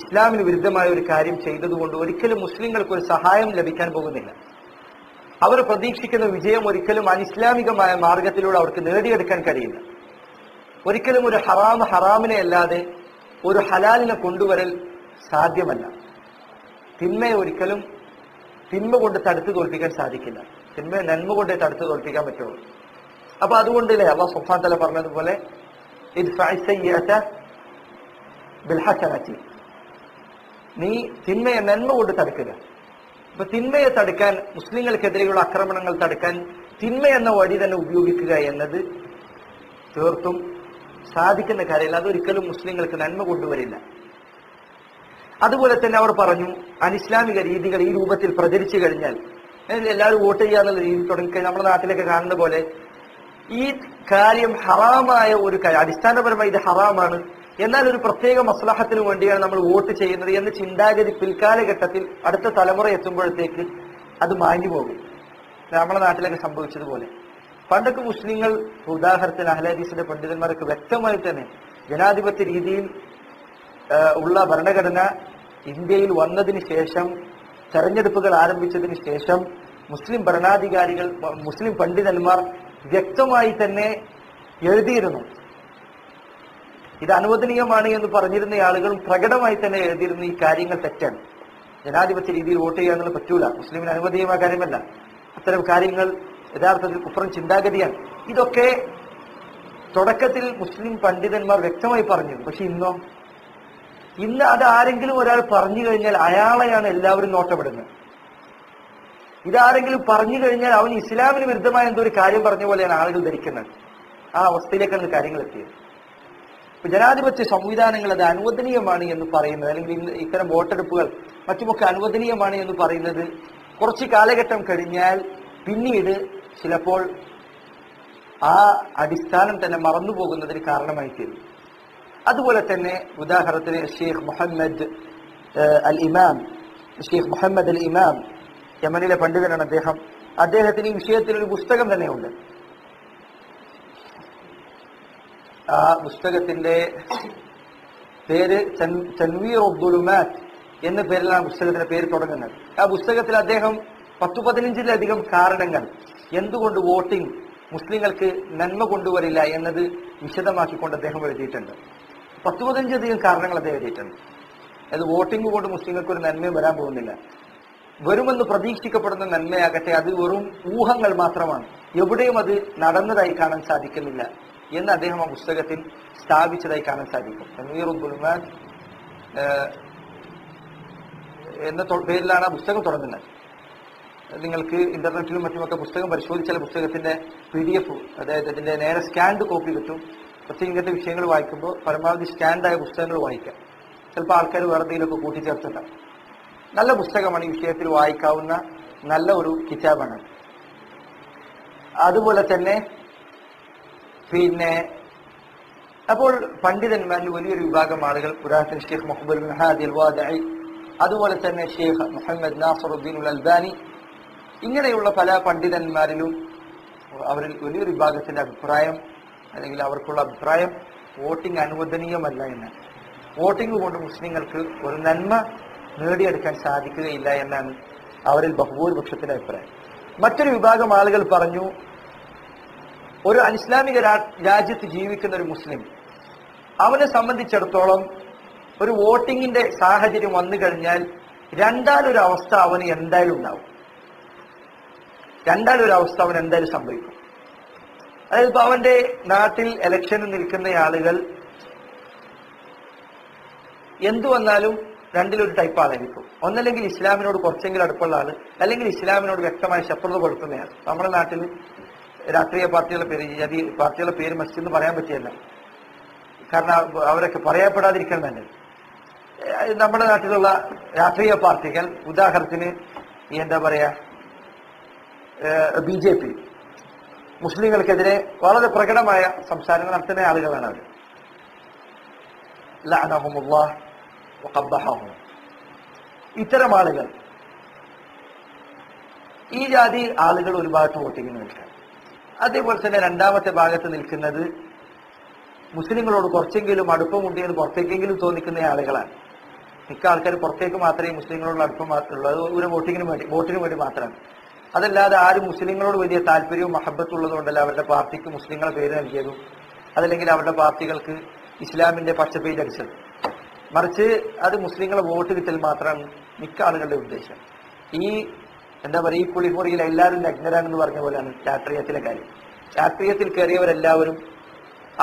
ഇസ്ലാമിന് വിരുദ്ധമായ ഒരു കാര്യം ചെയ്തതുകൊണ്ട് ഒരിക്കലും മുസ്ലിങ്ങൾക്ക് ഒരു സഹായം ലഭിക്കാൻ പോകുന്നില്ല. അവർ പ്രതീക്ഷിക്കുന്ന വിജയം ഒരിക്കലും അനിസ്ലാമികമായ മാർഗത്തിലൂടെ അവർക്ക് നേടിയെടുക്കാൻ കഴിയില്ല. ഒരിക്കലും ഒരു ഹറാമിനെ അല്ലാതെ ഒരു ഹലാലിനെ കൊണ്ടുവരൽ സാധ്യമല്ല. തിന്മയെ ഒരിക്കലും തിന്മ കൊണ്ട് തടുത്തു തോൽപ്പിക്കാൻ സാധിക്കില്ല. തിന്മയെ നന്മ കൊണ്ടേ തടുത്തു തോൽപ്പിക്കാൻ പറ്റുള്ളൂ. അപ്പൊ അതുകൊണ്ടല്ലേ അല്ലാഹു സുബ്ഹാനഹു വ തആല പറഞ്ഞതുപോലെ നീ തിന്മയെ നന്മ കൊണ്ട് തടുക്കുക. അപ്പൊ തിന്മയെ തടുക്കാൻ, മുസ്ലിങ്ങൾക്കെതിരെയുള്ള ആക്രമണങ്ങൾ തടുക്കാൻ തിന്മ എന്ന വഴി തന്നെ ഉപയോഗിക്കുക എന്നത് തീർത്തും സാധിക്കുന്ന കാര്യമല്ല. അതൊരിക്കലും മുസ്ലിങ്ങൾക്ക് നന്മ കൊണ്ടുവരില്ല. അതുപോലെ തന്നെ അവർ പറഞ്ഞു, അനിസ്ലാമിക രീതികൾ ഈ രൂപത്തിൽ പ്രചരിച്ചു കഴിഞ്ഞാൽ, എല്ലാവരും വോട്ട് ചെയ്യാന്നുള്ള രീതി തുടങ്ങിക്കഴിഞ്ഞാൽ നമ്മുടെ നാട്ടിലൊക്കെ കാണുന്ന പോലെ ഈ കാര്യം ഹറാമായ ഒരു കാര്യം, അടിസ്ഥാനപരമായി ഇത് ഹറാമാണ്, എന്നാൽ ഒരു പ്രത്യേക മസ്ലഹത്തിന് വേണ്ടിയാണ് നമ്മൾ വോട്ട് ചെയ്യുന്നത് എന്ന ചിന്താഗതി പിൽക്കാലഘട്ടത്തിൽ അടുത്ത തലമുറ എത്തുമ്പോഴത്തേക്ക് അത് മാഞ്ഞു പോകും. നമ്മുടെ നാട്ടിലൊക്കെ സംഭവിച്ചതുപോലെ പണ്ടൊക്കെ മുസ്ലിങ്ങൾ, ഉദാഹരണത്തിന് അഹ്ലെ ഹദീസിന്റെ പണ്ഡിതന്മാരൊക്കെ വ്യക്തമായി തന്നെ ജനാധിപത്യ രീതിയിൽ ഉള്ള ഭരണഘടന ഇന്ത്യയിൽ വന്നതിന് ശേഷം, തെരഞ്ഞെടുപ്പുകൾ ആരംഭിച്ചതിന് ശേഷം മുസ്ലിം ഭരണാധികാരികൾ, മുസ്ലിം പണ്ഡിതന്മാർ വ്യക്തമായി തന്നെ എഴുതിയിരുന്നു. ഇത് അനുവദനീയമാണ് എന്ന് പറഞ്ഞിരുന്ന ആളുകളും പ്രകടമായി തന്നെ എഴുതിയിരുന്നു, ഈ കാര്യങ്ങൾ തെറ്റാണ്, ജനാധിപത്യ രീതിയിൽ വോട്ട് ചെയ്യാന്നുള്ളത് പറ്റൂല, മുസ്ലിമിന് അനുവദനീയമായ കാര്യമല്ല, അത്തരം കാര്യങ്ങൾ യഥാർത്ഥത്തിൽ കുഫ്റും ചിന്താഗതിയാണ്. ഇതൊക്കെ തുടക്കത്തിൽ മുസ്ലിം പണ്ഡിതന്മാർ വ്യക്തമായി പറഞ്ഞു. പക്ഷെ ഇന്ന് അത് ആരെങ്കിലും ഒരാൾ പറഞ്ഞു കഴിഞ്ഞാൽ അയാളെയാണ് എല്ലാവരും നോട്ടപ്പെടുന്നത്. ഇതാരെങ്കിലും പറഞ്ഞു കഴിഞ്ഞാൽ അവൻ ഇസ്ലാമിന് വിരുദ്ധമായ എന്തോ ഒരു കാര്യം പറഞ്ഞ പോലെയാണ് ആളുകൾ ധരിക്കുന്നത്. ആ അവസ്ഥയിലേക്കാണ് കാര്യങ്ങൾ എത്തിയത്. ഇപ്പൊ ജനാധിപത്യ സംവിധാനങ്ങൾ അത് അനുവദനീയമാണ് എന്ന് പറയുന്നത്, അല്ലെങ്കിൽ ഇത്തരം വോട്ടെടുപ്പുകൾ മറ്റുമൊക്കെ അനുവദനീയമാണ് എന്ന് പറയുന്നത് കുറച്ച് കാലഘട്ടം കഴിഞ്ഞാൽ പിന്നീട് ചിലപ്പോൾ ആ അടിസ്ഥാനം തന്നെ മറന്നുപോകുന്നതിന് കാരണമായി തീരും. അതുപോലെ തന്നെ ഉദാഹരണത്തിന് ഷെയ്ഖ് മുഹമ്മദ് അൽ ഇമാം യമനിലെ പണ്ഡിതനാണ് അദ്ദേഹത്തിന് ഈ വിഷയത്തിൽ ഒരു പുസ്തകം തന്നെയുണ്ട്. ആ പുസ്തകത്തിന്റെ പേര് തൻവീറുദ്ദുലുമാത്ത് എന്ന പേരിലാണ് പുസ്തകത്തിന്റെ പേര് തുടങ്ങുന്നത്. ആ പുസ്തകത്തിൽ അദ്ദേഹം 10-15 കാരണങ്ങൾ എന്തുകൊണ്ട് വോട്ടിംഗ് മുസ്ലിങ്ങൾക്ക് നന്മ കൊണ്ടുവരില്ല എന്നത് വിശദമാക്കിക്കൊണ്ട് അദ്ദേഹം എഴുതിയിട്ടുണ്ട്. 10-15 കാരണങ്ങൾ അദ്ദേഹം എഴുതിയിട്ടുണ്ട്. അത് വോട്ടിംഗ് കൊണ്ട് മുസ്ലിങ്ങൾക്ക് ഒരു നന്മയും വരാൻ പോകുന്നില്ല, വരുമെന്ന് പ്രതീക്ഷിക്കപ്പെടുന്ന നന്മയാകട്ടെ അത് വെറും ഊഹങ്ങൾ മാത്രമാണ്, എവിടെയും അത് നടന്നതായി കാണാൻ സാധിക്കുന്നില്ല എന്ന് അദ്ദേഹം ആ പുസ്തകത്തിൽ സ്ഥാപിച്ചതായി കാണാൻ സാധിക്കും. തൻവീറുദ്ദുലുമാത്ത് എന്ന പേരിലാണ് ആ പുസ്തകം തുടങ്ങുന്നത്. നിങ്ങൾക്ക് ഇന്റർനെറ്റിലും മറ്റുമൊക്കെ പുസ്തകം പരിശോധിച്ചാൽ പുസ്തകത്തിന്റെ PDF, അതായത് അതിന്റെ നേരെ സ്കാൻഡ് കോപ്പി കിട്ടും. പ്രത്യേക ഇങ്ങനത്തെ വിഷയങ്ങൾ വായിക്കുമ്പോൾ പരമാവധി സ്കാൻഡായ പുസ്തകങ്ങൾ വായിക്കാം. ചിലപ്പോൾ ആൾക്കാർ വേറെ എന്തെങ്കിലുമൊക്കെ കൂട്ടിച്ചേർത്തുണ്ടാവും. നല്ല പുസ്തകമാണ്, ഈ വിഷയത്തിൽ വായിക്കാവുന്ന നല്ല ഒരു കിതാബാണ്. അതുപോലെ തന്നെ അപ്പോൾ പണ്ഡിതന്മാരിൽ വലിയൊരു വിഭാഗം ആളുകൾ, ഉദാഹരണത്തിന് ഷെയ്ഖ് മുഹമ്മദ് ബിൻ ഹാദി അൽ വാദിഇ, അതുപോലെ തന്നെ ഷെയ്ഖ് മുഹമ്മദ് നാസിറുദ്ദീൻ അൽ അൽബാനി, ഇങ്ങനെയുള്ള പല പണ്ഡിതന്മാരിലും അവരിൽ വലിയൊരു വിഭാഗത്തിന്റെ അഭിപ്രായം, അല്ലെങ്കിൽ അവർക്കുള്ള അഭിപ്രായം വോട്ടിംഗ് അനുവദനീയമല്ല എന്നാണ്. വോട്ടിംഗ് കൊണ്ട് മുസ്ലിങ്ങൾക്ക് ഒരു നന്മ നേടിയെടുക്കാൻ സാധിക്കുകയില്ല എന്നാണ് അവരിൽ ബഹുഭൂരിപക്ഷത്തിന്റെ അഭിപ്രായം. മറ്റൊരു വിഭാഗം ആളുകൾ പറഞ്ഞു, ഒരു അനിസ്ലാമിക രാജ്യത്ത് ജീവിക്കുന്ന ഒരു മുസ്ലിം, അവനെ സംബന്ധിച്ചിടത്തോളം ഒരു വോട്ടിങ്ങിന്റെ സാഹചര്യം വന്നു കഴിഞ്ഞാൽ രണ്ടാലൊരു അവസ്ഥ അവന് എന്തായാലും ഉണ്ടാവും. അവൻ എന്തായാലും സംഭവിക്കും. അതായത് ഇപ്പൊ അവന്റെ നാട്ടിൽ ഇലക്ഷന് നിൽക്കുന്ന ആളുകൾ എന്തു വന്നാലും രണ്ടിലൊരു ടൈപ്പ് ആളായിരിക്കും. ഒന്നല്ലെങ്കിൽ ഇസ്ലാമിനോട് കുറച്ചെങ്കിലും അടുപ്പുള്ള ആള്, അല്ലെങ്കിൽ ഇസ്ലാമിനോട് വ്യക്തമായ ശത്രുത കൊടുക്കുന്നയാൾ. നമ്മുടെ നാട്ടിൽ രാഷ്ട്രീയ പാർട്ടികളുടെ പേര് മസ്ജിദ് എന്ന് പറയാൻ പറ്റിയല്ല, കാരണം അവരൊക്കെ പറയപ്പെടാതിരിക്കാൻ തന്നെ. നമ്മുടെ നാട്ടിലുള്ള രാഷ്ട്രീയ പാർട്ടികൾ, ഉദാഹരണത്തിന് എന്താ പറയാ, BJP, മുസ്ലിങ്ങൾക്കെതിരെ വളരെ പ്രകടമായ സംസാരങ്ങൾ നടത്തുന്ന ആളുകളാണ് അവർ. ലഅനഹുമുല്ലാഹ് വഖബ്ബഹഹും. ഇത്തരം ആളുകൾ, ഈ ജാതി ആളുകൾ ഒരു ഭാഗത്ത് വോട്ടിങ്ങിന് നിൽക്കാം. അതേപോലെ തന്നെ രണ്ടാമത്തെ ഭാഗത്ത് നിൽക്കുന്നത് മുസ്ലിങ്ങളോട് കുറച്ചെങ്കിലും അടുപ്പമുണ്ട് എന്ന് പുറത്തേക്കെങ്കിലും തോന്നിക്കുന്ന ആളുകളാണ്. മിക്ക ആൾക്കാർ പുറത്തേക്ക് മാത്രമേ മുസ്ലിങ്ങളോട് അടുപ്പം മാത്രമുള്ളൂ. അത് ഒരു വോട്ടിന് വേണ്ടി മാത്രമാണ്. അതല്ലാതെ ആരും മുസ്ലിങ്ങളോട് വലിയ താല്പര്യവും മഹബത്തും ഉള്ളതുകൊണ്ടല്ല അവരുടെ പാർട്ടിക്ക് മുസ്ലിങ്ങളെ പേര് നൽകിയതും അതല്ലെങ്കിൽ അവരുടെ പാർട്ടികൾക്ക് ഇസ്ലാമിന്റെ പച്ചപ്പേര് അടിച്ചത്. മറിച്ച് അത് മുസ്ലിങ്ങളെ വോട്ട് കിട്ടൽ മാത്രമാണ് മിക്ക ആളുകളുടെ ഉദ്ദേശം. ഈ എന്താ പറയുക, ഈ കുളിമുറിയിൽ എല്ലാവരും നഗ്നരാണെന്ന് പറഞ്ഞ പോലെയാണ് രാഷ്ട്രീയത്തിലെ കാര്യം. രാഷ്ട്രീയത്തിൽ കയറിയവരെല്ലാവരും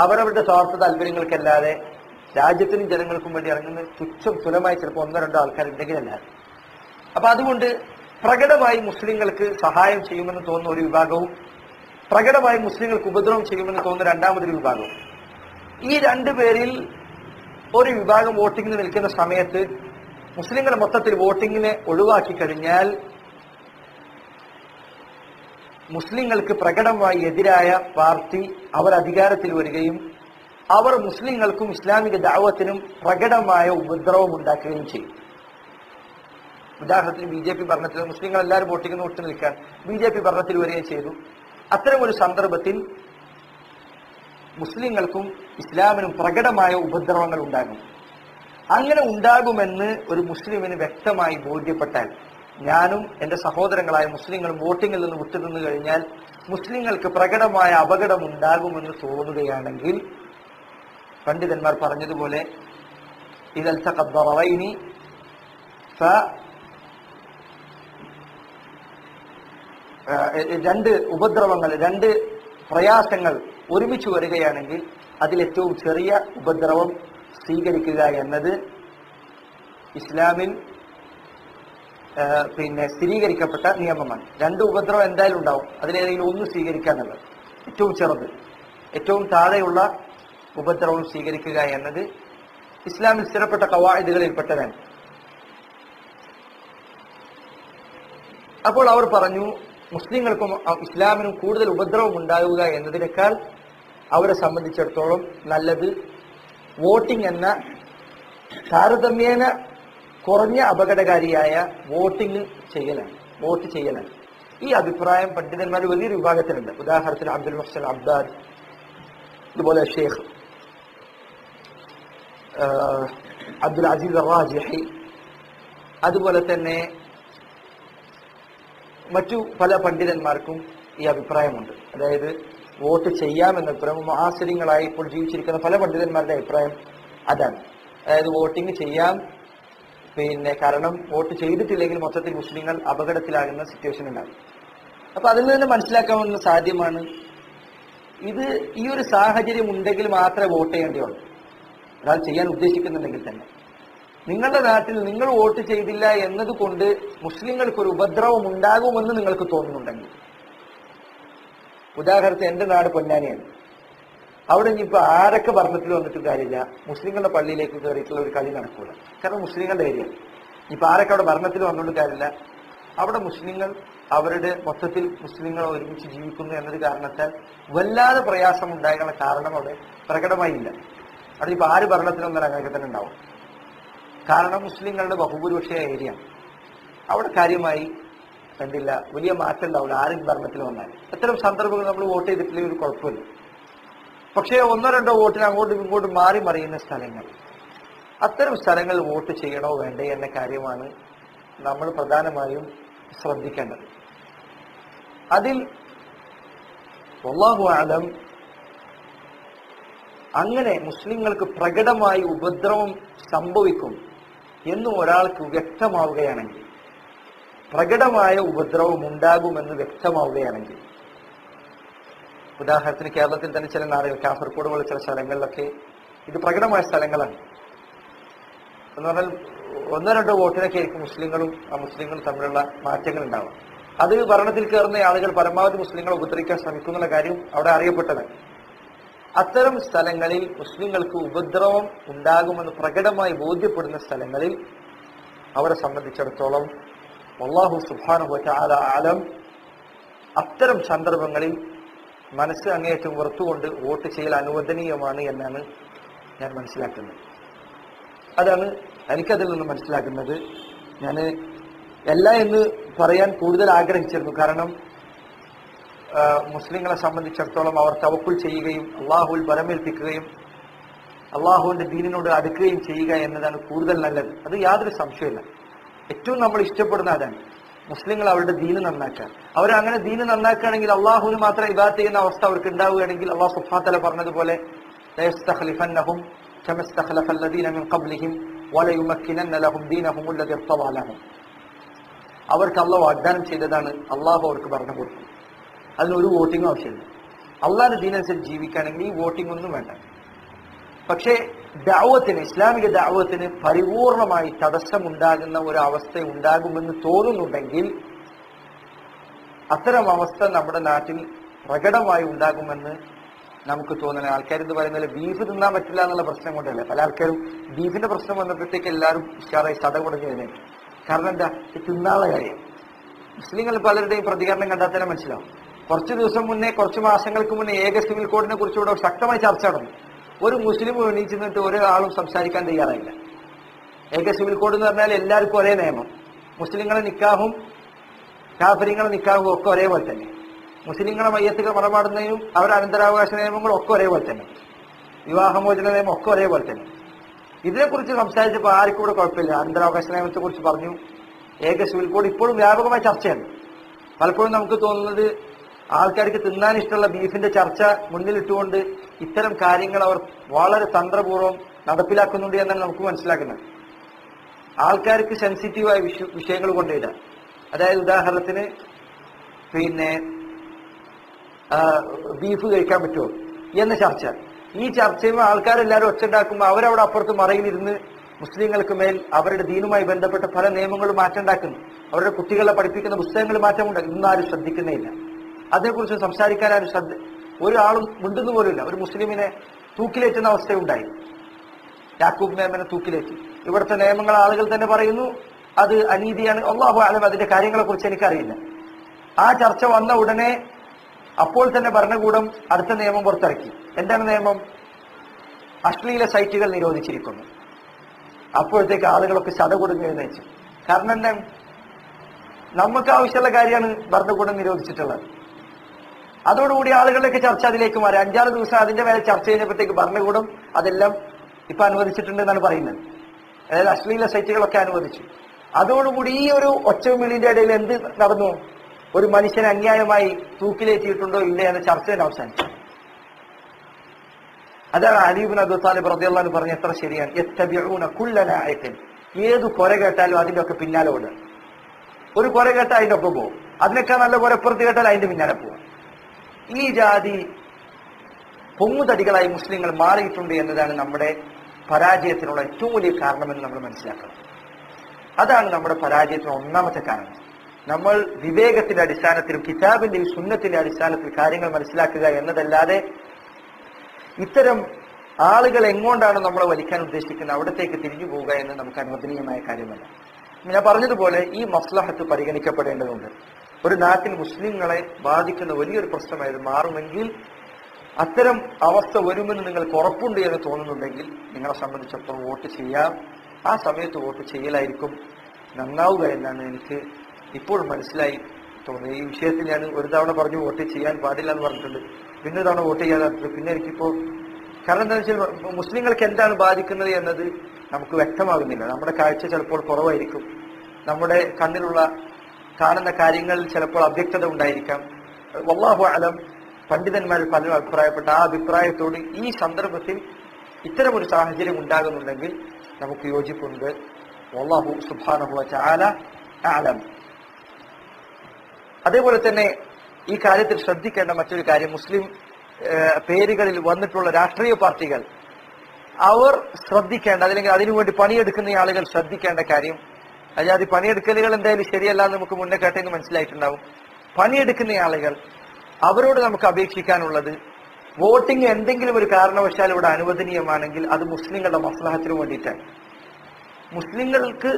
അവരവരുടെ സ്വാർത്ഥ താല്പര്യങ്ങൾക്കല്ലാതെ രാജ്യത്തിനും ജനങ്ങൾക്കും വേണ്ടി ഇറങ്ങുന്ന തുച്ഛം തുലമായി ചിലപ്പോൾ 1-2 ആൾക്കാരുണ്ടെങ്കിലല്ലാതെ. അപ്പൊ അതുകൊണ്ട് പ്രകടമായി മുസ്ലിങ്ങൾക്ക് സഹായം ചെയ്യുമെന്ന് തോന്നുന്ന ഒരു വിഭാഗവും പ്രകടമായി മുസ്ലിങ്ങൾക്ക് ഉപദ്രവം ചെയ്യുമെന്ന് തോന്നുന്ന രണ്ടാമതൊരു വിഭാഗവും, ഈ 2 പേരിൽ ഒരു വിഭാഗം വോട്ടിങ്ങിന് നിൽക്കുന്ന സമയത്ത് മുസ്ലിങ്ങൾ മൊത്തത്തിൽ വോട്ടിങ്ങിനെ ഒഴിവാക്കി കഴിഞ്ഞാൽ മുസ്ലിങ്ങൾക്ക് പ്രകടമായി എതിരായ പാർട്ടി അവർ അധികാരത്തിൽ വരികയും അവർ മുസ്ലിങ്ങൾക്കും ഇസ്ലാമിക ദഅവത്തിനും പ്രകടമായ ഉപദ്രവം ഉണ്ടാക്കുകയും ചെയ്യും. ഉദാഹരണത്തിന് BJP ഭരണത്തിൽ മുസ്ലിങ്ങൾ എല്ലാവരും വോട്ടിങ്ങിന് ഒത്തു നിൽക്കാൻ BJP ഭരണത്തിൽ വരികയും ചെയ്തു. അത്തരമൊരു സന്ദർഭത്തിൽ മുസ്ലിങ്ങൾക്കും ഇസ്ലാമിനും പ്രകടമായ ഉപദ്രവങ്ങൾ ഉണ്ടാകും. അങ്ങനെ ഉണ്ടാകുമെന്ന് ഒരു മുസ്ലിമിന് വ്യക്തമായി ബോധ്യപ്പെട്ടാൽ, ഞാനും എന്റെ സഹോദരങ്ങളായ മുസ്ലിങ്ങളും വോട്ടിങ്ങിൽ നിന്ന് വിട്ടുനിന്നു കഴിഞ്ഞാൽ മുസ്ലിങ്ങൾക്ക് പ്രകടമായ അപകടം ഉണ്ടാകുമെന്ന് തോന്നുകയാണെങ്കിൽ, പണ്ഡിതന്മാർ പറഞ്ഞതുപോലെ ഇദൽ തഖദ്ദറൈനി രണ്ട് ഉപദ്രവങ്ങൾ, 2 പ്രയാസങ്ങൾ ഒരുമിച്ച് വരികയാണെങ്കിൽ അതിലേറ്റവും ചെറിയ ഉപദ്രവം സ്വീകരിക്കുക എന്നത് ഇസ്ലാമിൽ സ്ഥിരീകരിക്കപ്പെട്ട നിയമമാണ്. 2 ഉപദ്രവം എന്തായാലും ഉണ്ടാവും, അതിലേതെങ്കിലും ഒന്ന് സ്വീകരിക്കുക എന്നുള്ളത്. ഏറ്റവും ചെറുത്, ഏറ്റവും താഴെയുള്ള ഉപദ്രവം സ്വീകരിക്കുക എന്നത് ഇസ്ലാമിൽ സ്ഥിരപ്പെട്ട ഖവാഇദുകളിൽപ്പെട്ടതാണ്. അപ്പോൾ അവർ പറഞ്ഞു, മുസ്ലിങ്ങൾക്കും ഇസ്ലാമിനും കൂടുതൽ ഉപദ്രവം ഉണ്ടാവുക എന്നതിനേക്കാൾ അവരെ സംബന്ധിച്ചിടത്തോളം നല്ലത് വോട്ടിംഗ് എന്ന താരതമ്യേന കുറഞ്ഞ അപകടകാരിയായ വോട്ട് ചെയ്യലാണ്. ഈ അഭിപ്രായം പണ്ഡിതന്മാർ വലിയൊരു വിഭാഗത്തിലുണ്ട്. ഉദാഹരണത്തിന് അബ്ദുൽ മുഹ്സിൻ അബ്ദാദ്, ഇതുപോലെ ഷെയ്ഖ് അബ്ദുൽ അസീസ് റാജിഹി, അതുപോലെ തന്നെ മറ്റു പല പണ്ഡിതന്മാർക്കും ഈ അഭിപ്രായമുണ്ട്. അതായത് വോട്ട് ചെയ്യാമെന്ന അഭിപ്രായം മുആസിരീങ്ങളായി ഇപ്പോൾ ജീവിച്ചിരിക്കുന്ന പല പണ്ഡിതന്മാരുടെ അഭിപ്രായം അതാണ്. അതായത് വോട്ടിംഗ് ചെയ്യാം, കാരണം വോട്ട് ചെയ്തിട്ടില്ലെങ്കിൽ മൊത്തത്തിൽ മുസ്ലിങ്ങൾ അപകടത്തിലാകുന്ന സിറ്റുവേഷൻ ഉണ്ടാകും. അപ്പൊ അതിൽ നിന്ന് മനസ്സിലാക്കാവുന്ന സാധ്യമാണ്, ഇത് ഈ ഒരു സാഹചര്യം ഉണ്ടെങ്കിൽ മാത്രമേ വോട്ട് ചെയ്യേണ്ടിയുള്ളൂ. ഒരാൾ ചെയ്യാൻ ഉദ്ദേശിക്കുന്നുണ്ടെങ്കിൽ തന്നെ നിങ്ങളുടെ നാട്ടിൽ നിങ്ങൾ വോട്ട് ചെയ്തില്ല എന്നതുകൊണ്ട് മുസ്ലിങ്ങൾക്കൊരു ഉപദ്രവം ഉണ്ടാകുമെന്ന് നിങ്ങൾക്ക് തോന്നുന്നുണ്ടെങ്കിൽ, ഉദാഹരണത്തിന് എന്റെ നാട് പൊന്നാനിയാണ്. അവിടെ ഇനിയിപ്പോൾ ആരൊക്കെ ഭരണത്തിൽ വന്നിട്ടും കാര്യമില്ല, മുസ്ലിങ്ങളുടെ പള്ളിയിലേക്ക് കയറിയിട്ടുള്ള ഒരു കളി നടക്കൂല. കാരണം മുസ്ലിങ്ങളുടെ ഏരിയ. ഇപ്പൊ ആരൊക്കെ അവിടെ ഭരണത്തിൽ വന്നുകൊണ്ട് കാര്യമില്ല, അവിടെ മുസ്ലിങ്ങൾ അവരുടെ മൊത്തത്തിൽ മുസ്ലിങ്ങൾ ഒരുമിച്ച് ജീവിക്കുന്നു എന്നൊരു കാരണത്താൽ വല്ലാതെ പ്രയാസം ഉണ്ടാകാനുള്ള കാരണം അവിടെ പ്രകടമായില്ല. അതിപ്പോ ആര് ഭരണത്തിൽ വന്നാൽ അങ്ങനെയൊക്കെ തന്നെ ഉണ്ടാവും. കാരണം മുസ്ലിങ്ങളുടെ ബഹുഭൂരിപക്ഷ ഏരിയ. അവിടെ കാര്യമായി കണ്ടില്ല, വലിയ മാറ്റം ഉണ്ടാവില്ല ആരും ഭരണത്തിൽ വന്നാൽ. അത്തരം സന്ദർഭങ്ങൾ നമ്മൾ വോട്ട് ചെയ്തിട്ടില്ലെങ്കിൽ ഒരു കുഴപ്പമില്ല. പക്ഷേ 1-2 വോട്ടിന് അങ്ങോട്ടും ഇങ്ങോട്ടും മാറി മറിയുന്ന സ്ഥലങ്ങൾ, അത്തരം സ്ഥലങ്ങളിൽ വോട്ട് ചെയ്യണോ വേണ്ടേ എന്ന കാര്യമാണ് നമ്മൾ പ്രധാനമായും ശ്രദ്ധിക്കേണ്ടത്. അതിൽ വല്ലാഹു അലം അങ്ങനെ മുസ്ലിങ്ങൾക്ക് പ്രകടമായി ഉപദ്രവം സംഭവിക്കും എന്ന് ഒരാൾക്ക് വ്യക്തമാവുകയാണെങ്കിൽ, പ്രകടമായ ഉപദ്രവം ഉണ്ടാകുമെന്ന് വ്യക്തമാവുകയാണെങ്കിൽ, ഉദാഹരണത്തിന് കേരളത്തിൽ തന്നെ ചില നാടുകൾ, കാസർഗോഡ് പോലെ ചില സ്ഥലങ്ങളിലൊക്കെ ഇത് പ്രകടമായ സ്ഥലങ്ങളാണ്. എന്ന് പറഞ്ഞാൽ 1-2 വോട്ടിനൊക്കെ ആയിരിക്കും മുസ്ലിങ്ങളും തമ്മിലുള്ള മാറ്റങ്ങൾ ഉണ്ടാവും. അത് ഭരണത്തിൽ കയറുന്ന ആളുകൾ പരമാവധി മുസ്ലിങ്ങളെ ഉപദ്രവിക്കാൻ ശ്രമിക്കുന്നുള്ള കാര്യം അവിടെ അറിയപ്പെട്ടതാണ്. അത്തരം സ്ഥലങ്ങളിൽ മുസ്ലിങ്ങൾക്ക് ഉപദ്രവം ഉണ്ടാകുമെന്ന് പ്രകടമായി ബോധ്യപ്പെടുന്ന സ്ഥലങ്ങളിൽ അവരെ സംബന്ധിച്ചിടത്തോളം അല്ലാഹു സുബ്ഹാനഹു വ തആല ആലം, അത്തരം സന്ദർഭങ്ങളിൽ മനസ്സ് അങ്ങേയറ്റം വെറുത്തുകൊണ്ട് വോട്ട് ചെയ്യൽ അനുവദനീയമാണ് എന്നാണ് ഞാൻ മനസ്സിലാക്കുന്നത്. അതാണ് എനിക്കതിൽ നിന്ന് മനസ്സിലാക്കുന്നത്. ഞാൻ അല്ല എന്ന് പറയാൻ കൂടുതൽ ആഗ്രഹിച്ചിരുന്നു. കാരണം മുസ്ലിങ്ങളെ സംബന്ധിച്ചിടത്തോളം അവർ തവക്കുൽ ചെയ്യുകയും അള്ളാഹുവിൽ ബലമേൽപ്പിക്കുകയും അള്ളാഹുവിന്റെ ദീനിനോട് അടുക്കുകയും ചെയ്യുക എന്നതാണ് കൂടുതൽ നല്ലത്. അത് യാതൊരു സംശയമില്ല. ഏറ്റവും നമ്മൾ ഇഷ്ടപ്പെടുന്ന അതാണ്. മുസ്ലിങ്ങൾ അവരുടെ ദീന് നന്നാക്കുക. അവരങ്ങനെ ദീന് നന്നാക്കുകയാണെങ്കിൽ അള്ളാഹുവിന് മാത്രം ഇബാദത്ത് ചെയ്യുന്ന അവസ്ഥ അവർക്ക് ഉണ്ടാവുകയാണെങ്കിൽ അള്ളാഹു സുബ്ഹാനഹു വ തആല പറഞ്ഞതുപോലെ ലയസ്തഖ്ലിഫന്നഹും കമാ ഇസ്തഖ്ലഫ അല്ലദീന മിൻ ഖബ്ലിഹിം വലയുമക്കിനന്ന ലഹും ദീനഹും അല്ലദീ ഇർതദാ ലഹും. അവർക്ക് അള്ളാഹു വാഗ്ദാനം ചെയ്തതാണ് അള്ളാഹു അവർക്ക് പറഞ്ഞു കൊടുക്കും. അതിനൊരു വോട്ടിംഗ് ആവശ്യമില്ല. അള്ളാഹിന്റെ ദീനനുസരിച്ച് ജീവിക്കുകയാണെങ്കിൽ ഈ വോട്ടിംഗ് ഒന്നും വേണ്ട. പക്ഷേ ദഅവത്തിന്, ഇസ്ലാമിക ദഅവത്തിന് പരിപൂർണമായി തടസ്സമുണ്ടാകുന്ന ഒരു അവസ്ഥ ഉണ്ടാകുമെന്ന് തോന്നുന്നുണ്ടെങ്കിൽ അത്തരം അവസ്ഥ നമ്മുടെ നാട്ടിൽ പ്രകടമായി ഉണ്ടാകുമെന്ന് നമുക്ക് തോന്നുന്നത്. ആൾക്കാർ ഇത് പറയുന്നത് ബീഫ് തിന്നാൻ പറ്റില്ല എന്നുള്ള പ്രശ്നം കൊണ്ടല്ല. പല ആൾക്കാരും ബീഫിന്റെ പ്രശ്നം വന്നപ്പോഴത്തേക്ക് എല്ലാവരും ഉഷാറായി സടകുടഞ്ഞു കഴിഞ്ഞു. കാരണം എന്താ, തിന്നാനുള്ള കാര്യം. മുസ്ലിങ്ങൾ പലരുടെയും പ്രതികരണം കണ്ടാൽ തന്നെ മനസ്സിലാവും. കുറച്ച് ദിവസം മുന്നേ, കുറച്ച് മാസങ്ങൾക്ക് മുന്നേ ഏക സിവിൽ കോഡിനെ കുറിച്ചുകൂടെ ശക്തമായി ചർച്ച നടന്നു. ഒരു മുസ്ലിം എണീച്ചു നിന്നിട്ട് ഒരാളും സംസാരിക്കാൻ തയ്യാറായില്ല. ഏക സിവിൽ കോഡ് എന്ന് പറഞ്ഞാൽ എല്ലാവർക്കും ഒരേ നിയമം. മുസ്ലിങ്ങളെ നിക്കാഹും കാഫിര്യങ്ങളെ നിക്കാഹും ഒക്കെ ഒരേപോലെ തന്നെ. മുസ്ലിങ്ങളെ മയ്യത്തുകൾ മറമാടുന്നതിനും അവരുടെ അനന്തരാവകാശ നിയമങ്ങളും ഒക്കെ ഒരേപോലെ തന്നെ. വിവാഹമോചന നിയമം ഒക്കെ ഒരേപോലെ തന്നെ. ഇതിനെക്കുറിച്ച് സംസാരിച്ചപ്പോൾ ആർക്കും കൂടെ കുഴപ്പമില്ല. അനന്തരാവകാശ നിയമത്തെ കുറിച്ച് പറഞ്ഞു. ഏക സിവിൽ കോഡ് ഇപ്പോഴും വ്യാപകമായ ചർച്ചയാണ്. പലപ്പോഴും നമുക്ക് തോന്നുന്നത് ആൾക്കാർക്ക് തിന്നാൻ ഇഷ്ടമുള്ള ബീഫിന്റെ ചർച്ച മുന്നിലിട്ടുകൊണ്ട് ഇത്തരം കാര്യങ്ങൾ അവർ വളരെ തന്ത്രപൂർവ്വം നടപ്പിലാക്കുന്നുണ്ട് എന്നാണ് നമുക്ക് മനസ്സിലാക്കുന്നത്. ആൾക്കാർക്ക് സെൻസിറ്റീവായ വിഷയങ്ങൾ കൊണ്ടിടാം. അതായത് ഉദാഹരണത്തിന് ബീഫ് കഴിക്കാൻ പറ്റുമോ എന്ന ചർച്ച. ഈ ചർച്ചയുമ്പോൾ ആൾക്കാരെല്ലാവരും ഒച്ചുണ്ടാക്കുമ്പോൾ അവരവിടെ അപ്പുറത്ത് മറയിലിരുന്ന് മുസ്ലിങ്ങൾക്ക് മേൽ അവരുടെ ദീനുമായി ബന്ധപ്പെട്ട പല നിയമങ്ങളും മാറ്റമുണ്ടാക്കുന്നു. അവരുടെ കുട്ടികളെ പഠിപ്പിക്കുന്ന പുസ്തകങ്ങൾ മാറ്റമുണ്ടാക്കും. ഇന്നാരും ശ്രദ്ധിക്കുന്നേയില്ല. അതേക്കുറിച്ച് സംസാരിക്കാൻ ആരും ഒരാളും മിണ്ടുന്നു പോലുമില്ല. ഒരു മുസ്ലിമിനെ തൂക്കിലേറ്റുന്ന അവസ്ഥയുണ്ടായി. യാക്കൂബ് മേമനെ തൂക്കിലേറ്റി. ഇവിടുത്തെ നിയമങ്ങൾ ആളുകൾ തന്നെ പറയുന്നു അത് അനീതിയാണ്. അല്ലാഹു അലം, അതിന്റെ കാര്യങ്ങളെ കുറിച്ച് എനിക്കറിയില്ല. ആ ചർച്ച വന്ന ഉടനെ അപ്പോൾ തന്നെ ഭരണകൂടം അടുത്ത നിയമം പുറത്തിറക്കി. എന്താണ് നിയമം? അശ്ലീല സൈറ്റുകൾ നിരോധിച്ചിരിക്കുന്നു. അപ്പോഴത്തേക്ക് ആളുകളൊക്കെ ചടകുടങ്ങി എഴുന്നേച്ചു. കാരണം എന്താണ്? നമുക്ക് ആവശ്യമുള്ള കാര്യമാണ് ഭരണകൂടം നിരോധിച്ചിട്ടുള്ളത്. അതോടുകൂടി ആളുകളിലേക്ക് ചർച്ച അതിലേക്ക് മാറി. 5-6 ദിവസം അതിന്റെ മേലെ ചർച്ച ചെയ്യുന്നപ്പോഴത്തേക്ക് ഭരണകൂടം അതെല്ലാം ഇപ്പൊ അനുവദിച്ചിട്ടുണ്ട് എന്നാണ് പറയുന്നത്. അതായത് അശ്ലീല സൈറ്റുകളൊക്കെ അനുവദിച്ചു. അതോടുകൂടി ഈ ഒരു ഒച്ചവിളിന്റെ ഇടയിൽ എന്ത് നടന്നു? ഒരു മനുഷ്യനെ അന്യായമായി തൂക്കിലേറ്റിയിട്ടുണ്ടോ ഇല്ല എന്ന ചർച്ച തന്നെ അവസാനിച്ചു. അതാണ് അലി ഇബ്നു അബീ ത്വാലിബ് റളിയല്ലാഹു അൻഹു പറഞ്ഞ എത്ര ശരിയാണ്. യത്തബിഊന കുല്ല നാഇഖിൻ. ഏത് കുര കേട്ടാലും അതിന്റെ ഒക്കെ പിന്നാലെ ഓടുക. ഒരു കുര കേട്ടാൽ അതിന്റെ ഒപ്പം പോകും. അതിനൊക്കെ നല്ല കുരപ്പുറത്ത് കേട്ടാൽ അതിന്റെ പിന്നാലെ പോകും. ഈ ജാതി പൊങ്ങുതടികളായി മുസ്ലിങ്ങൾ മാറിയിട്ടുണ്ട് എന്നതാണ് നമ്മുടെ പരാജയത്തിനുള്ള ഏറ്റവും വലിയ കാരണമെന്ന് നമ്മൾ മനസ്സിലാക്കണം. അതാണ് നമ്മുടെ പരാജയത്തിന് ഒന്നാമത്തെ കാരണം. നമ്മൾ വിവേകത്തിന്റെ അടിസ്ഥാനത്തിലും കിതാബിന്റെയും സുന്നത്തിന്റെ അടിസ്ഥാനത്തിൽ കാര്യങ്ങൾ മനസ്സിലാക്കുക എന്നതല്ലാതെ ഇത്തരം ആളുകൾ എങ്ങോട്ടാണ് നമ്മളെ വലിക്കാൻ ഉദ്ദേശിക്കുന്നത് അവിടത്തേക്ക് തിരിഞ്ഞു പോവുക എന്ന് നമുക്ക് അനുവദനീയമായ കാര്യമല്ല. ഞാൻ പറഞ്ഞതുപോലെ ഈ മസ്ലഹത്ത് പരിഗണിക്കപ്പെടേണ്ടതുണ്ട്. ഒരു നാട്ടിൽ മുസ്ലിങ്ങളെ ബാധിക്കുന്ന വലിയൊരു പ്രശ്നമായത് മാറുമെങ്കിൽ, അത്തരം അവസ്ഥ വരുമെന്ന് നിങ്ങൾക്ക് ഉറപ്പുണ്ട് എന്ന് തോന്നുന്നുണ്ടെങ്കിൽ നിങ്ങളെ സംബന്ധിച്ചിടത്തോളം വോട്ട് ചെയ്യാം. ആ സമയത്ത് വോട്ട് ചെയ്യലായിരിക്കും നന്നാവുക എന്നാണ് എനിക്ക് ഇപ്പോഴും മനസ്സിലായി തോന്നുന്നത്. ഈ വിഷയത്തിൽ ഞാൻ ഒരു തവണ പറഞ്ഞു വോട്ട് ചെയ്യാൻ പാടില്ല എന്ന് പറഞ്ഞിട്ടുണ്ട്. പിന്നെ തവണ വോട്ട് ചെയ്യാതെ പിന്നെ എനിക്കിപ്പോ കാരണം എന്താ വെച്ചാൽ മുസ്ലിങ്ങൾക്ക് എന്താണ് ബാധിക്കുന്നത് എന്നത് നമുക്ക് വ്യക്തമാകുന്നില്ല. നമ്മുടെ കാഴ്ച ചിലപ്പോൾ കുറവായിരിക്കും. നമ്മുടെ കണ്ണിലുള്ള കാണുന്ന കാര്യങ്ങളിൽ ചിലപ്പോൾ അവ്യക്തത ഉണ്ടായിരിക്കാം. വല്ലാഹു അലം. പണ്ഡിതന്മാർ പലരും അഭിപ്രായപ്പെട്ട ആ അഭിപ്രായത്തോട് ഈ സന്ദർഭത്തിൽ ഇത്തരമൊരു സാഹചര്യം ഉണ്ടാകുന്നുണ്ടെങ്കിൽ നമുക്ക് യോജിപ്പുണ്ട്. വല്ലാഹു സുബ്ഹാനഹു വ തആല അഅലം. അതേപോലെ തന്നെ ഈ കാര്യത്തിൽ ശ്രദ്ധിക്കേണ്ട മറ്റൊരു കാര്യം, മുസ്ലിം പേരുകളിൽ വന്നിട്ടുള്ള രാഷ്ട്രീയ പാർട്ടികൾ അവർ ശ്രദ്ധിക്കേണ്ട, അല്ലെങ്കിൽ അതിനുവേണ്ടി പണിയെടുക്കുന്ന ആളുകൾ ശ്രദ്ധിക്കേണ്ട കാര്യം, അതായത് പണിയെടുക്കലുകൾ എന്തായാലും ശരിയല്ല എന്ന് നമുക്ക് മുന്നേ കേട്ടെന്ന് മനസ്സിലായിട്ടുണ്ടാവും. പണിയെടുക്കുന്ന ആളുകൾ അവരോട് നമുക്ക് അപേക്ഷിക്കാനുള്ളത്, വോട്ടിംഗ് എന്തെങ്കിലും ഒരു കാരണവശാൽ ഇവിടെ അനുവദനീയമാണെങ്കിൽ അത് മുസ്ലിങ്ങളുടെ മസ്ലഹത്തിന് വേണ്ടിയിട്ടാണ്. മുസ്ലിങ്ങൾക്ക്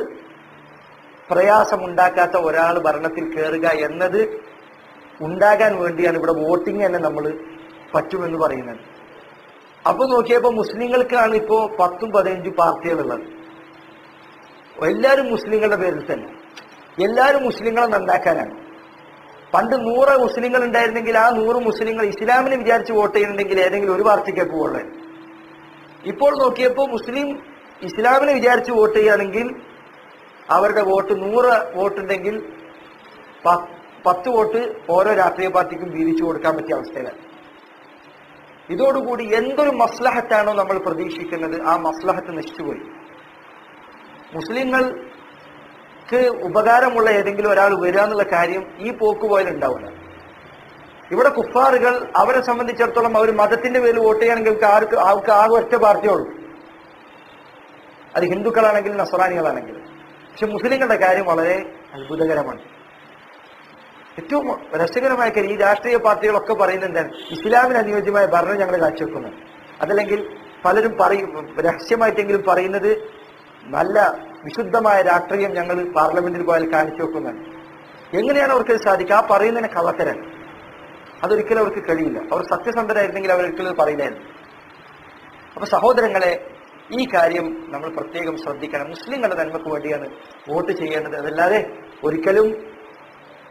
പ്രയാസമുണ്ടാക്കാത്ത ഒരാൾ ഭരണത്തിൽ കയറുക എന്നത് ഉണ്ടാകാൻ വേണ്ടിയാണ് ഇവിടെ വോട്ടിംഗ് തന്നെ നമ്മൾ പറ്റുമെന്ന് പറയുന്നത്. അപ്പൊ നോക്കിയപ്പോ മുസ്ലിങ്ങൾക്കാണ് ഇപ്പോ 10-15 പാർട്ടികളുള്ളത്. എല്ലാവരും മുസ്ലിങ്ങളുടെ പേരിൽ തന്നെ. എല്ലാവരും മുസ്ലിങ്ങളെ നന്നാക്കാനാണ്. പണ്ട് 100 മുസ്ലിങ്ങൾ ഉണ്ടായിരുന്നെങ്കിൽ ആ 100 മുസ്ലിങ്ങൾ ഇസ്ലാമിനെ വിചാരിച്ച് വോട്ട് ചെയ്യുന്നുണ്ടെങ്കിൽ ഏതെങ്കിലും ഒരു പാർട്ടിക്ക് പോകുള്ളൂ. ഇപ്പോൾ നോക്കിയപ്പോൾ ഇസ്ലാമിനെ വിചാരിച്ച് വോട്ട് ചെയ്യുകയാണെങ്കിൽ അവരുടെ വോട്ട് 100 വോട്ടുണ്ടെങ്കിൽ 10 വോട്ട് ഓരോ രാഷ്ട്രീയ പാർട്ടിക്കും വീതിച്ചു കൊടുക്കാൻ പറ്റിയ അവസ്ഥയിലാണ്. ഇതോടുകൂടി എന്തൊരു മസ്ലഹത്താണോ നമ്മൾ പ്രതീക്ഷിക്കുന്നത് ആ മസ്ലഹത്ത് നശിച്ചുപോയി. മുസ്ലിങ്ങൾക്ക് ഉപകാരമുള്ള ഏതെങ്കിലും ഒരാൾ വരിക എന്നുള്ള കാര്യം ഈ പോക്ക് പോയാലുണ്ടാവില്ല. ഇവിടെ കുഫാറുകൾ അവരെ സംബന്ധിച്ചിടത്തോളം അവർ മതത്തിന്റെ പേരിൽ വോട്ട് ചെയ്യുകയാണെങ്കിൽ അവർക്ക് ആകെ ഒറ്റ പാർട്ടിയുള്ളൂ, അത് ഹിന്ദുക്കളാണെങ്കിലും നസ്രാനികളാണെങ്കിലും. പക്ഷെ മുസ്ലിങ്ങളുടെ കാര്യം വളരെ അത്ഭുതകരമാണ്. ഏറ്റവും രസകരമായ കാര്യം ഈ രാഷ്ട്രീയ പാർട്ടികളൊക്കെ പറയുന്നത് എന്താണ്? ഇസ്ലാമിന് അനുയോജ്യമായ ഭരണം ഞങ്ങൾ കാഴ്ചവെക്കുന്നത്, അതല്ലെങ്കിൽ പലരും രഹസ്യമായിട്ടെങ്കിലും പറയുന്നത് നല്ല വിശുദ്ധമായ രാഷ്ട്രീയം ഞങ്ങൾ പാർലമെന്റിൽ പോയാൽ കാണിച്ചു വെക്കുന്നത്. എങ്ങനെയാണ് അവർക്ക് സാധിക്കുക? ആ പറയുന്നതിനെ കള്ളത്തരാണ്. അതൊരിക്കലും അവർക്ക് കഴിയില്ല. അവർ സത്യസന്ധരായിരുന്നെങ്കിൽ അവരൊരിക്കലും പറയില്ലായിരുന്നു. അപ്പൊ സഹോദരങ്ങളെ, ഈ കാര്യം നമ്മൾ പ്രത്യേകം ശ്രദ്ധിക്കണം. മുസ്ലിങ്ങളുടെ നന്മക്ക് വേണ്ടിയാണ് വോട്ട് ചെയ്യേണ്ടത്, അതല്ലാതെ ഒരിക്കലും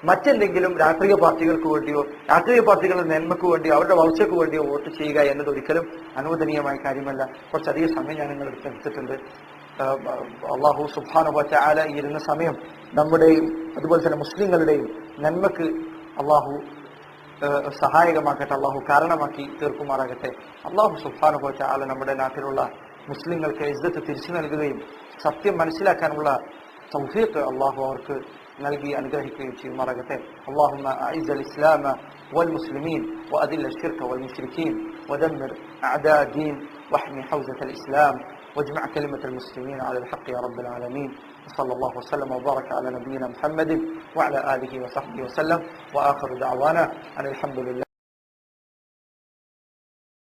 മറ്റെന്തെങ്കിലും രാഷ്ട്രീയ പാർട്ടികൾക്ക് വേണ്ടിയോ രാഷ്ട്രീയ പാർട്ടികളുടെ നന്മക്ക് വേണ്ടിയോ അവരുടെ വളർച്ചയ്ക്ക് വേണ്ടിയോ വോട്ട് ചെയ്യുക എന്നത് ഒരിക്കലും അനുവദനീയമായ കാര്യമല്ല. കുറച്ചധികം സമയം ഞാൻ നിങ്ങൾ എടുത്തിട്ടുണ്ട്. അള്ളാഹു സുബ്ഹാനഹു വ തആല ഇരുന്ന സമയം നമ്മുടെയും അതുപോലെ തന്നെ മുസ്ലിങ്ങളുടെയും നന്മക്ക് അള്ളാഹു സഹായകമാക്കട്ടെ, അള്ളാഹു കാരണമാക്കി തീർക്കുമാറാകട്ടെ. അള്ളാഹു സുബ്ഹാനഹു വ തആല നമ്മുടെ നാട്ടിലുള്ള മുസ്ലിങ്ങൾക്ക് ഇസ്സത്ത് തിരിച്ചു നൽകുകയും സത്യം മനസ്സിലാക്കാനുള്ള തൗഫീഖ് അള്ളാഹു അവർക്ക് നൽകി അനുഗ്രഹിക്കുകയും ചെയ്യുമാറാകട്ടെ. اللهم أعز الإسلام والمسلمين وأذل الشرك والمشركين ودمر أعداء الدين واحمي حوزة الإسلام واجمع كلمة المسلمين على الحق يا رب العالمين. وصلى الله وسلم وبارك على نبينا محمد وعلى آله وصحبه وسلم وآخر دعوانا أن الحمد لله.